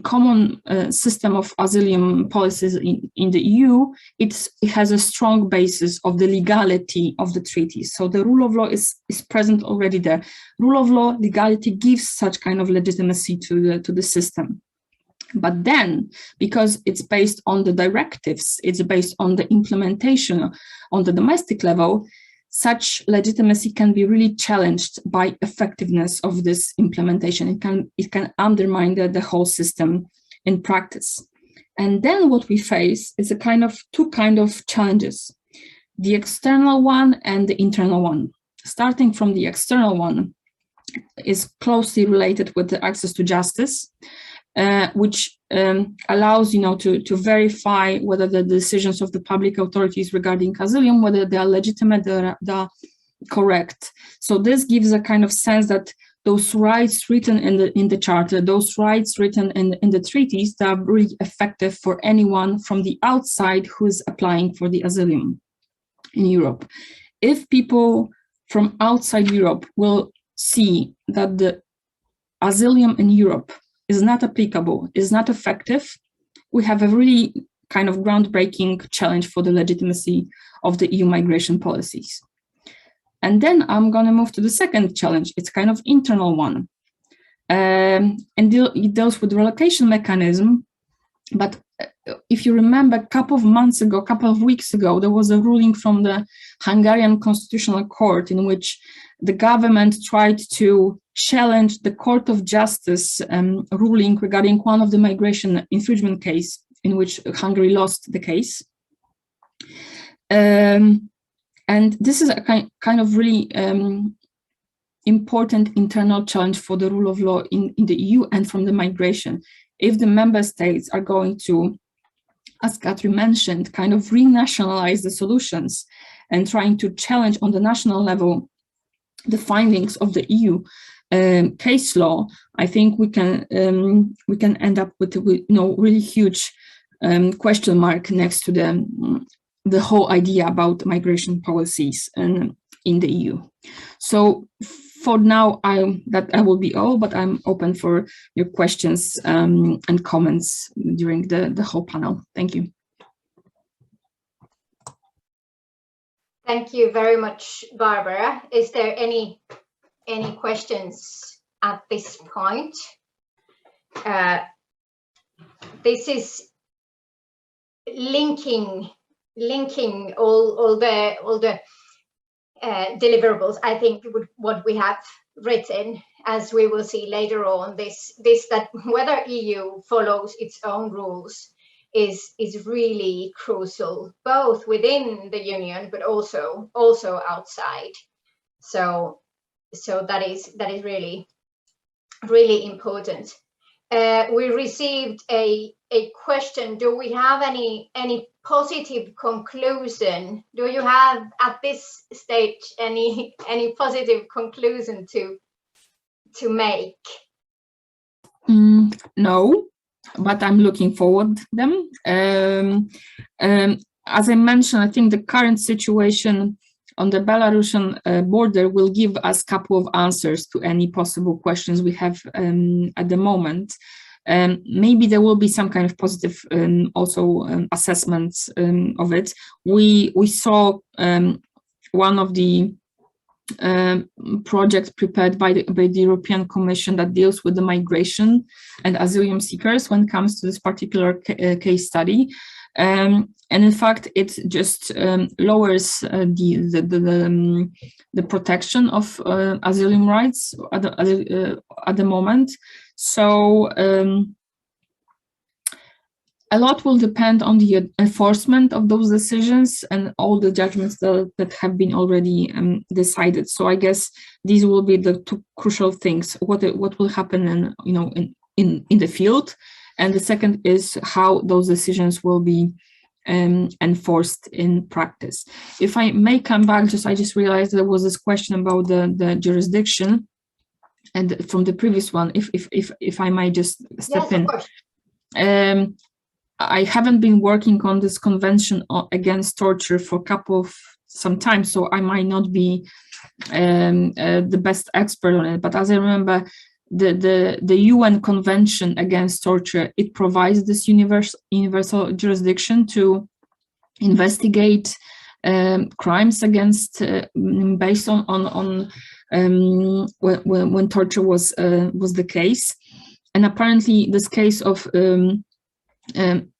F: common system of asylum policies in the EU, it has a strong basis of the legality of the treaties. So the rule of law is present already there. Rule of law, legality gives such kind of legitimacy to the system. But then, because it's based on the directives, it's based on the implementation on the domestic level, such legitimacy can be really challenged by effectiveness of this implementation. It can undermine the whole system in practice. And then what we face is two kind of challenges, the external one and the internal one. Starting from the external one is closely related with the access to justice, which allows to verify whether the decisions of the public authorities regarding asylum, whether they are legitimate, they are correct. So this gives a kind of sense that those rights written in the charter, those rights written in the treaties, they are really effective for anyone from the outside who is applying for the asylum in Europe. If people from outside Europe will see that the asylum in Europe is not applicable, is not effective, we have a really kind of groundbreaking challenge for the legitimacy of the EU migration policies. And then I'm going to move to the second challenge. It's kind of internal one. And it deals with the relocation mechanism. But if you remember, a couple of weeks ago, there was a ruling from the Hungarian Constitutional Court in which the government tried to challenge the Court of Justice ruling regarding one of the migration infringement case in which Hungary lost the case. And this is a kind of really important internal challenge for the rule of law in the EU and from the migration. If the member states are going to, as Katri mentioned, kind of renationalize the solutions and trying to challenge on the national level the findings of the EU case law, I think we can end up with really huge question mark next to the whole idea about migration policies in the EU. So for now, that will be all, but I'm open for your questions and comments during the whole panel. Thank you.
B: Thank you very much, Barbara. Is there any questions at this point? This is linking all the deliverables, I think, with what we have written, as we will see later on, this that whether EU follows its own rules is really crucial, both within the union but also outside. So that is really important. We received a question. Do we have any positive conclusion? Do you have at this stage any positive conclusion to make?
F: No, but I'm looking forward to them. As I mentioned, I think the current situation on the Belarusian border will give us a couple of answers to any possible questions we have at the moment. maybe there will be some kind of positive assessments of it. We saw one of the projects prepared by the European Commission that deals with the migration and asylum seekers when it comes to this particular case study. And in fact, it just lowers the protection of asylum rights at the moment. So a lot will depend on the enforcement of those decisions and all the judgments that have been already decided. So I guess these will be the two crucial things: what will happen in the field, and the second is how those decisions will be enforced in practice. If I may come back, I just realized there was this question about the jurisdiction, and from the previous one, if I might just step in. I haven't been working on this convention against torture for some time, so I might not be the best expert on it. But as I remember, the UN Convention against Torture, it provides this universal jurisdiction to investigate crimes against based on when torture was the case. And apparently, this case of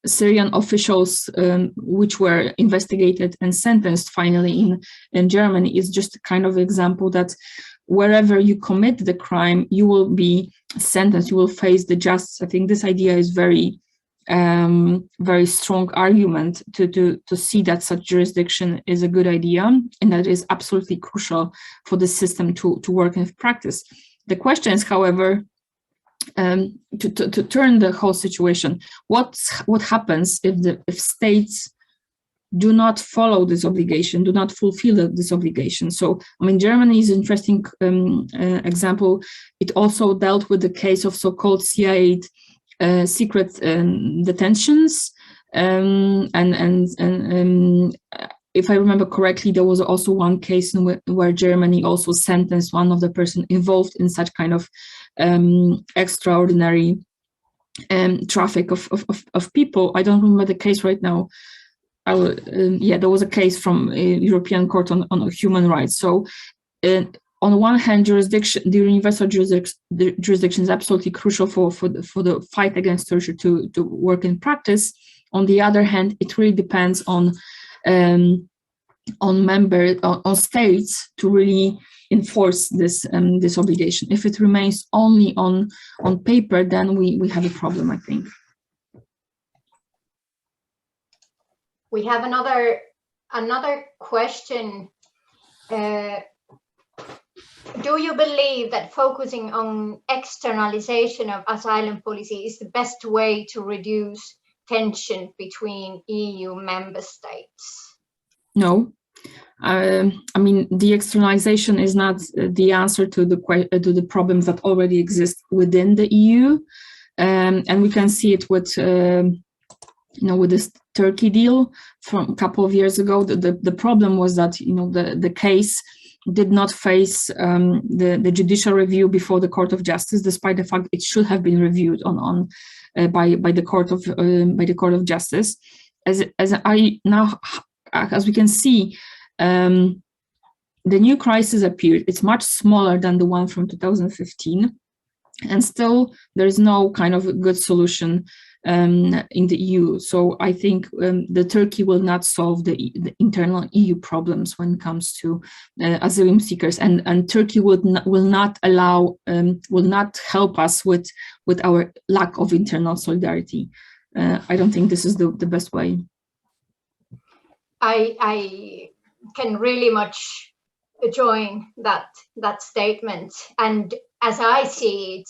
F: Syrian officials which were investigated and sentenced finally in Germany is just a kind of example that wherever you commit the crime, you will be sentenced, you will face the justice. I think this idea is very strong argument to see that such jurisdiction is a good idea, and that is absolutely crucial for the system to work in practice. The question is, however, to turn the whole situation, what happens if states do not follow this obligation, do not fulfill this obligation? So, I mean, Germany is an interesting example. It also dealt with the case of so-called CIA secret detentions, and if I remember correctly, there was also one case where Germany also sentenced one of the person involved in such kind of extraordinary traffic of people. I don't remember the case right now. There was a case from European Court on Human Rights. So on one hand, the universal jurisdiction is absolutely crucial for the fight against torture to work in practice. On the other hand, it really depends on states to really enforce this obligation. If it remains only on paper, then we have a problem, I think.
B: We have another question. Do you believe that focusing on externalization of asylum policy is the best way to reduce tension between EU member states?
F: No. I mean, the externalization is not the answer to the problems that already exist within the EU, and we can see it with with this Turkey deal from a couple of years ago. The problem was that the case did not face the judicial review before the Court of Justice, despite the fact it should have been reviewed by the Court of Justice. As we can see, the new crisis appeared. It's much smaller than the one from 2015, and still there is no kind of a good solution in the EU. So I think the Turkey will not solve the internal EU problems when it comes to asylum seekers, and Turkey will not help us with our lack of internal solidarity. I don't think this is the best way.
B: I can really much join that statement, and as I see it,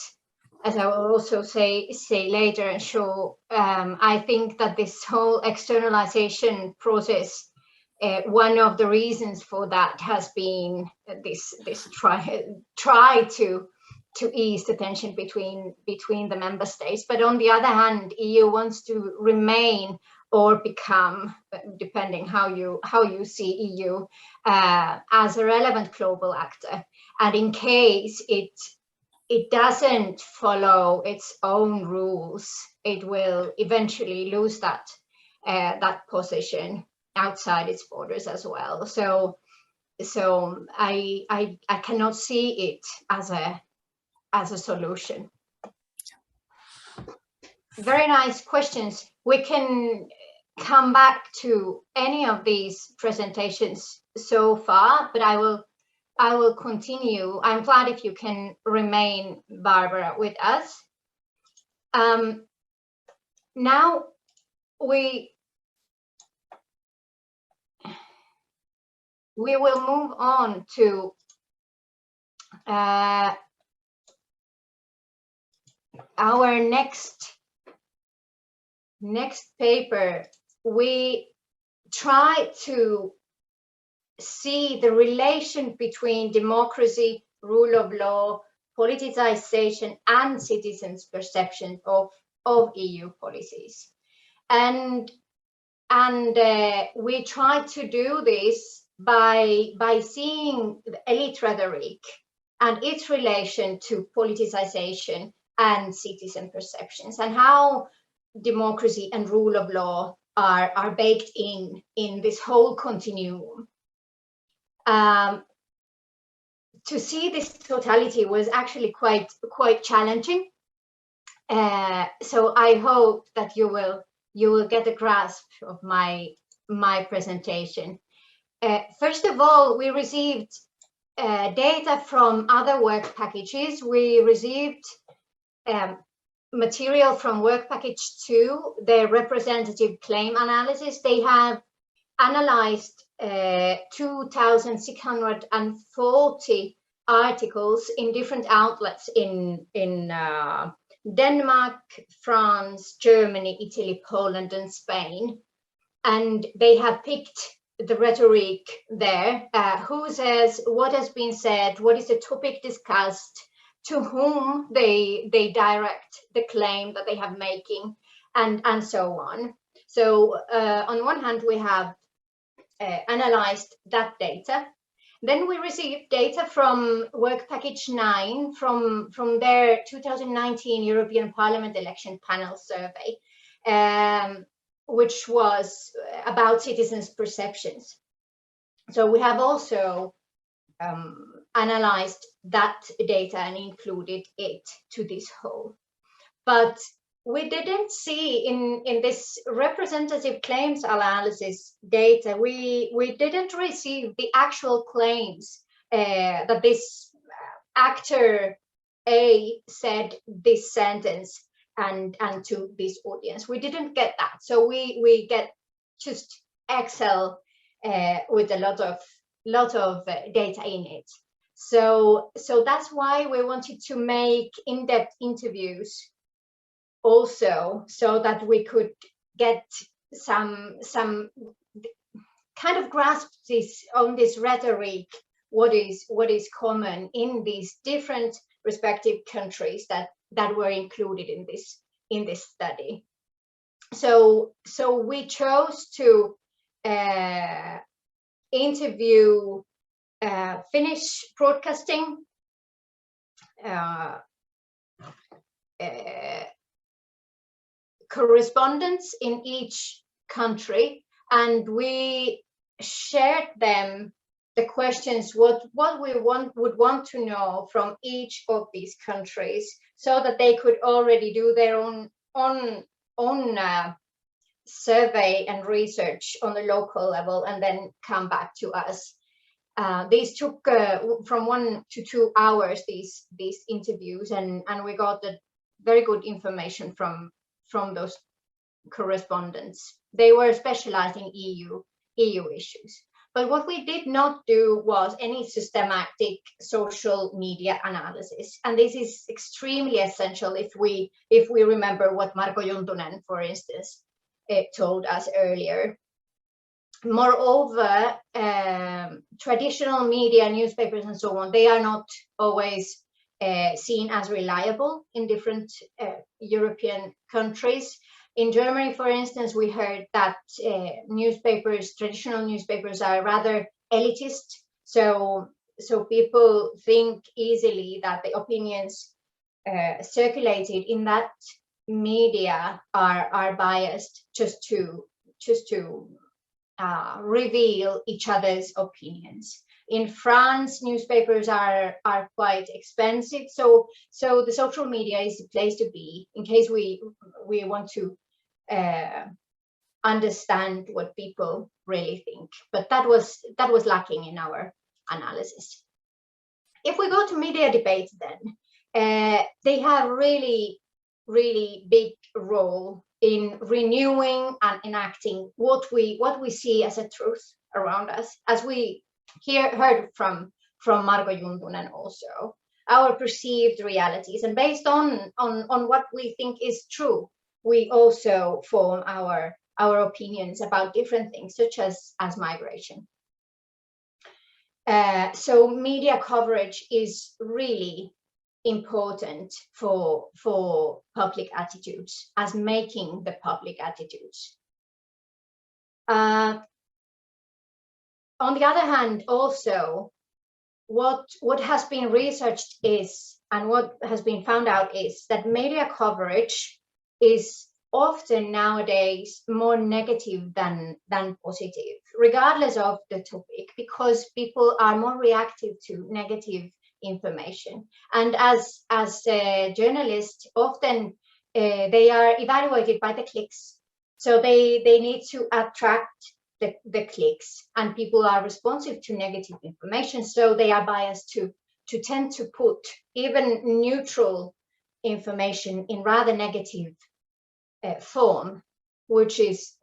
B: as I will also say later and show, I think that this whole externalization process, one of the reasons for that has been this try to ease the tension between the member states. But on the other hand, EU wants to remain or become, depending how you see EU, as a relevant global actor. And in case it it doesn't follow its own rules, it will eventually lose that that position outside its borders as well. So I cannot see it as a solution. Very nice questions. We can come back to any of these presentations so far, but I will continue. I'm glad if you can remain, Barbara, with us. Now we will move on to our next paper. We try to see the relation between democracy, rule of law, politicization, and citizens' perception of EU policies. And we try to do this by seeing the elite rhetoric and its relation to politicization and citizen perceptions, and how democracy and rule of law are baked in this whole continuum. To see this totality was actually quite challenging. So I hope that you will get a grasp of my presentation. First of all, we received data from other work packages. We received material from work package 2, their representative claim analysis. They have analyzed 2,640 articles in different outlets in Denmark, France, Germany, Italy, Poland, and Spain. And they have picked the rhetoric there, who says, what has been said, what is the topic discussed, to whom they direct the claim that they have making, and so on. So on one hand, we have analyzed that data. Then we received data from work package 9 from their 2019 European Parliament election panel survey, which was about citizens' perceptions. So we have also analyzed that data and included it to this whole. But we didn't see in this representative claims analysis data, we didn't receive the actual claims that this actor A said this sentence and to this audience. We didn't get that. So we get just Excel with a lot of data in it. So that's why we wanted to make in-depth interviews also, so that we could get some kind of grasp on this rhetoric, what is common in these different respective countries that were included in this study. So we chose to interview Finnish broadcasting, correspondents in each country, and we shared them the questions what we would want to know from each of these countries, so that they could already do their own survey and research on the local level and then come back to us. These took from 1 to 2 hours, these interviews, and we got the very good information from those correspondents. They were specialized in EU issues. But what we did not do was any systematic social media analysis. And this is extremely essential if we remember what Marko Juntunen, for instance, told us earlier. Moreover, traditional media, newspapers and so on, they are not always seen as reliable in different European countries. In Germany, for instance, we heard that traditional newspapers are rather elitist. So people think easily that the opinions circulated in that media are biased just to reveal each other's opinions. In France, newspapers are quite expensive, so the social media is the place to be in case we want to understand what people really think. But that was lacking in our analysis. If we go to media debates, then they have really big role in renewing and enacting what we see as a truth around us, as we heard from Marko Juntunen also, our perceived realities, and based on what we think is true, we also form our opinions about different things, such as migration. So media coverage is really important for public attitudes, as making the public attitudes. On the other hand, also, what has been researched is, and what has been found out is, that media coverage is often nowadays more negative than positive, regardless of the topic, because people are more reactive to negative information. And as journalists, often they are evaluated by the clicks. So they need to attract the clicks, and people are responsive to negative information, so they are biased to tend to put even neutral information in rather negative form, which is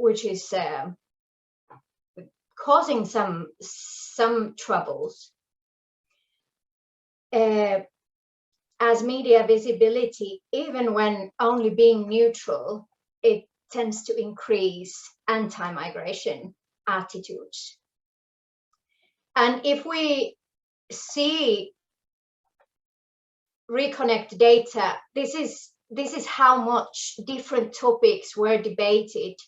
B: causing some troubles. As media visibility, even when only being neutral, it tends to increase anti-migration attitudes. And if we see RECONNECT data, this is how much different topics were debated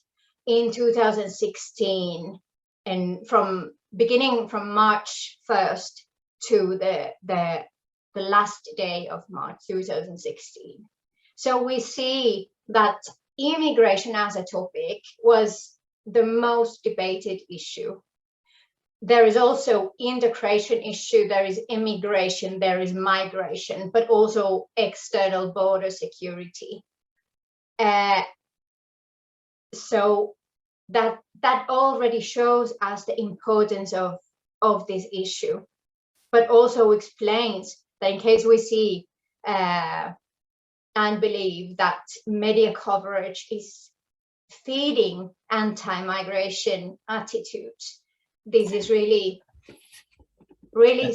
B: in 2016, and beginning from March 1st to the last day of March 2016. So we see that immigration as a topic was the most debated issue. There is also integration issue, there is immigration, there is migration, but also external border security. So that already shows us the importance of this issue, but also explains that in case we see and believe that media coverage is feeding anti-migration attitudes, this is really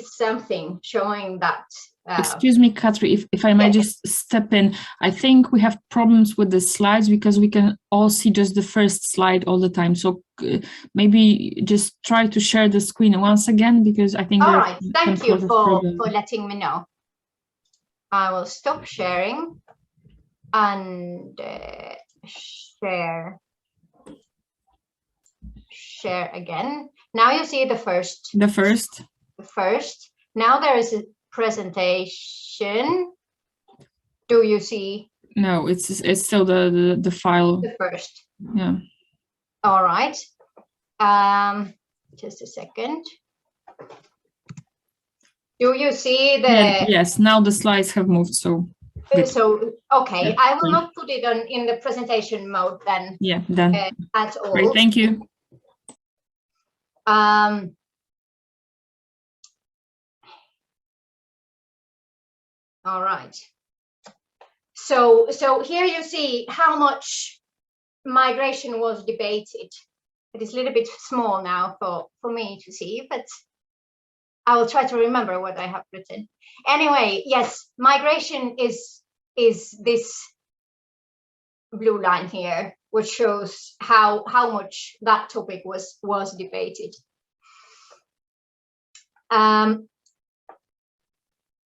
B: something showing that.
F: Excuse me, Katri, if I may just step in. I think we have problems with the slides because we can all see just the first slide all the time. So maybe just try to share the screen once again, because I think.
B: All right, thank you for letting me know. I will stop sharing and share again. Now you see the first. Now there is a presentation. Do you see?
F: No, it's still the file.
B: The first.
F: Yeah.
B: All right. Just a second. Do you see the?
F: Yeah, yes. Now the slides have moved. So.
B: So okay,
F: yeah.
B: I will not put it in the presentation mode then.
F: Yeah. Then.
B: At all.
F: Great. Thank you.
B: All right. So here you see how much migration was debated. It is a little bit small now for me to see, but I will try to remember what I have written. Anyway, yes, migration is this blue line here, which shows how much that topic was debated.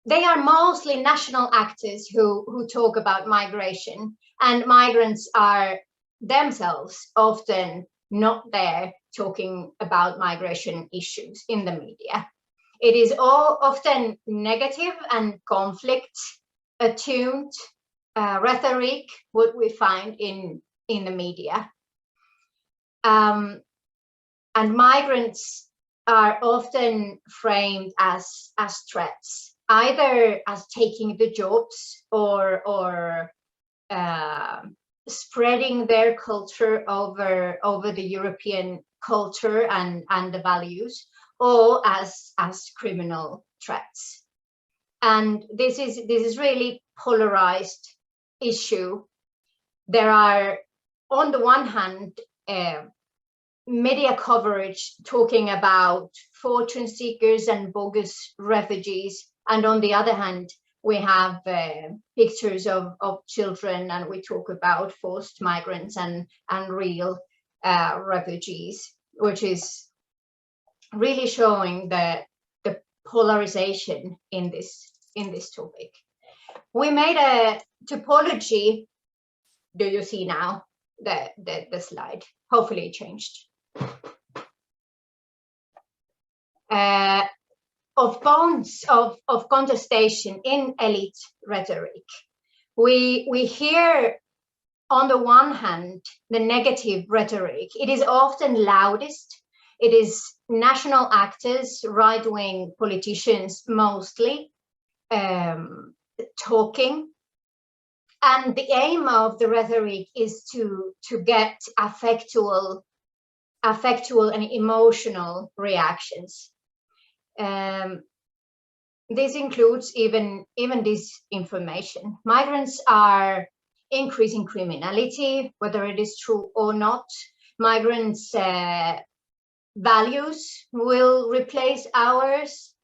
B: They are mostly national actors who talk about migration, and migrants are themselves often not there talking about migration issues in the media. It is all often negative and conflict attuned rhetoric what we find in the media. And migrants are often framed as threats, either as taking the jobs or spreading their culture over the European culture and the values, or as criminal threats. And this is really polarized issue. There are, on the one hand, media coverage talking about fortune seekers and bogus refugees, and on the other hand, we have pictures of children, and we talk about forced migrants and real refugees, which is really showing the polarization in this topic. We made a topology. Do you see now the slide? Hopefully it changed. Of bonds of contestation in elite rhetoric. We hear, on the one hand, the negative rhetoric. It is often loudest. It is national actors, right-wing politicians mostly, talking. And the aim of the rhetoric is to get affectual and emotional reactions. This includes even disinformation. Migrants are increasing criminality, whether it is true or not. Migrants' values will replace ours.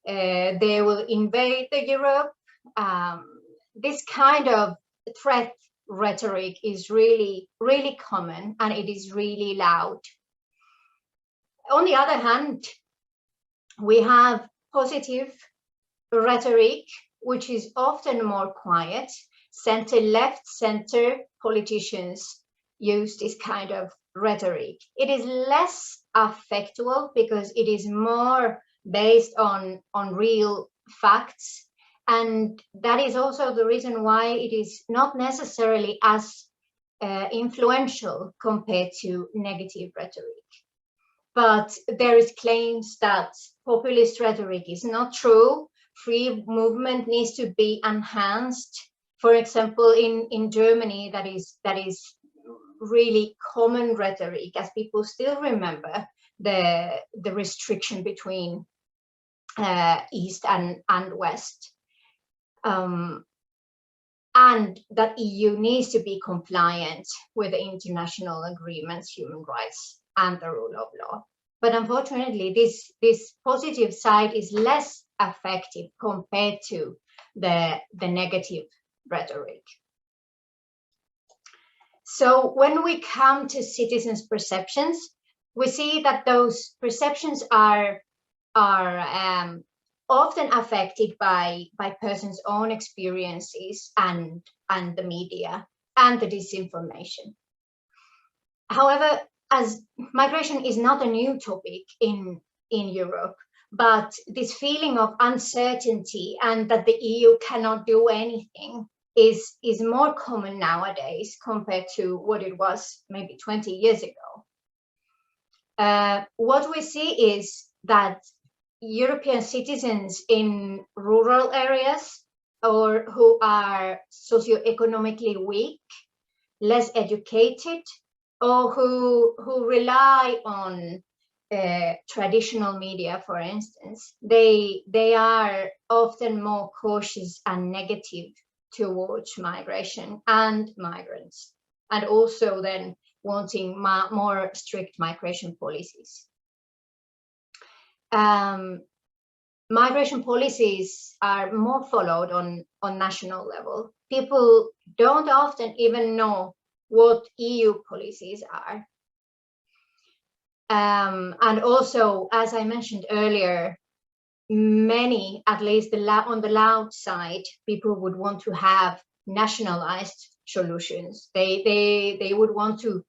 B: They will invade the Europe. This kind of threat rhetoric is really, really common, and it is really loud. On the other hand, we have positive rhetoric, which is often more quiet. Center, left, center politicians use this kind of rhetoric. It is less affectual because it is more based on real facts. And that is also the reason why it is not necessarily as influential compared to negative rhetoric. But there is claims that populist rhetoric is not true. Free movement needs to be enhanced. For example, in Germany, that is really common rhetoric, as people still remember the restriction between East and West. And that EU needs to be compliant with the international agreements, human rights, and the rule of law. But unfortunately, this positive side is less effective compared to the negative rhetoric. So when we come to citizens' perceptions, we see that those perceptions are often affected by persons' own experiences and the media and the disinformation. However, as migration is not a new topic in Europe, but this feeling of uncertainty and that the EU cannot do anything is more common nowadays compared to what it was maybe 20 years ago. What we see is that European citizens in rural areas or who are socioeconomically weak, less educated, or who rely on traditional media, for instance, they are often more cautious and negative towards migration and migrants, and also then wanting more strict migration policies. Migration policies are more followed on national level. People don't often even know what EU policies are. And also, as I mentioned earlier, many, at least on the loud side, people would want to have nationalized solutions. They would want to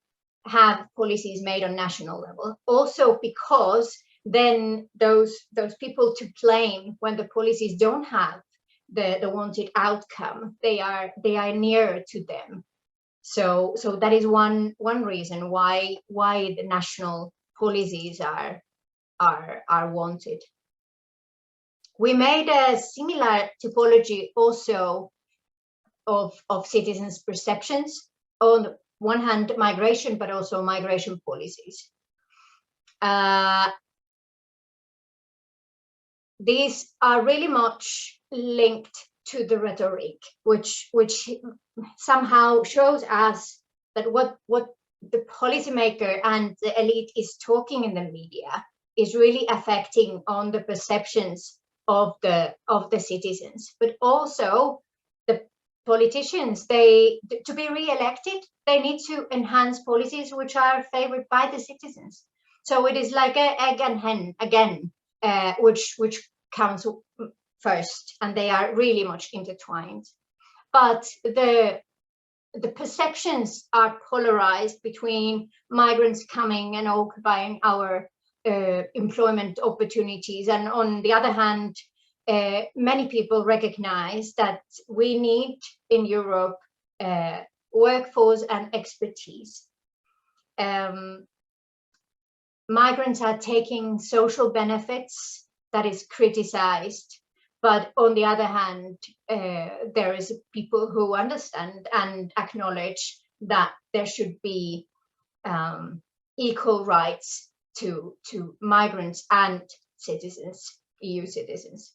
B: have policies made on national level. Also because then those people to blame when the policies don't have the wanted outcome, they are nearer to them. So that is one reason why the national policies are wanted. We made a similar typology also of citizens' perceptions. On one hand, migration, but also migration policies. These are really much linked to the rhetoric, which somehow shows us that what the policymaker and the elite is talking in the media is really affecting on the perceptions of the citizens. But also the politicians, to be re-elected, they need to enhance policies which are favored by the citizens. So it is like an egg and hen again, which comes first, and they are really much intertwined. But the perceptions are polarized between migrants coming and occupying our employment opportunities, and on the other hand, many people recognize that we need in Europe workforce and expertise. Migrants are taking social benefits that is criticized, but on the other hand, there is people who understand and acknowledge that there should be equal rights to migrants and citizens, EU citizens.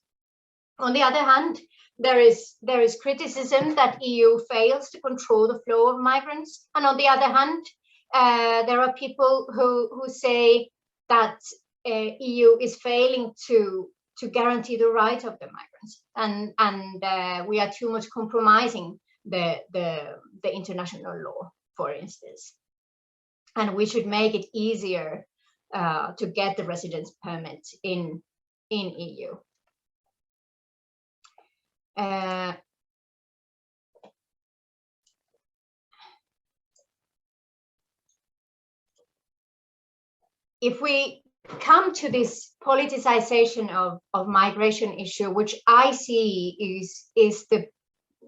B: On the other hand, there is criticism that EU fails to control the flow of migrants, and on the other hand, there are people who say that EU is failing to guarantee the right of the migrants, and we are too much compromising the international law, for instance, and we should make it easier to get the residence permit in EU. If we come to this politicization of migration issue, which I see is the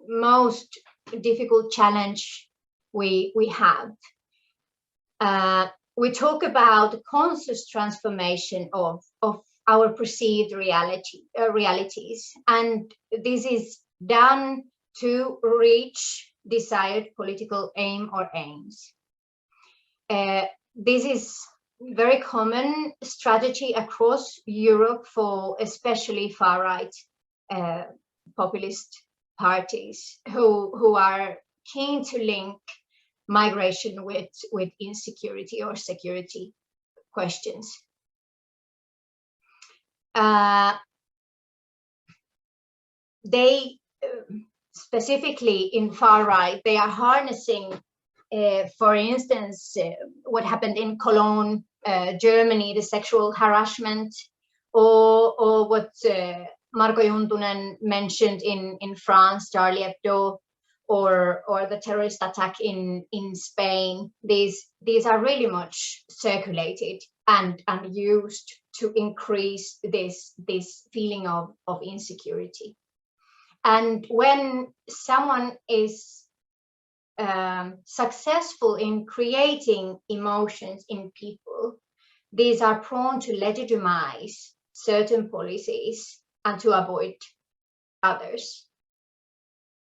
B: most difficult challenge we have, we talk about the conscious transformation of our perceived realities, and this is done to reach desired political aim or aims. This is very common strategy across Europe for especially far-right populist parties who are keen to link migration with insecurity or security questions. They specifically in far-right, they are harnessing, for instance, what happened in Cologne, Germany, the sexual harassment, or what Marko Juntunen mentioned in France, Charlie Hebdo, or the terrorist attack in Spain. These are really much circulated and used to increase this feeling of insecurity. And when someone is successful in creating emotions in people, these are prone to legitimize certain policies and to avoid others,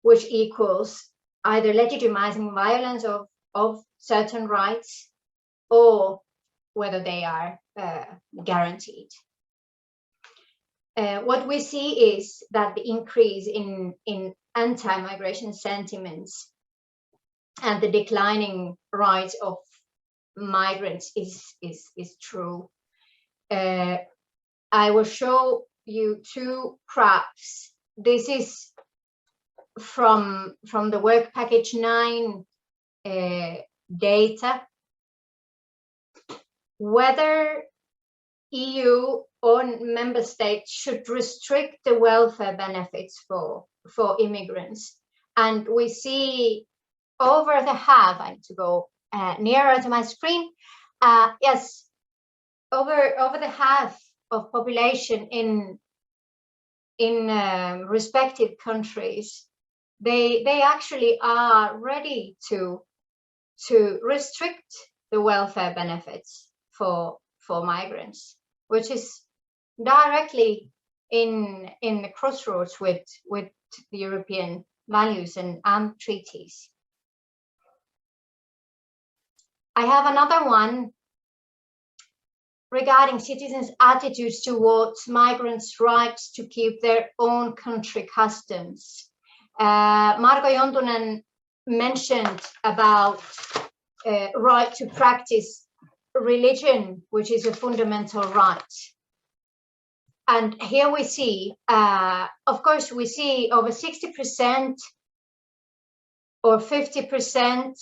B: which equals either legitimizing violence of certain rights or whether they are guaranteed. What we see is that the increase in anti-migration sentiments and the declining rights of migrants is true. I will show you two graphs. This is from the work package 9 data, whether EU or member states should restrict the welfare benefits for immigrants. And we see over the half, I need to go nearer to my screen. Yes, over the half of population in respective countries, they actually are ready to restrict the welfare benefits for migrants, which is directly in the crossroads with the European values and treaties. I have another one regarding citizens' attitudes towards migrants' rights to keep their own country customs. Marko Jontunen mentioned about right to practice religion, which is a fundamental right. And here we see, of course, we see over 60% or 50%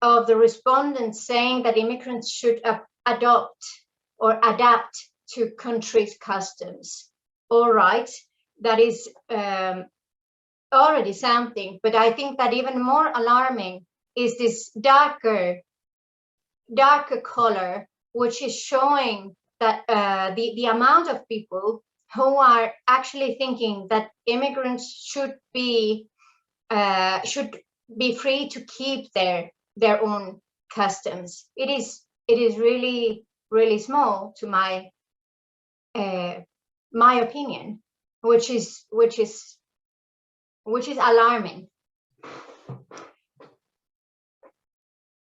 B: of the respondents saying that immigrants should adopt or adapt to countries' customs. All right, that is already something, but I think that even more alarming is this darker color, which is showing that the amount of people who are actually thinking that immigrants should be free to keep their own customs. It is really small, to my opinion, which is alarming.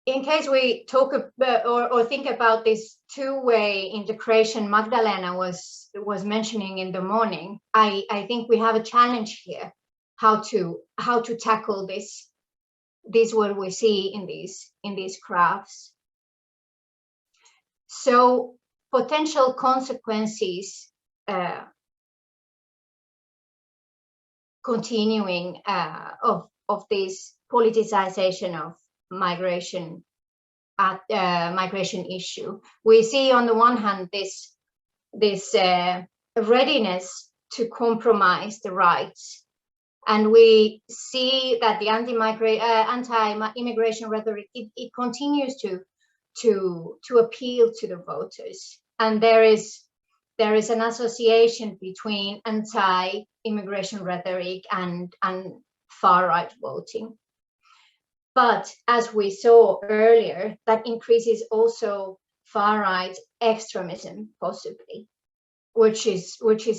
B: In case we talk about, or think about this two-way integration Magdalena was mentioning in the morning, I think we have a challenge here, how to tackle this what we see in these graphs. So potential consequences continuing of this politicization of migration issue. We see on the one hand this readiness to compromise the rights, and we see that the anti-immigration rhetoric it continues to appeal to the voters, and there is an association between anti-immigration rhetoric and far-right voting. But as we saw earlier, that increases also far-right extremism, possibly, which is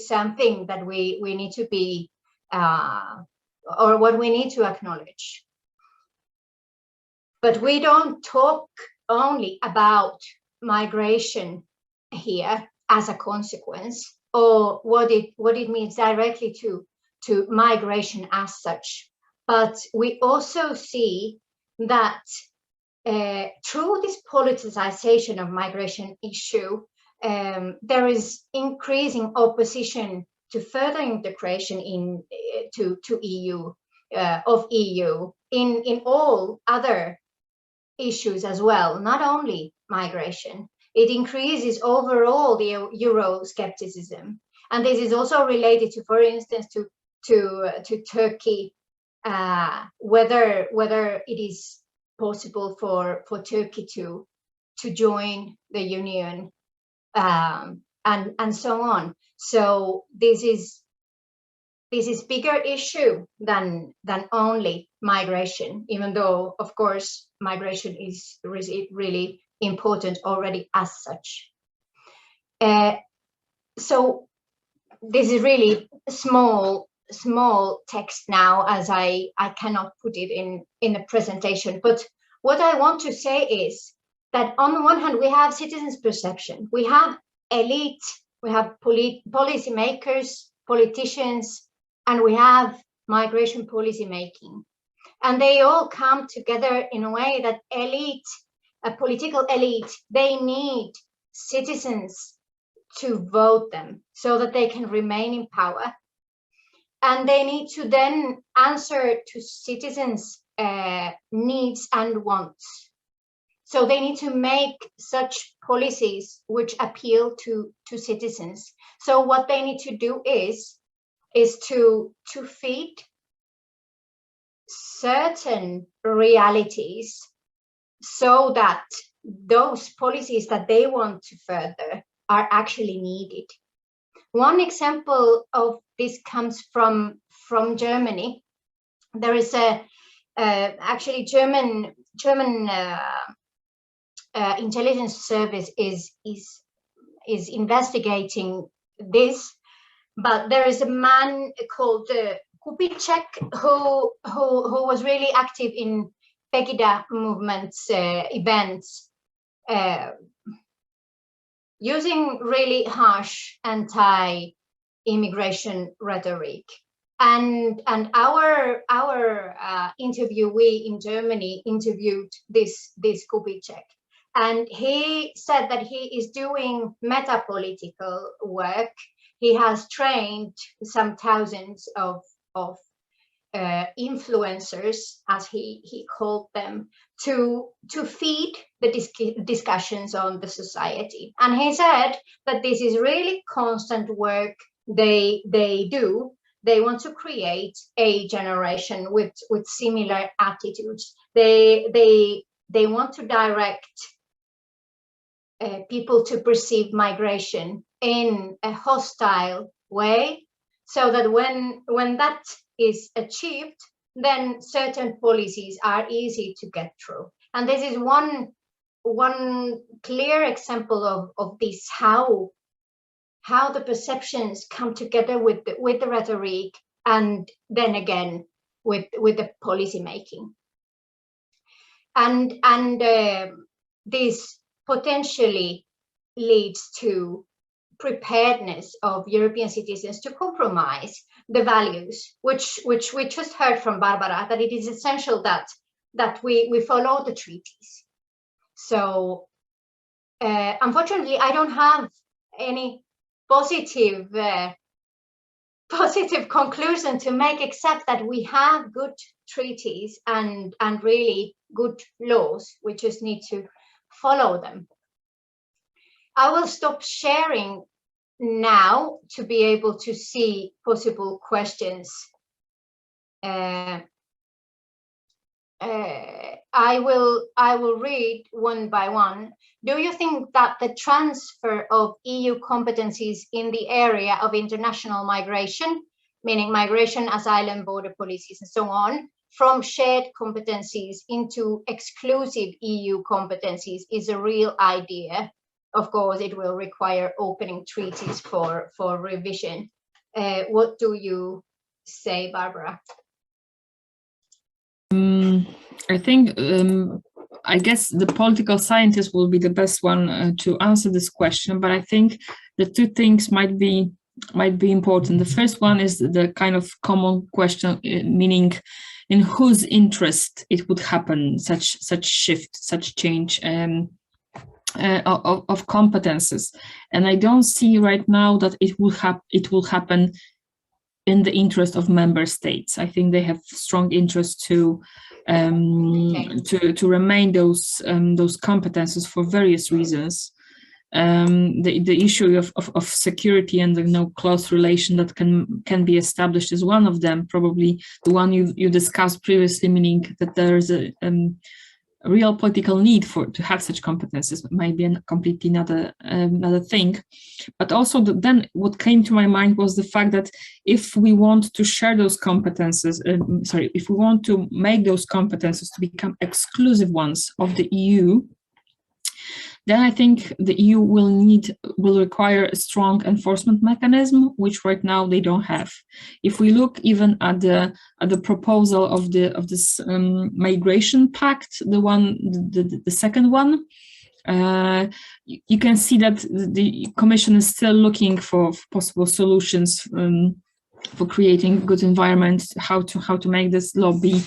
B: something that we need to be, or what we need to acknowledge. But we don't talk only about migration here as a consequence, or what it means directly to migration as such. But we also see that through this politicization of migration issue, there is increasing opposition to further integration to EU in all other issues as well, not only migration. It increases overall the Euroscepticism, and this is also related to, for instance, to Turkey. Whether it is possible for Turkey to join the Union, and so on. So this is bigger issue than only migration, even though of course migration is really important already as such. So this is really small text now, as I cannot put it in a presentation. But what I want to say is that on the one hand, we have citizens' perception, we have elite, we have policy makers, politicians, and we have migration policy making. And they all come together in a way that a political elite, they need citizens to vote them so that they can remain in power. And they need to then answer to citizens' needs and wants. So they need to make such policies which appeal to citizens. So what they need to do is to feed certain realities so that those policies that they want to further are actually needed. One example of this comes from Germany. There is actually German intelligence service is investigating this, but there is a man called Kubitschek who was really active in Pegida movements events, using really harsh anti-immigration rhetoric. And our interviewee in Germany interviewed this Kubitschek, and he said that he is doing meta-political work. He has trained some thousands of influencers, as he called them, to feed the discussions on the society. And he said that this is really constant work they do. They want to create a generation with similar attitudes. They want to direct people to perceive migration in a hostile way, so that when that is achieved, then certain policies are easy to get through. And this is one clear example of this, how the perceptions come together with the rhetoric, and then again with the policy making. And this potentially leads to preparedness of European citizens to compromise the values, which we just heard from Barbara, that it is essential that we follow the treaties. So unfortunately, I don't have any positive conclusion to make, except that we have good treaties and really good laws. We just need to follow them. I will stop sharing now to be able to see possible questions. I will read one by one. Do you think that the transfer of EU competencies in the area of international migration, meaning migration, asylum, border policies, and so on, from shared competencies into exclusive EU competencies is a real idea? Of course, it will require opening treaties for revision. What do you say, Barbara?
F: I think, I guess the political scientist will be the best one to answer this question, but I think the two things might be important. The first one is the kind of common question, meaning in whose interest it would happen, such shift, such change of competences. And I don't see right now that it will happen in the interest of member states. I think they have strong interest to remain those competences for various reasons. The issue of security and the close relation that can be established is one of them, probably the one you discussed previously, meaning that there is a real political need to have such competences. It might be a completely another thing. But also then what came to my mind was the fact that if we want to share those competences, if we want to make those competences to become exclusive ones of the EU, then I think the EU will require a strong enforcement mechanism, which right now they don't have. If we look even at the proposal of this migration pact, the second one, you can see that the Commission is still looking for possible solutions for creating good environment, how to make this law be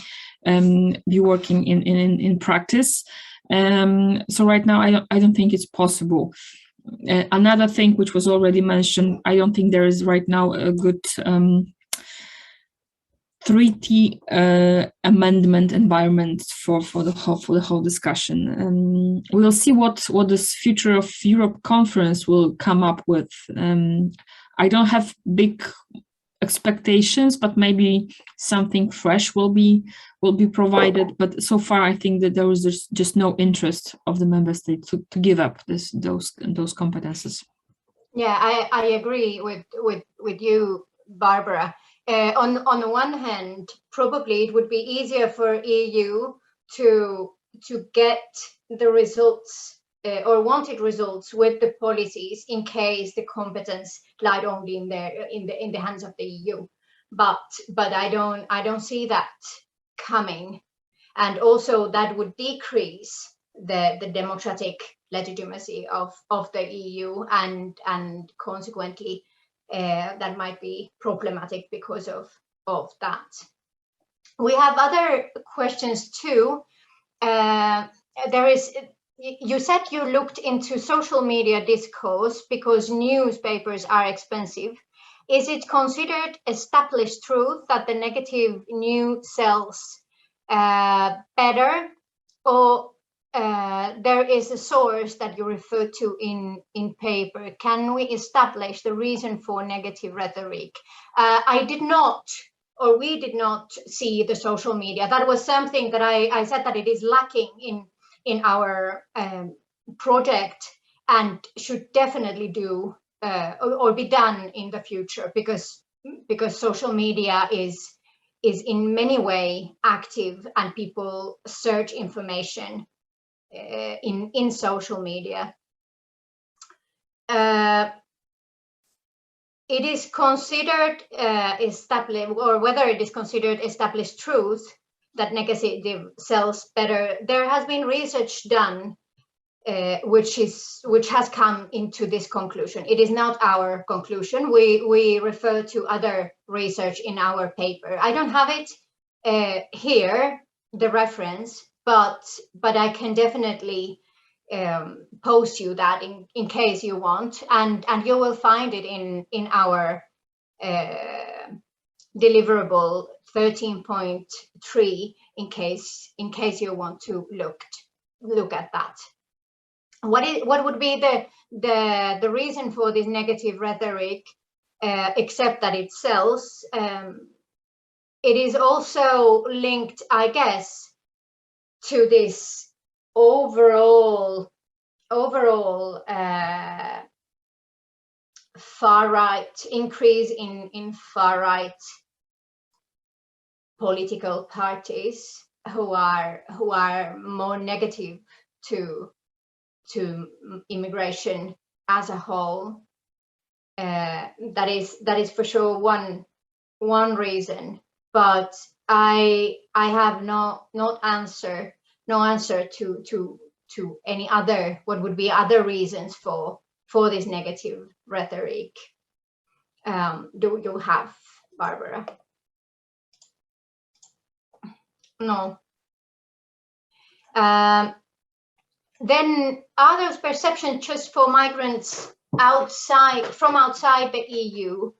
F: working in practice. So right now, I don't think it's possible. Another thing which was already mentioned, I don't think there is right now a good treaty amendment environment for the whole discussion. We'll see what this Future of Europe conference will come up with. I don't have big expectations, but maybe something fresh will be provided. But so far, I think that there is just no interest of the member states to give up those competences.
B: Yeah, I agree with you, Barbara. On the one hand, probably it would be easier for EU to get the results or wanted results with the policies in case the competence lied only in the hands of the EU. But I don't see that coming, and also that would decrease the democratic legitimacy of the EU, and consequently that might be problematic because of that. We have other questions too. You said you looked into social media discourse because newspapers are expensive. Is it considered established truth that the negative news sells better, or there is a source that you refer to in paper? Can we establish the reason for negative rhetoric? I did not, or we did not see the social media. That was something that I said that it is lacking in our project, and should definitely do or be done in the future, because social media is in many ways active, and people search information in social media. It is considered established, or whether it is considered established truth that negative sells better. There has been research done which has come into this conclusion. It is not our conclusion. We refer to other research in our paper. I don't have it here, the reference, but I can definitely post you that in case you want, and you will find it in our deliverable 13.3 in case you want to look at that. What would be the reason for this negative rhetoric, except that it sells? It is also linked, I guess, to this overall far right increase in far right political parties who are more negative to immigration as a whole. That is for sure one reason, but I have no answer to any other, what would be other reasons for this negative rhetoric. Do you have, Barbara? No. Then are those perceptions just for migrants from outside the EU?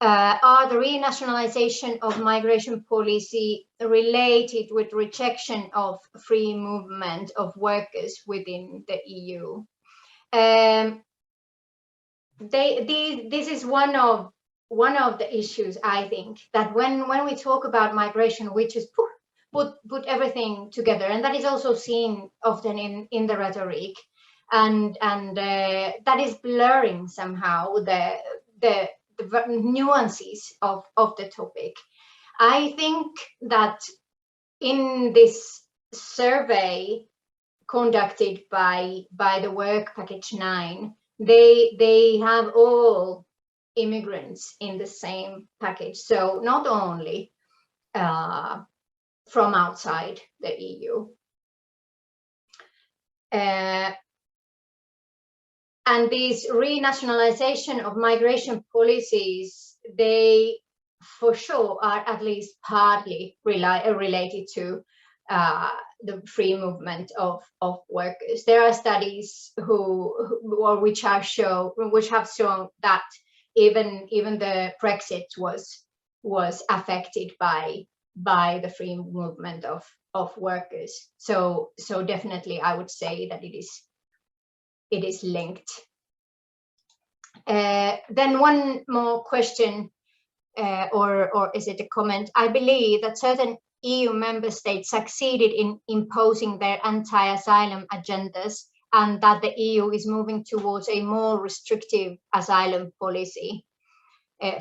B: Are the renationalization of migration policy related with rejection of free movement of workers within the EU? This is one of the issues, I think, that when we talk about migration, we just put everything together, and that is also seen often in the rhetoric, and that is blurring somehow the nuances of the topic. I think that in this survey conducted by the Work Package 9, they have all immigrants in the same package, so not only from outside the EU. And these renationalization of migration policies, they for sure are at least partly related to the free movement of workers. There are studies which have shown that even the Brexit was affected by the free movement of workers. So definitely I would say that it is linked. Then one more question, or is it a comment? I believe that certain EU member states succeeded in imposing their anti-asylum agendas and that the EU is moving towards a more restrictive asylum policy.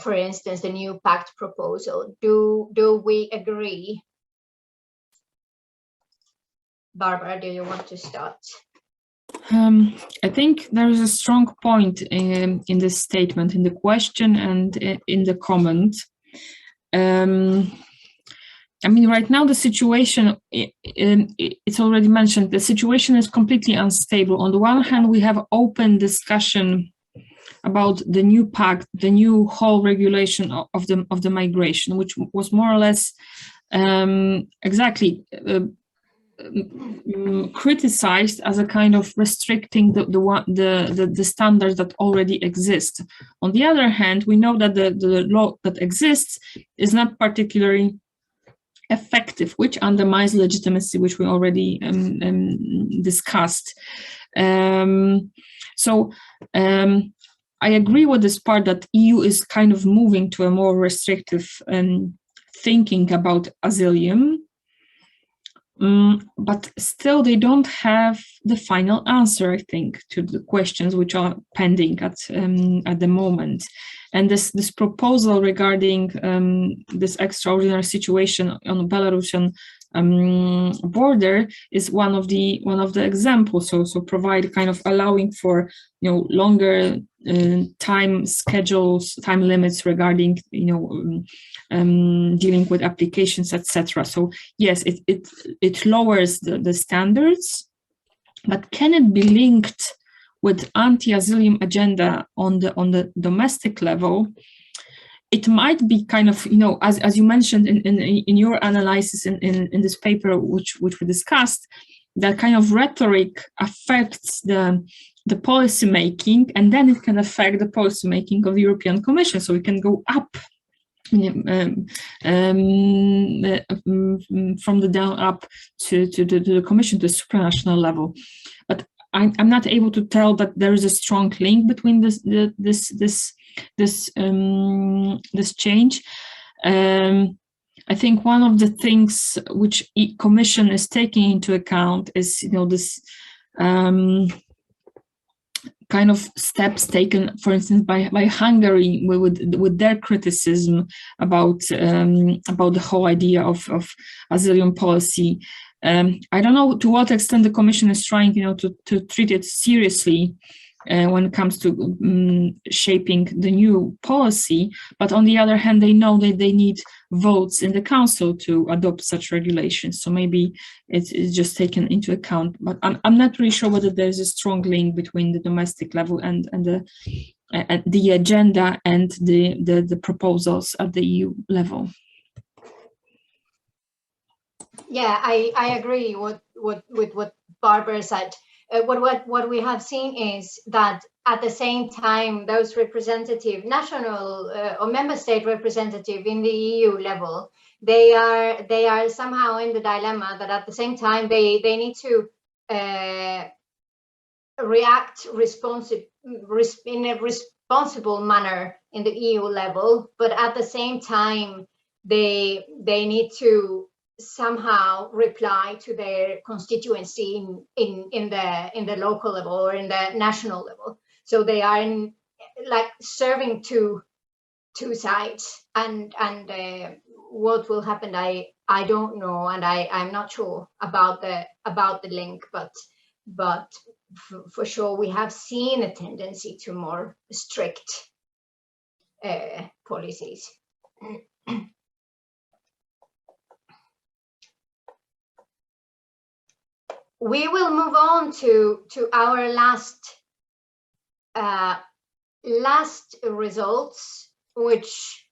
B: For instance, the new pact proposal. Do we agree? Barbara, do you want to start?
F: I think there is a strong point in this statement, in the question and in the comment. I mean, right now the situation, it's already mentioned, the situation is completely unstable. On the one hand, we have open discussion about the new pact, the new whole regulation of the migration, which was more or less criticized as a kind of restricting the standards that already exist. On the other hand, we know that the law that exists is not particularly effective, which undermines legitimacy, which we already discussed. I agree with this part that EU is kind of moving to a more restrictive thinking about asylum. But still, they don't have the final answer, I think, to the questions which are pending at the moment. And this proposal regarding this extraordinary situation on the Belarusian border is one of the examples. So provide kind of allowing for longer time schedules, time limits regarding dealing with applications, etc. So yes, it lowers the standards, but can it be linked with anti-asylum agenda on the domestic level? It might be kind of, as you mentioned in your analysis in this paper, which we discussed, that kind of rhetoric affects the policy making, and then it can affect the policy making of the European Commission. So it can go up from the down up to the Commission, to the supranational level. But I'm not able to tell that there is a strong link between this change. I think one of the things which Commission is taking into account is this kind of steps taken, for instance, by Hungary with their criticism about the whole idea of asylum policy. I don't know to what extent the Commission is trying, to treat it seriously when it comes to shaping the new policy. But on the other hand, they know that they need votes in the Council to adopt such regulations. So maybe it's just taken into account. But I'm not really sure whether there's a strong link between the domestic level and the agenda and the proposals at the EU level.
B: Yeah, I agree with what Barbara said. What we have seen is that at the same time, those representative national or member state representative in the EU level, they are somehow in the dilemma that at the same time they need to react in a responsible manner in the EU level, but at the same time they need to somehow reply to their constituency in the local level or in the national level. So they are serving two sides, and what will happen, I don't know, and I'm not sure about the link, but for sure we have seen a tendency to more strict policies. We will move on to our last results, which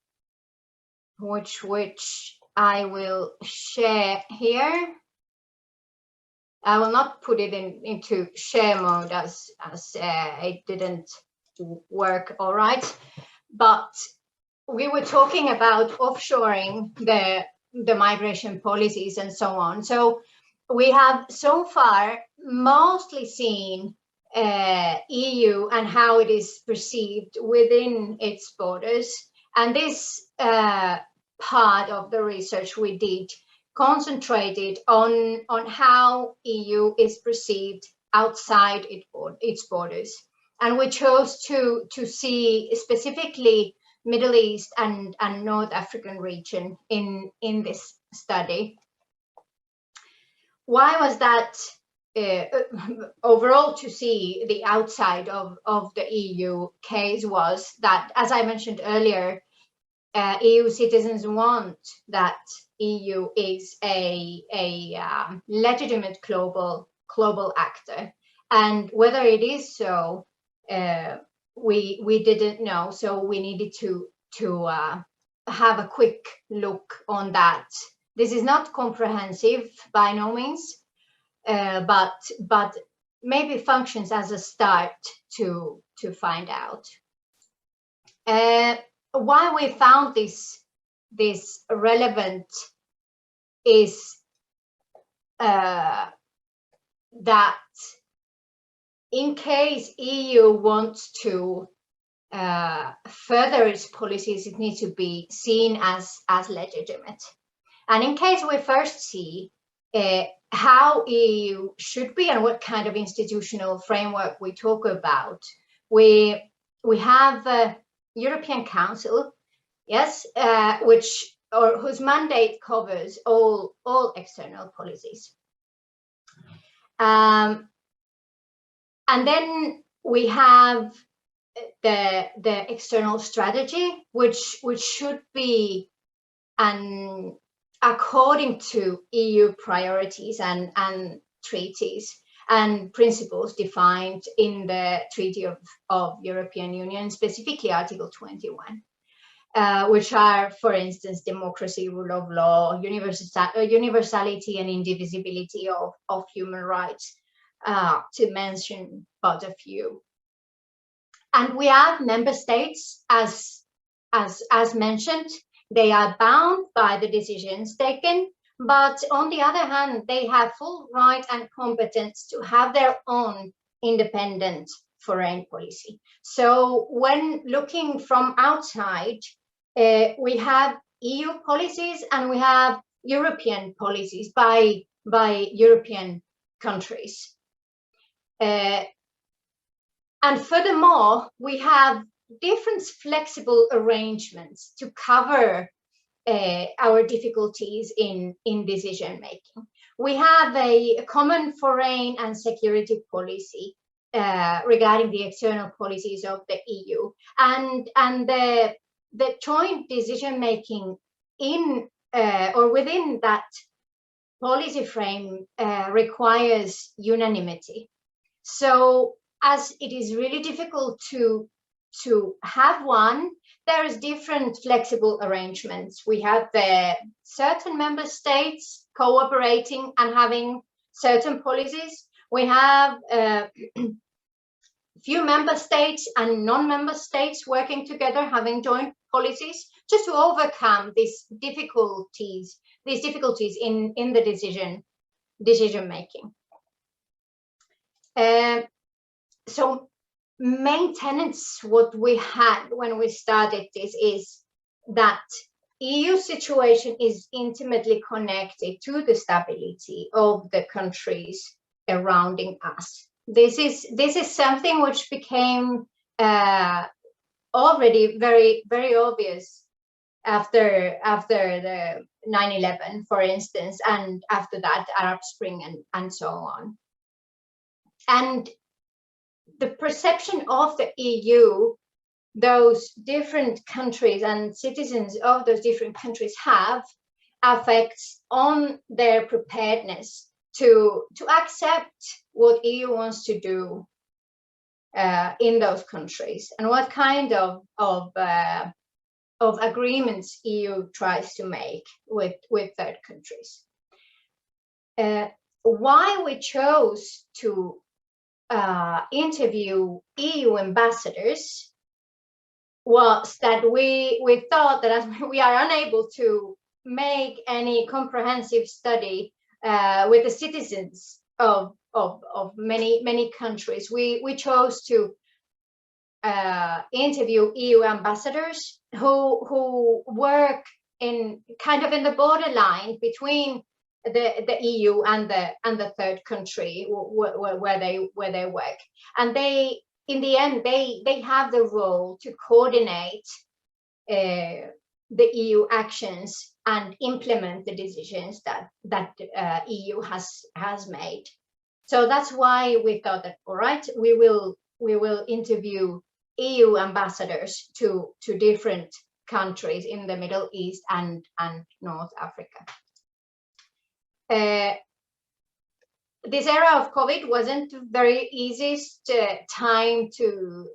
B: I will share here. I will not put it into share mode as it didn't work all right, but we were talking about offshoring the migration policies and so on. So we have so far mostly seen EU and how it is perceived within its borders. And this part of the research we did concentrated on how EU is perceived outside its borders. And we chose to see specifically Middle East and North African region in this study. Why was that? Overall, to see the outside of the EU case was that, as I mentioned earlier, EU citizens want that EU is a legitimate global actor, and whether it is so, we didn't know. So we needed to have a quick look on that. This is not comprehensive by no means. But maybe functions as a start to find out. Why we found this relevant is that in case EU wants to further its policies, it needs to be seen as legitimate. And in case we first see how EU should be and what kind of institutional framework we talk about, we have the European Council, yes, whose mandate covers all external policies. And then we have the external strategy, which should be according to EU priorities and treaties and principles defined in the Treaty of European Union, specifically Article 21, which are, for instance, democracy, rule of law, universality and indivisibility of human rights, to mention but a few. And we have member states, as mentioned. They are bound by the decisions taken, but on the other hand, they have full right and competence to have their own independent foreign policy. So when looking from outside, we have EU policies and we have European policies by European countries. And furthermore, we have different flexible arrangements to cover our difficulties in decision making. We have a common foreign and security policy regarding the external policies of the EU, and the joint decision making in or within that policy frame requires unanimity. So as it is really difficult to have one, there is different flexible arrangements. We have certain member states cooperating and having certain policies. We have few member states and non-member states working together, having joint policies, just to overcome these difficulties in the decision making. So main tenets, what we had when we started this, is that EU situation is intimately connected to the stability of the countries surrounding us. This is something which became already very, very obvious after the 9/11, for instance, and after that Arab Spring and so on. And the perception of the EU, those different countries and citizens of those different countries have, affects on their preparedness to accept what EU wants to do in those countries, and what kind of agreements EU tries to make with third countries. Why we chose to interview EU ambassadors was that we thought that as we are unable to make any comprehensive study with the citizens of many countries, we chose to interview EU ambassadors who work in kind of in the borderline between the EU and the third country where they work, and they in the end they have the role to coordinate the EU actions and implement the decisions that EU has made. So that's why we thought that, all right, we will interview EU ambassadors to different countries in the Middle East and North Africa. This era of COVID wasn't the very easiest time to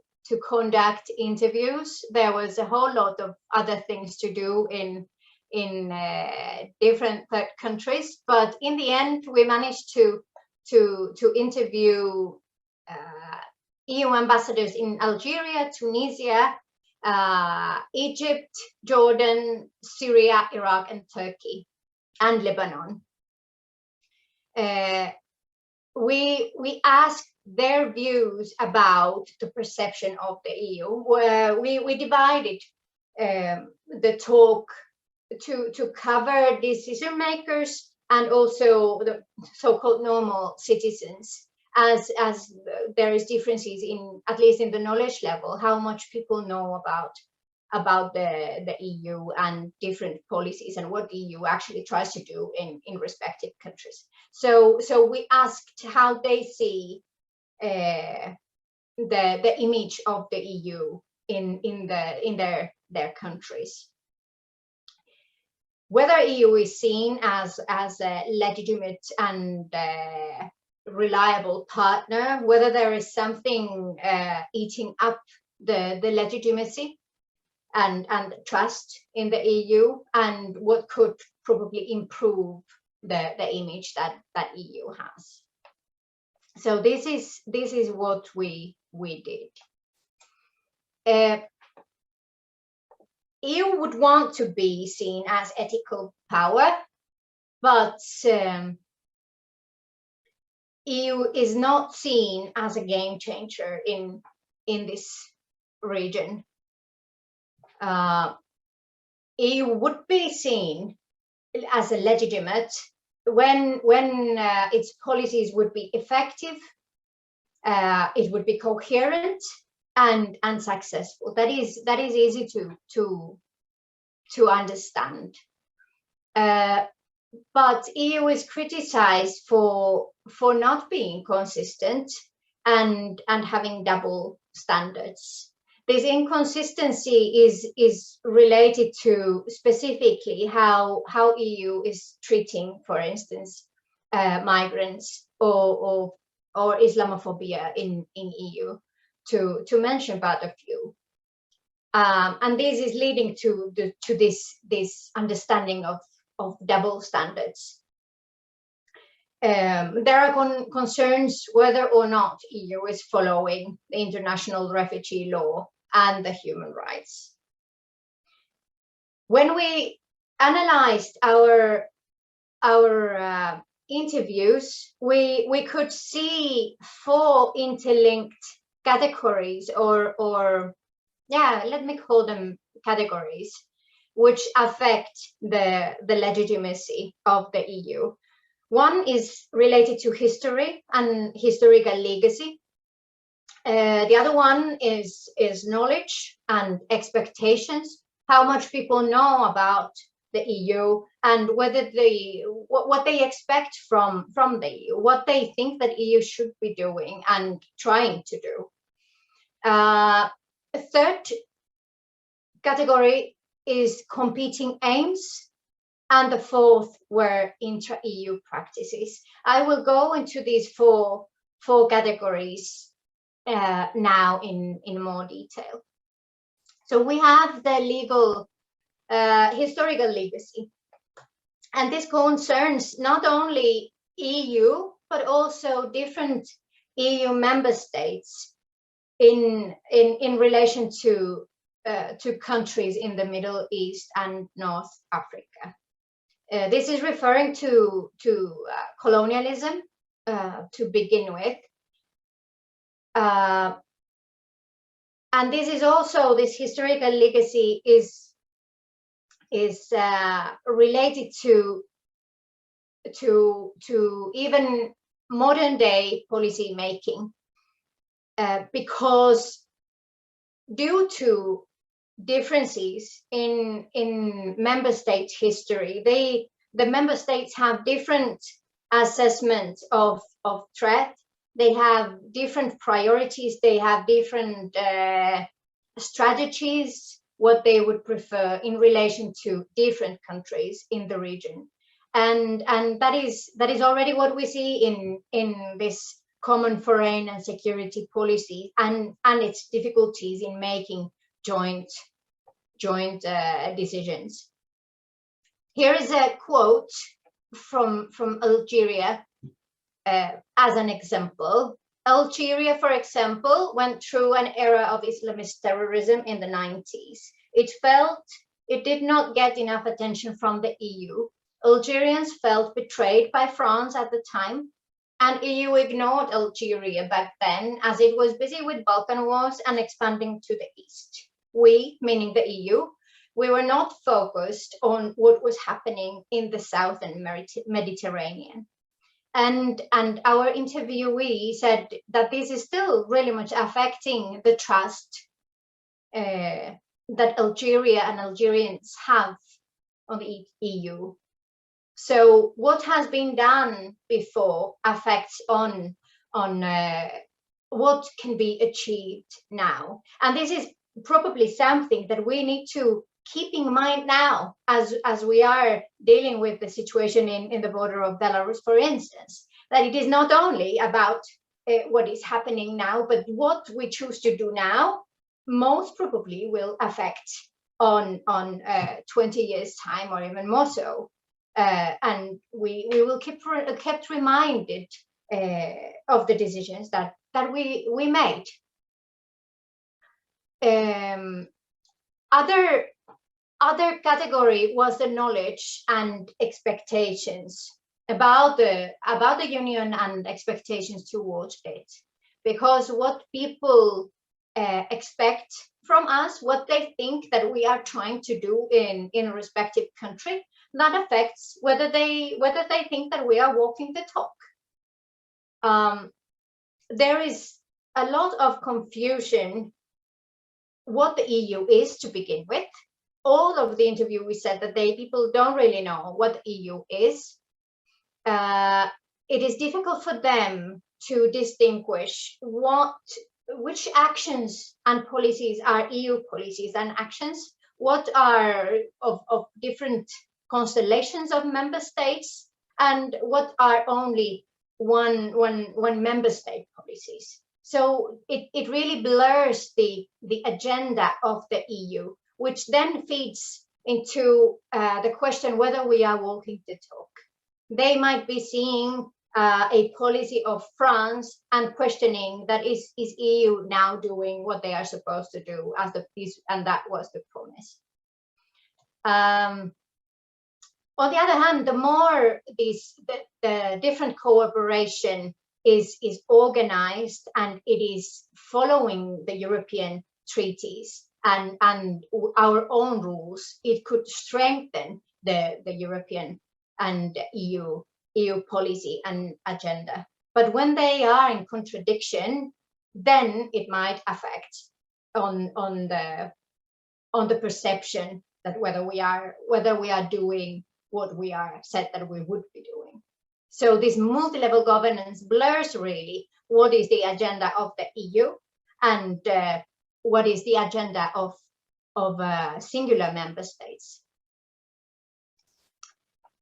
B: conduct interviews. There was a whole lot of other things to do in different third countries, but in the end we managed to interview EU ambassadors in Algeria, Tunisia, Egypt, Jordan, Syria, Iraq, and Turkey, and Lebanon. We asked their views about the perception of the EU. We divided the talk to cover decision makers and also the so-called normal citizens, as there is differences in, at least in the knowledge level, how much people know about the EU and different policies and what the EU actually tries to do in respective countries. So we asked how they see the image of the EU in their countries. Whether EU is seen as a legitimate and reliable partner, whether there is something eating up the legitimacy and trust in the EU, and what could probably improve the image that EU has. So this is what we did. EU would want to be seen as ethical power, but EU is not seen as a game changer in this region. EU would be seen as a legitimate when its policies would be effective, it would be coherent and successful. That is easy to understand. But EU is criticized for not being consistent and having double standards. This inconsistency is related to specifically how EU is treating, for instance, migrants or Islamophobia in EU, to mention but a few. And this is leading to this understanding of double standards. There are concerns whether or not EU is following the international refugee law and the human rights. When we analyzed our interviews, we could see 4 interlinked categories, or yeah, let me call them categories, which affect the legitimacy of the EU. One is related to history and historical legacy. The other one is knowledge and expectations, how much people know about the EU and whether what they expect from the EU, what they think that EU should be doing and trying to do. A third category is competing aims, and the fourth were intra-EU practices. I will go into these four categories now in more detail. So we have the legal, historical legacy, and this concerns not only EU but also different EU member states in relation to countries in the Middle East and North Africa. This is referring to colonialism to begin with. And this is also, this historical legacy is related to to even modern day policy making, because due to differences in member states' history, the member states have different assessments of threat. They have different priorities. They have different strategies, what they would prefer in relation to different countries in the region, and that is already what we see in this common foreign and security policy and its difficulties in making joint decisions. Here is a quote from Algeria as an example. Algeria, for example, went through an era of Islamist terrorism in the 90s. It felt it did not get enough attention from the EU. Algerians felt betrayed by France at the time, and EU ignored Algeria back then as it was busy with Balkan wars and expanding to the east. We, meaning the EU, we were not focused on what was happening in the southern Mediterranean. And our interviewee said that this is still really much affecting the trust that Algeria and Algerians have on the EU. So what has been done before affects on what can be achieved now. And this is probably something that we need to keep in mind now as we are dealing with the situation in the border of Belarus, for instance, that it is not only about what is happening now, but what we choose to do now most probably will affect on 20 years time or even more so. And we will kept reminded of the decisions that we made. Other category was the knowledge and expectations about the union and expectations towards it, because what people expect from us, what they think that we are trying to do in a respective country, that affects whether they think that we are walking the talk. There is a lot of confusion what the EU is to begin with. All of the interviewees said that people don't really know what the EU is. It is difficult for them to distinguish which actions and policies are EU policies and actions, what are of different constellations of member states, and what are only one member state policies. So it really blurs the agenda of the EU, which then feeds into the question whether we are walking the talk. They might be seeing a policy of France and questioning that is EU now doing what they are supposed to do as and that was the promise. On the other hand, the more the different cooperation is organized and it is following the European treaties and our own rules, it could strengthen the European and EU policy and agenda. But when they are in contradiction, then it might affect on the perception that whether we are doing what we are said that we would be doing. So this multi-level governance blurs really what is the agenda of the EU and what is the agenda of singular member states.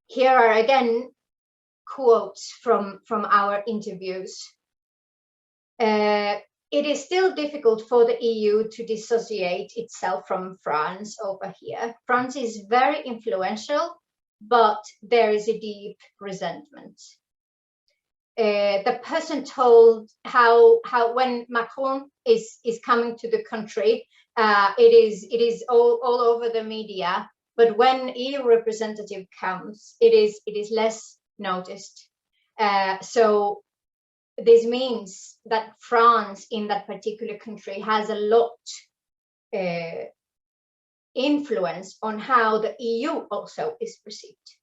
B: Here are again quotes from our interviews. It is still difficult for the EU to dissociate itself from France over here. France is very influential, but there is a deep resentment. The person told how when Macron is coming to the country, it is all over the media, but when EU representative comes, it is less noticed. So this means that France in that particular country has a lot influence on how the EU also is perceived.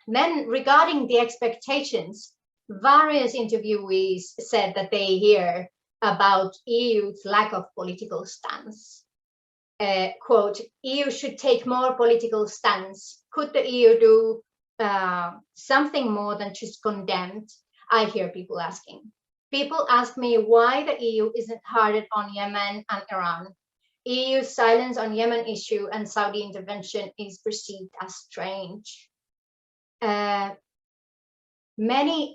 B: Then regarding the expectations, various interviewees said that they hear about EU's lack of political stance. Quote, EU should take more political stance. Could the EU do something more than just condemn? I hear people asking. People ask me why the EU isn't harder on Yemen and Iran. EU's silence on Yemen issue and Saudi intervention is perceived as strange. Many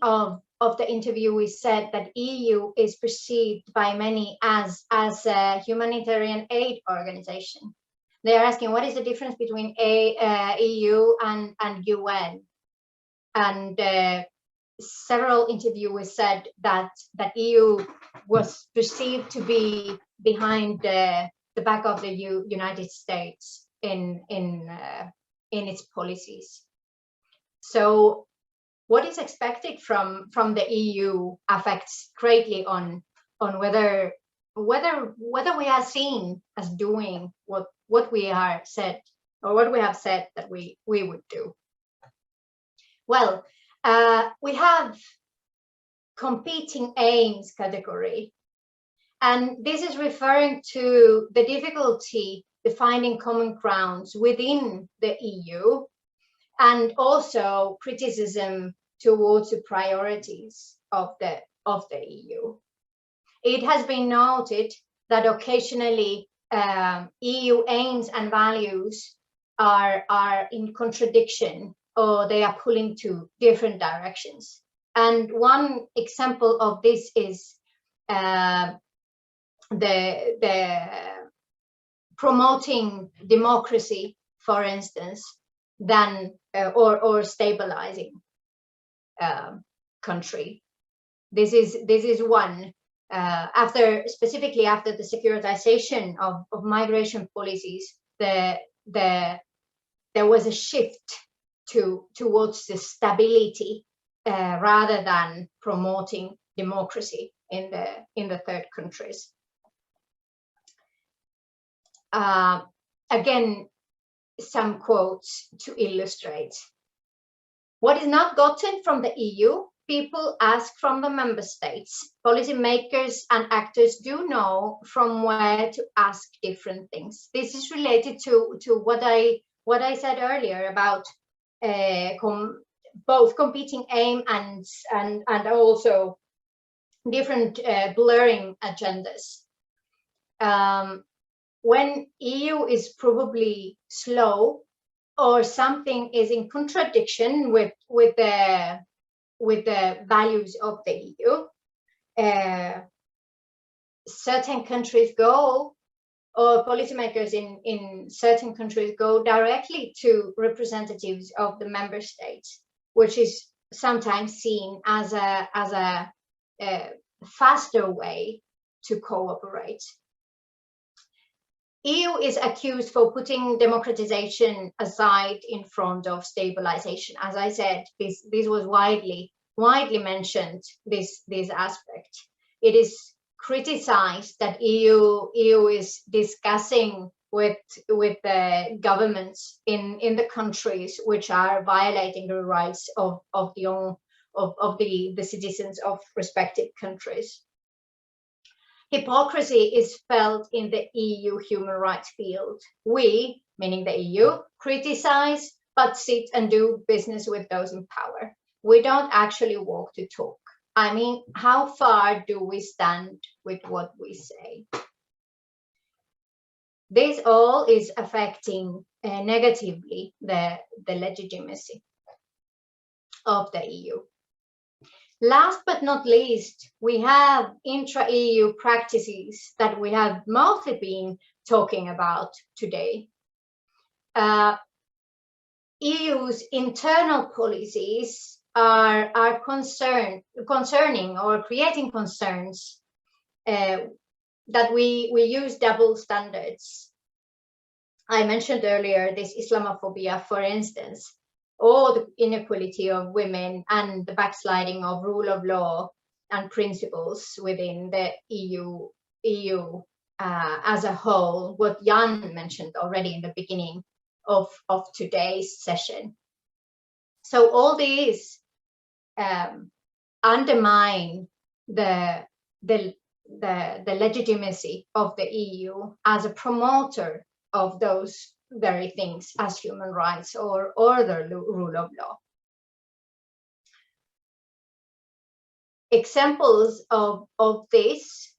B: of the interviewees said that EU is perceived by many as a humanitarian aid organization. They are asking what is the difference between EU and UN, and several interviewers said that EU was perceived to be behind the back of the United States in its policies. So what is expected from the EU affects greatly on whether we are seen as doing what we are said, or what we have said that we would do. Well, we have competing aims category, and this is referring to the difficulty defining common grounds within the EU, and also criticism towards the priorities of the EU. It has been noted that occasionally EU aims and values are in contradiction, or they are pulling to different directions. And one example of this is the promoting democracy, for instance, than or stabilizing country. This is one. Specifically after the securitization of migration policies, there was a shift towards the stability rather than promoting democracy in the third countries. Again, some quotes to illustrate. What is not gotten from the EU, people ask from the member states. Policymakers and actors do know from where to ask different things. This is related to what I said earlier about both competing aim and also different blurring agendas. When EU is probably slow, or something is in contradiction with the values of the EU, certain countries go, or policymakers in certain countries go directly to representatives of the member states, which is sometimes seen as a faster way to cooperate. EU is accused for putting democratization aside in front of stabilization. As I said, this was widely mentioned, this aspect. It is criticized that EU is discussing with the governments in the countries which are violating the rights of the citizens of respective countries. Hypocrisy is felt in the EU human rights field. We, meaning the EU, criticize but sit and do business with those in power. We don't actually walk to talk. I mean, how far do we stand with what we say? This all is affecting negatively the legitimacy of the EU. Last but not least, we have intra-EU practices that we have mostly been talking about today. EU's internal policies are concerning or creating concerns that we use double standards. I mentioned earlier this Islamophobia, for instance, or the inequality of women and the backsliding of rule of law and principles within the EU as a whole, what Jan mentioned already in the beginning of today's session. So all these undermine the legitimacy of the EU as a promoter of those very things as human rights or the rule of law. Examples of this: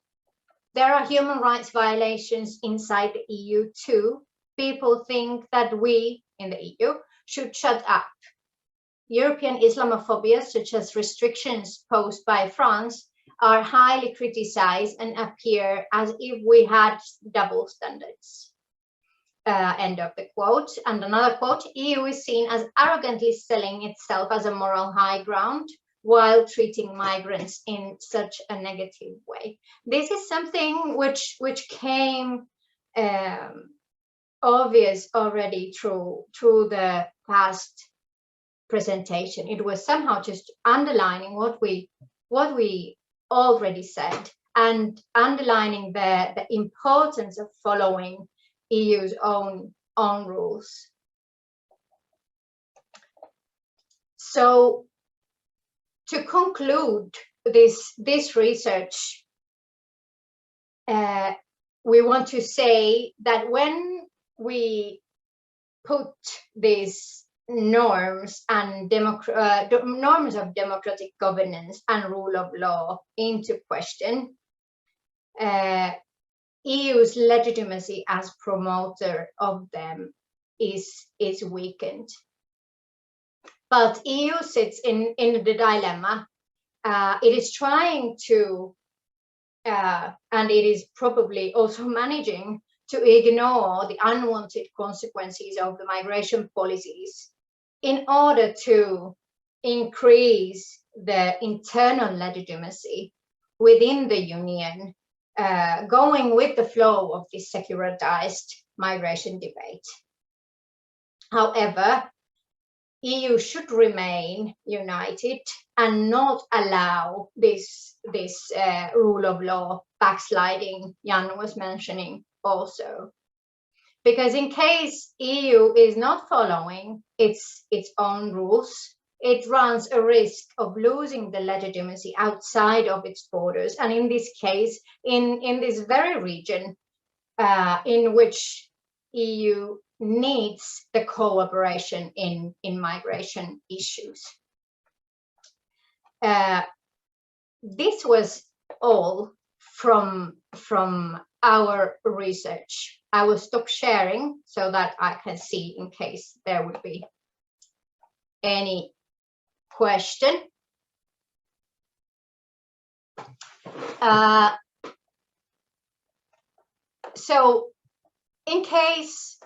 B: there are human rights violations inside the EU too. People think that we in the EU should shut up. European Islamophobia, such as restrictions posed by France, are highly criticized and appear as if we had double standards. End of the quote. And another quote: EU is seen as arrogantly selling itself as a moral high ground while treating migrants in such a negative way. This is something which came obvious already through the past presentation. It was somehow just underlining what we already said and underlining the importance of following EU's own rules. So to conclude this research, we want to say that when we put these norms and norms of democratic governance and rule of law into question, EU's legitimacy as promoter of them is weakened. But EU sits in the dilemma. It is trying to, and it is probably also managing to ignore the unwanted consequences of the migration policies in order to increase the internal legitimacy within the Union, going with the flow of this secularized migration debate. However, EU should remain united and not allow this rule of law backsliding Jan was mentioning also. Because in case EU is not following its own rules, it runs a risk of losing the legitimacy outside of its borders. And in this case, in this very region in which EU needs the cooperation in migration issues. This was all from our research. I will stop sharing so that I can see in case there would be any question. So in case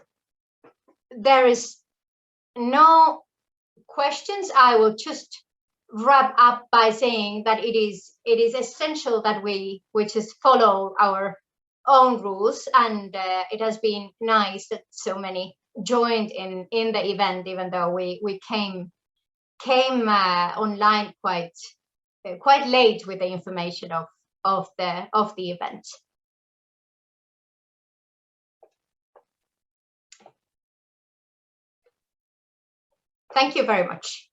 B: there is no questions, I will just wrap up by saying that it is essential that we just follow our own rules, and it has been nice that so many joined in the event, even though we came online quite late with the information of the event. Thank you very much.